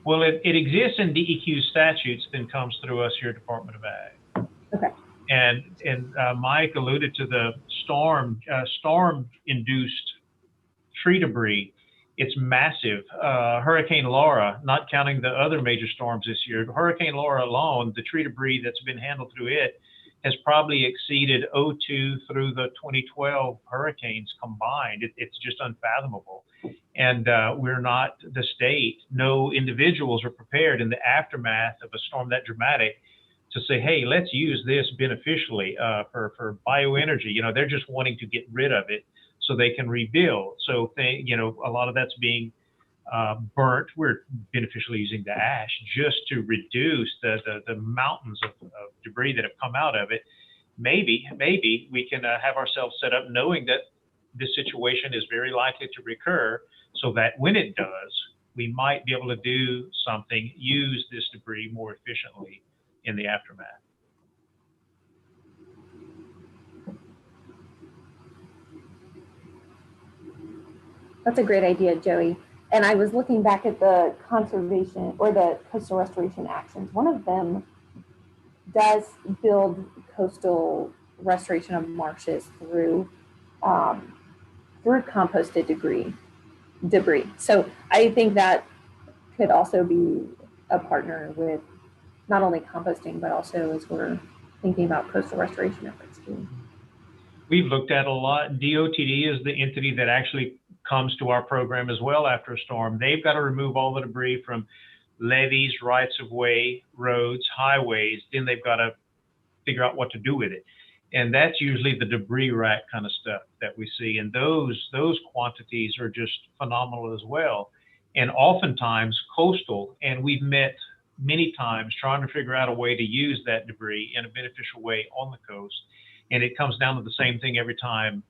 Well, it exists in DEQ statutes, then comes through us here, Department of Ag. Okay. And Mike alluded to the storm-induced tree debris. It's massive. Hurricane Laura, not counting the other major storms this year, Hurricane Laura alone, the tree debris that's been handled through it has probably exceeded 2002 through the 2012 hurricanes combined. It's just unfathomable. And we're not the state. No individuals are prepared in the aftermath of a storm that dramatic to say, hey, let's use this beneficially for bioenergy. They're just wanting to get rid of it so they can rebuild. So, a lot of that's being burnt. We're beneficially using the ash just to reduce the mountains of debris that have come out of it. Maybe we can have ourselves set up knowing that this situation is very likely to recur, so that when it does, we might be able to do something, use this debris more efficiently in the aftermath. That's a great idea, Joey. And I was looking back at the conservation or the coastal restoration actions. One of them does build coastal restoration of marshes through composted debris. So I think that could also be a partner with not only composting, but also as we're thinking about coastal restoration efforts too. We've looked at a lot. DOTD is the entity that actually comes to our program as well after a storm. They've got to remove all the debris from levees, rights of way, roads, highways. Then they've got to figure out what to do with it. And that's usually the debris rack kind of stuff that we see. And those quantities are just phenomenal as well. And oftentimes coastal, and we've met many times trying to figure out a way to use that debris in a beneficial way on the coast. And it comes down to the same thing every time,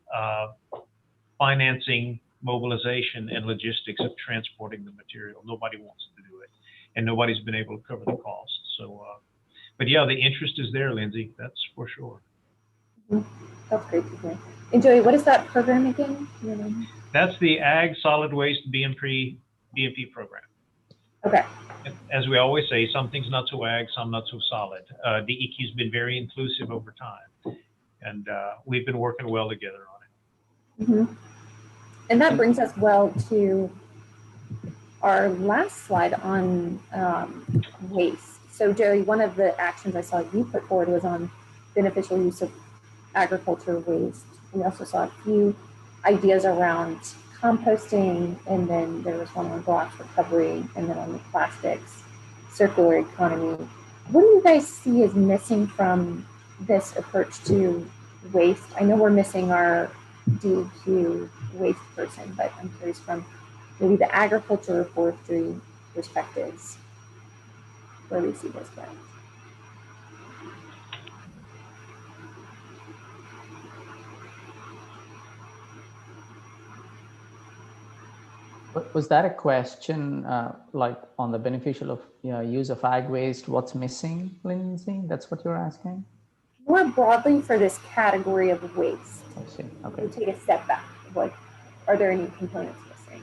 financing, mobilization, and logistics of transporting the material. Nobody wants to do it, and nobody's been able to cover the cost. So, but yeah, the interest is there, Lindsay, that's for sure. That's great to hear. And Joey, what is that program again? That's the Ag Solid Waste BMP program. Okay. As we always say, some things not so ag, some not so solid. DEQ's been very inclusive over time, and we've been working well together on it. Mm-hmm. And that brings us well to our last slide on waste. So Joey, one of the actions I saw you put forward was on beneficial use of agriculture waste. We also saw a few ideas around composting, and then there was one on glass recovery, and then on the plastics, circular economy. What do you guys see as missing from this approach to waste? I know we're missing our DEQ waste person, but I'm curious from maybe the agriculture or forestry perspectives, where we see this going. Was that a question like on the beneficial of use of ag waste? What's missing, Lindsay? That's what you're asking? More broadly for this category of waste. I see. Okay. We take a step back. What are there any components missing?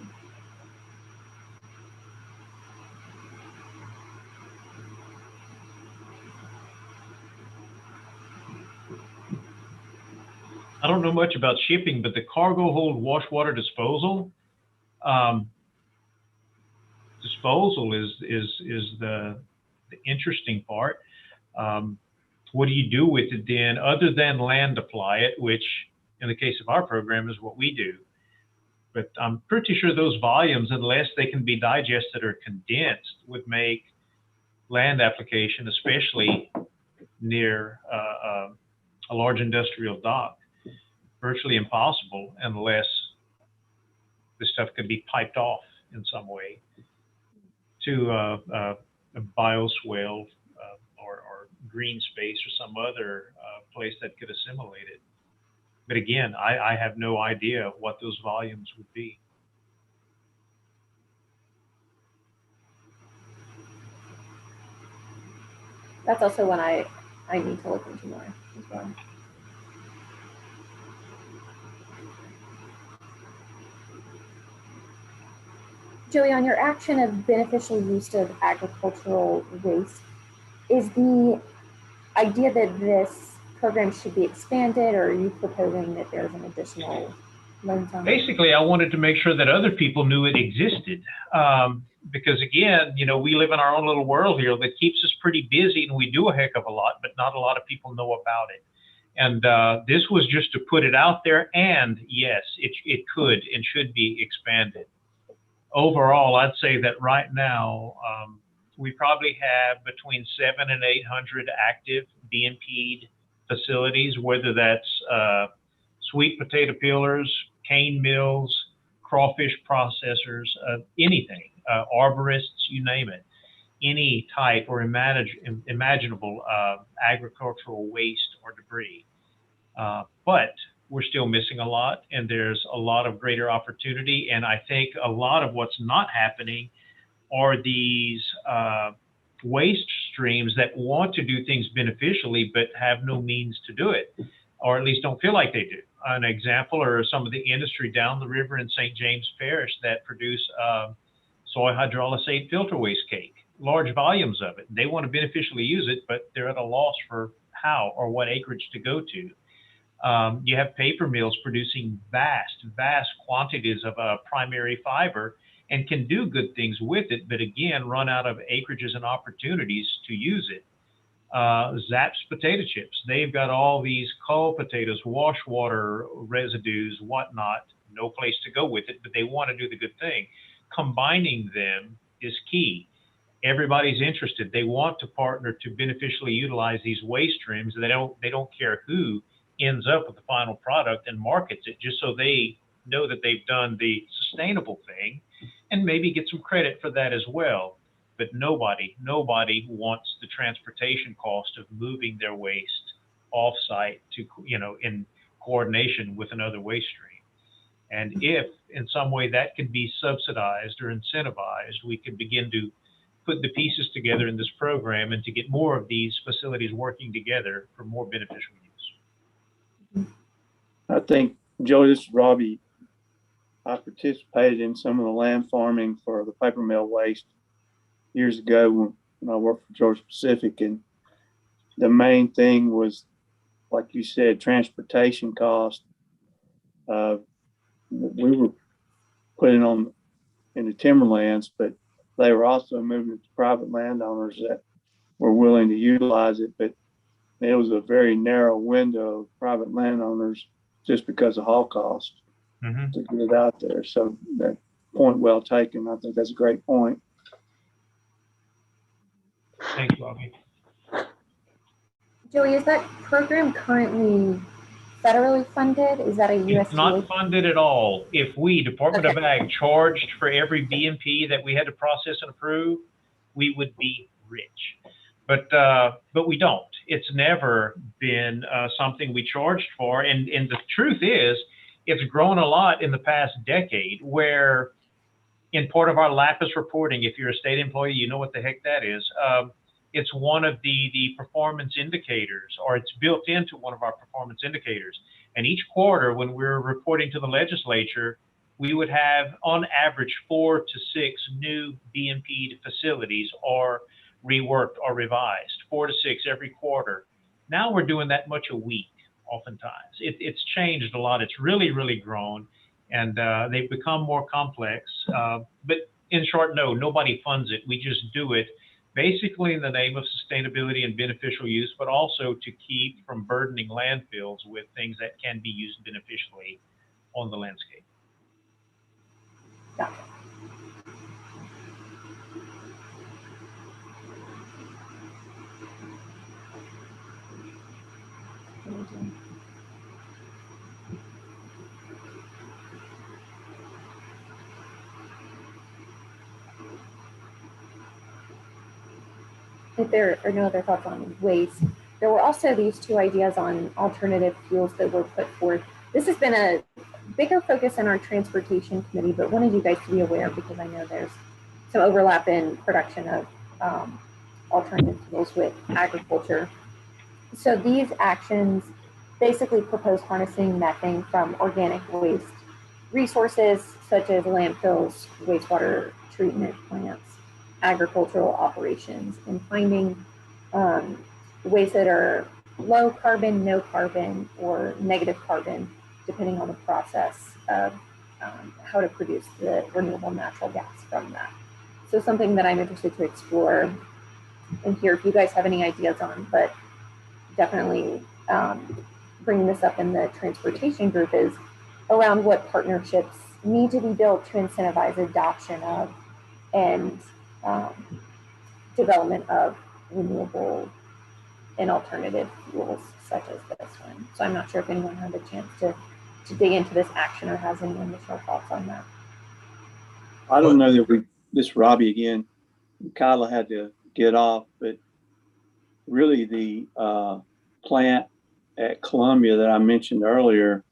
I don't know much about shipping, but the cargo hold wash water disposal. Disposal is the interesting part. What do you do with it then, other than land apply it, which in the case of our program is what we do. But I'm pretty sure those volumes, unless they can be digested or condensed, would make land application, especially near a large industrial dock, virtually impossible unless the stuff could be piped off in some way to a bioswale or green space or some other place that could assimilate it. But again, I have no idea what those volumes would be. That's also one I need to look into more as well. Joey, on your action of beneficial use of agricultural waste, is the idea that this program should be expanded, or are you proposing that there's an additional loan zone? Basically, I wanted to make sure that other people knew it existed. Because again, we live in our own little world here that keeps us pretty busy, and we do a heck of a lot, but not a lot of people know about it. And this was just to put it out there, and yes, it could and should be expanded. Overall, I'd say that right now, we probably have between 700 and 800 active BMP'd facilities, whether that's sweet potato peelers, cane mills, crawfish processors, anything, arborists, you name it, any type or imaginable agricultural waste or debris. But we're still missing a lot, and there's a lot of greater opportunity. And I think a lot of what's not happening are these waste streams that want to do things beneficially but have no means to do it, or at least don't feel like they do. An example are some of the industry down the river in St. James Parish that produce soy hydrolysate filter waste cake, large volumes of it. They want to beneficially use it, but they're at a loss for how or what acreage to go to. You have paper mills producing vast quantities of primary fiber and can do good things with it, but again, run out of acreages and opportunities to use it. Zapp's potato chips, they've got all these cull potatoes, wash water residues, whatnot, no place to go with it, but they want to do the good thing. Combining them is key. Everybody's interested. They want to partner to beneficially utilize these waste streams. They don't care who ends up with the final product and markets it, just so they know that they've done the sustainable thing and maybe get some credit for that as well. But nobody wants the transportation cost of moving their waste off-site to, in coordination with another waste stream. And if in some way that could be subsidized or incentivized, we could begin to put the pieces together in this program and to get more of these facilities working together for more beneficial use. I think, Joe, this is Robbie. I participated in some of the land farming for the paper mill waste years ago when I worked for Georgia Pacific, and the main thing was, like you said, transportation cost. We were putting on in the timberlands, but they were also moving it to private landowners that were willing to utilize it. But it was a very narrow window of private landowners just because of haul cost to get it out there. So that point well taken. I think that's a great point. Thanks, Bobby. Joey, is that program currently federally funded? Is that a USDA? It's not funded at all. If we, Department of Ag, charged for every BMP that we had to process and approve, we would be rich. But we don't. It's never been something we charged for. And the truth is, it's grown a lot in the past decade, where in part of our LAPIS reporting, if you're a state employee, you know what the heck that is. It's one of the performance indicators, or it's built into one of our performance indicators. And each quarter, when we're reporting to the legislature, we would have on average 4 to 6 new BMP facilities or reworked or revised, 4 to 6 every quarter. Now we're doing that much a week, oftentimes. It's changed a lot. It's really grown, and they've become more complex. But in short, no, nobody funds it. We just do it basically in the name of sustainability and beneficial use, but also to keep from burdening landfills with things that can be used beneficially on the landscape. Yeah. If there are no other thoughts on waste, there were also these 2 ideas on alternative fuels that were put forth. This has been a bigger focus in our transportation committee, but wanted you guys to be aware because I know there's some overlap in production of alternative fuels with agriculture. So these actions basically propose harnessing methane from organic waste resources such as landfills, wastewater treatment plants, agricultural operations, and finding ways that are low carbon, no carbon, or negative carbon, depending on the process of how to produce the renewable natural gas from that. So something that I'm interested to explore and hear if you guys have any ideas on, but definitely bringing this up in the transportation group is around what partnerships need to be built to incentivize adoption of and development of renewable and alternative fuels such as this one. So I'm not sure if anyone had a chance to dig into this action or has any initial thoughts on that. I don't know that this is Robbie again. Kyla had to get off, but really the plant at Columbia that I mentioned earlier,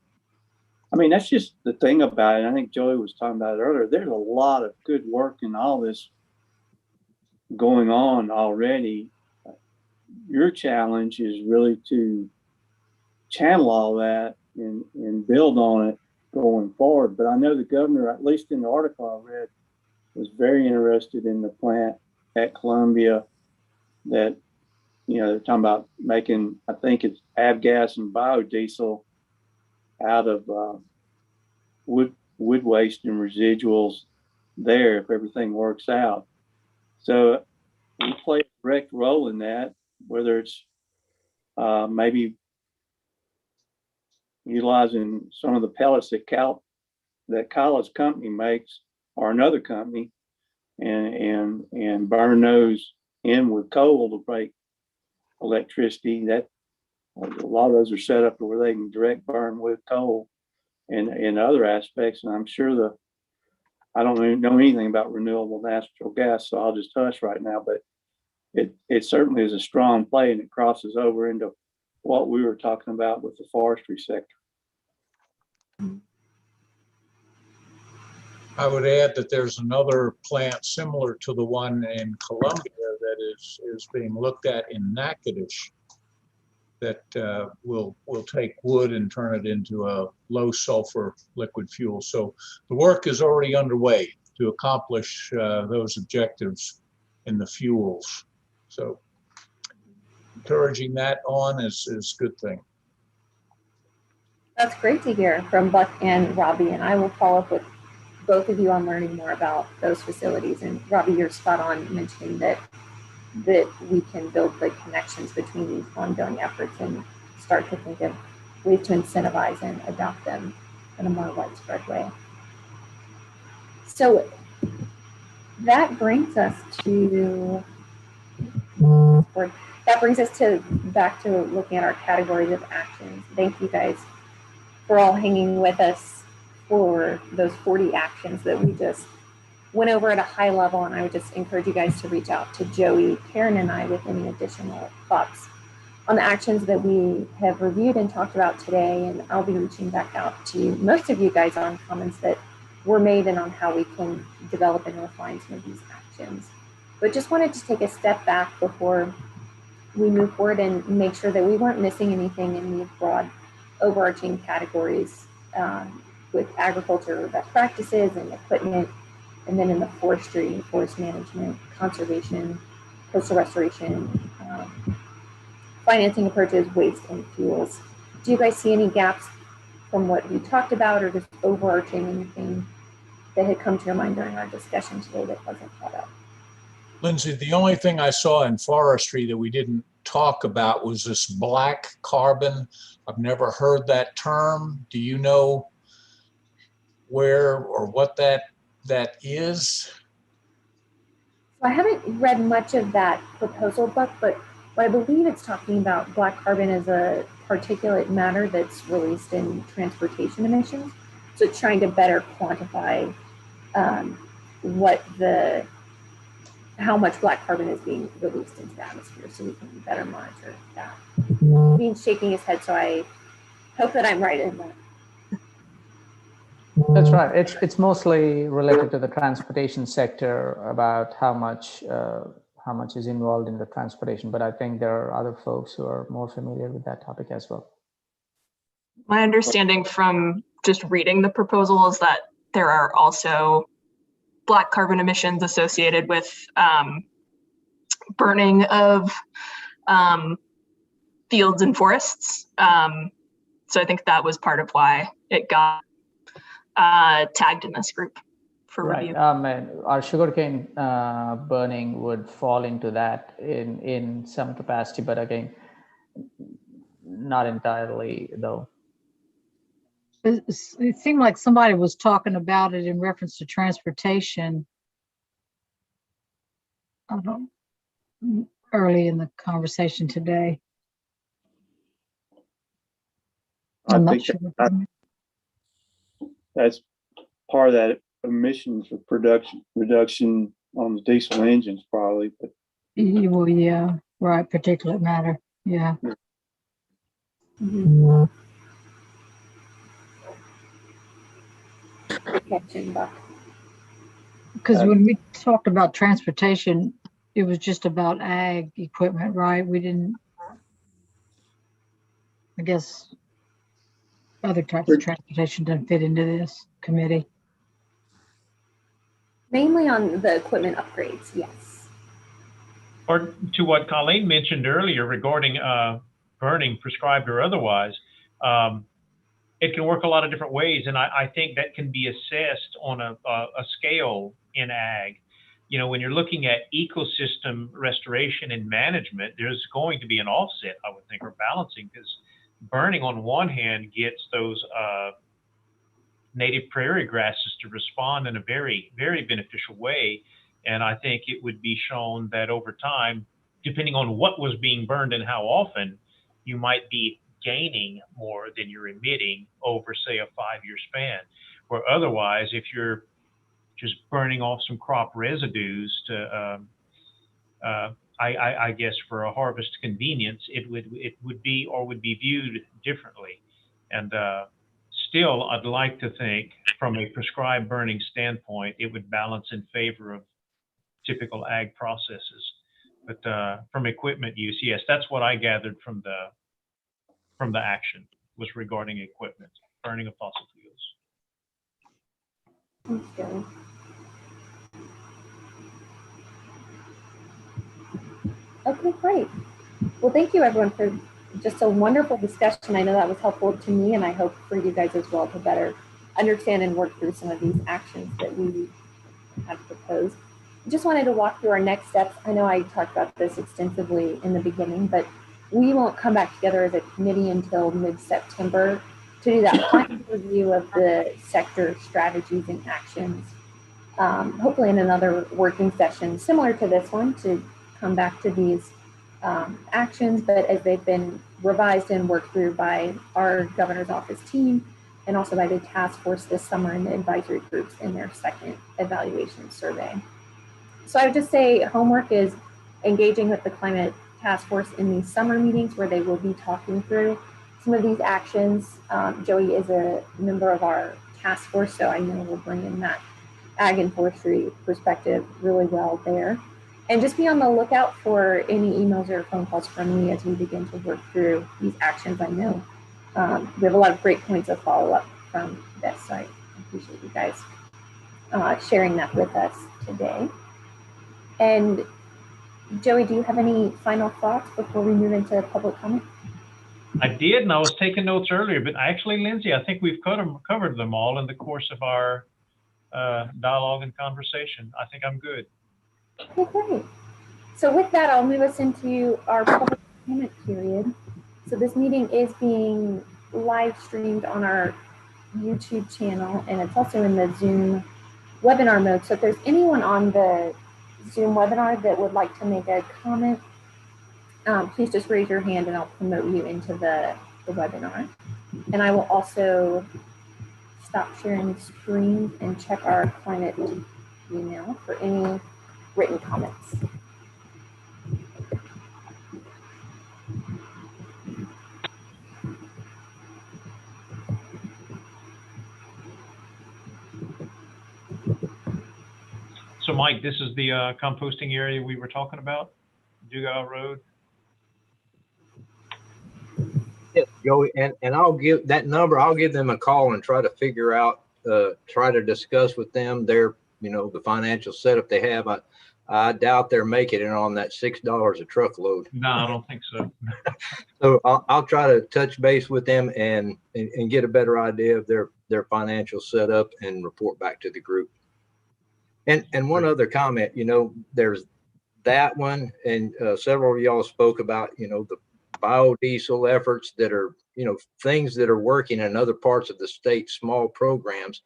I mean, that's just the thing about it. I think Joey was talking about it earlier. There's a lot of good work in all this going on already. your challenge is really to channel all that and build on it going forward. But I know the governor, at least in the article I read, was very interested in the plant at Columbia that, you know, they're talking about making, I think it's avgas and biodiesel out of wood waste and residuals there if everything works out. So we play a direct role in that, whether it's maybe utilizing some of the pellets that Kyla's company makes or another company and burn those in with coal to make electricity. That a lot of those are set up where they can direct burn with coal and other aspects. And I'm sure I don't know anything about renewable natural gas, so I'll just hush right now, but it certainly is a strong play, and it crosses over into what we were talking about with the forestry sector. I would add that there's another plant similar to the one in Columbia that is being looked at in Natchitoches that will take wood and turn it into a low sulfur liquid fuel. So the work is already underway to accomplish those objectives in the fuels. So encouraging that on is a good thing. That's great to hear from Buck and Robbie, and I will follow up with both of you on learning more about those facilities. And Robbie, you're spot on mentioning that we can build the connections between these ongoing efforts and start to think of ways to incentivize and adopt them in a more widespread way. So that brings us to back to looking at our categories of actions. Thank you guys for all hanging with us for those 40 actions that we just went over at a high level. And I would just encourage you guys to reach out to Joey, Karen, and I with any additional thoughts on the actions that we have reviewed and talked about today. And I'll be reaching back out to most of you guys on comments that were made and on how we can develop and refine some of these actions. But just wanted to take a step back before we move forward and make sure that we weren't missing anything in these broad overarching categories with agriculture best practices and equipment, and then in the forestry, forest management, conservation, coastal restoration, financing approaches, waste and fuels. Do you guys see any gaps from what we talked about, or just overarching anything that had come to your mind during our discussion today that wasn't caught up? Lindsay, the only thing I saw in forestry that we didn't talk about was this black carbon. I've never heard that term. Do you know where or what that is? So I haven't read much of that proposal book, but what I believe it's talking about, black carbon is a particulate matter that's released in transportation emissions. So it's trying to better quantify how much black carbon is being released into the atmosphere, so we can better monitor that. Dean's shaking his head, so I hope that I'm right in that. That's right. It's mostly related to the transportation sector, about how much is involved in the transportation. But I think there are other folks who are more familiar with that topic as well. My understanding from just reading the proposal is that there are also black carbon emissions associated with burning of fields and forests. So I think that was part of why it got tagged in this group for review. And our sugarcane burning would fall into that in some capacity, but again, not entirely though. It seemed like somebody was talking about it in reference to transportation early in the conversation today. I'm not sure. That's part of that emissions reduction on the diesel engines, probably. But well, yeah, right. Particulate matter. Yeah. Mm-hmm. Because when we talked about transportation, it was just about ag equipment, right? We didn't, I guess, other types of transportation doesn't fit into this committee. Mainly on the equipment upgrades, yes. Or to what Colleen mentioned earlier regarding burning, prescribed or otherwise, it can work a lot of different ways. And I think that can be assessed on a scale in ag. You know, when you're looking at ecosystem restoration and management, there's going to be an offset, I would think, or balancing, because burning on one hand gets those native prairie grasses to respond in a very, very beneficial way. And I think it would be shown that over time, depending on what was being burned and how often, you might be gaining more than you're emitting over, say, a 5-year span. Where otherwise, if you're just burning off some crop residues to, I guess, for a harvest convenience, it would be viewed differently. And still, I'd like to think, from a prescribed burning standpoint, it would balance in favor of typical ag processes. But from equipment use, yes, that's what I gathered from the action, was regarding equipment, burning of fossil fuels. Thanks, Joey. Okay, great. Well, thank you everyone for just a wonderful discussion. I know that was helpful to me, and I hope for you guys as well to better understand and work through some of these actions that we have proposed. I just wanted to walk through our next steps. I know I talked about this extensively in the beginning, but we won't come back together as a committee until mid-September to do that final review of the sector strategies and actions. Hopefully in another working session similar to this one, to come back to these actions, but as they've been revised and worked through by our governor's office team and also by the task force this summer and the advisory groups in their second evaluation survey. So I would just say homework is engaging with the climate task force in these summer meetings where they will be talking through some of these actions. Joey is a member of our task force, so I know we'll bring in that ag and forestry perspective really well there. And just be on the lookout for any emails or phone calls from me as we begin to work through these actions. I know we have a lot of great points of follow-up from this, so I appreciate you guys sharing that with us today. And Joey, do you have any final thoughts before we move into public comment? I did, and I was taking notes earlier, but actually, Lindsay, I think we've covered them all in the course of our dialogue and conversation. I think I'm good. Okay, great. So with that, I'll move us into our public comment period. So this meeting is being live streamed on our YouTube channel, and it's also in the Zoom webinar mode. So if there's anyone on the Zoom webinar that would like to make a comment, please just raise your hand and I'll promote you into the webinar. And I will also stop sharing the screen and check our climate email for any written comments. So, Mike, this is the composting area we were talking about, Dugal Road. Yes, Joey, and I'll give that number. I'll give them a call and try to figure out, try to discuss with them their, the financial setup they have. I doubt they're making it on that $6 a truckload. No, I don't think so. So I'll try to touch base with them and get a better idea of their financial setup and report back to the group. And one other comment, there's that one, and several of y'all spoke about, the biodiesel efforts that are, things that are working in other parts of the state, small programs.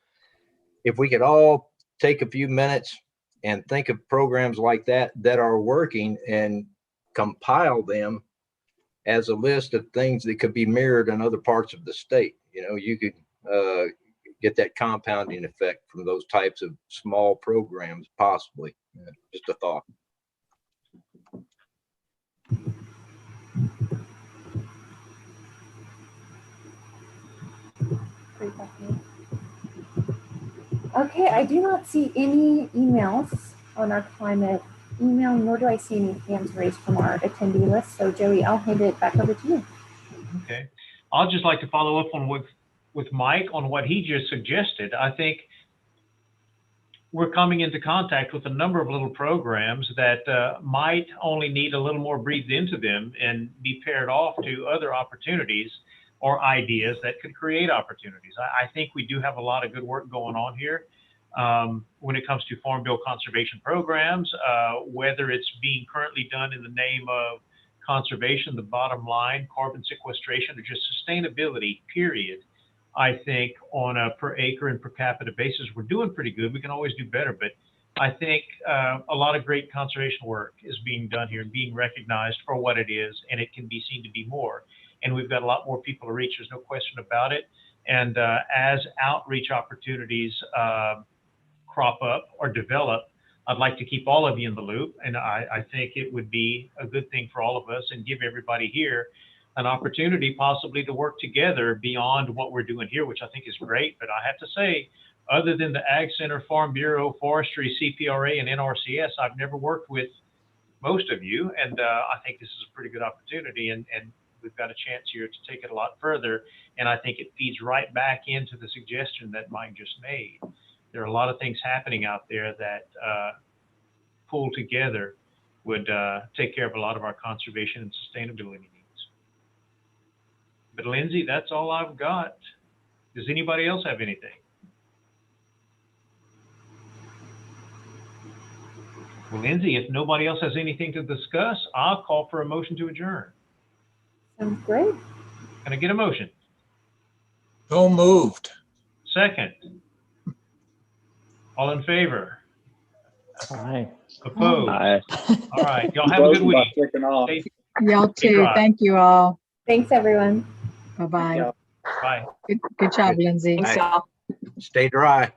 If we could all take a few minutes and think of programs like that are working and compile them as a list of things that could be mirrored in other parts of the state. You could get that compounding effect from those types of small programs, possibly. Just a thought. Okay, I do not see any emails on our climate email, nor do I see any hands raised from our attendee list. So Joey, I'll hand it back over to you. Okay. I'll just like to follow up on with Mike on what he just suggested. I think we're coming into contact with a number of little programs that might only need a little more breathed into them and be paired off to other opportunities or ideas that could create opportunities. I think we do have a lot of good work going on here when it comes to Farm Bill conservation programs, whether it's being currently done in the name of conservation, the bottom line, carbon sequestration, or just sustainability, period. I think on a per acre and per capita basis, we're doing pretty good. We can always do better, but I think a lot of great conservation work is being done here and being recognized for what it is, and it can be seen to be more. And we've got a lot more people to reach, there's no question about it. And as outreach opportunities crop up or develop, I'd like to keep all of you in the loop. And I think it would be a good thing for all of us and give everybody here an opportunity possibly to work together beyond what we're doing here, which I think is great. But I have to say, other than the Ag Center, Farm Bureau, Forestry, CPRA, and NRCS, I've never worked with most of you. And I think this is a pretty good opportunity. And we've got a chance here to take it a lot further. And I think it feeds right back into the suggestion that Mike just made. There are a lot of things happening out there that pulled together would take care of a lot of our conservation and sustainability needs. But Lindsay, that's all I've got. Does anybody else have anything? Well, Lindsay, if nobody else has anything to discuss, I'll call for a motion to adjourn. Sounds great. Can I get a motion? So moved. Second. All in favor? Aye. Opposed? Aye. All right. Y'all have a good week. Stay, Y'all stay too. dry. Thank you all. Thanks, everyone. Bye-bye. Bye. Good job, Lindsay. Thanks, y'all. Stay dry.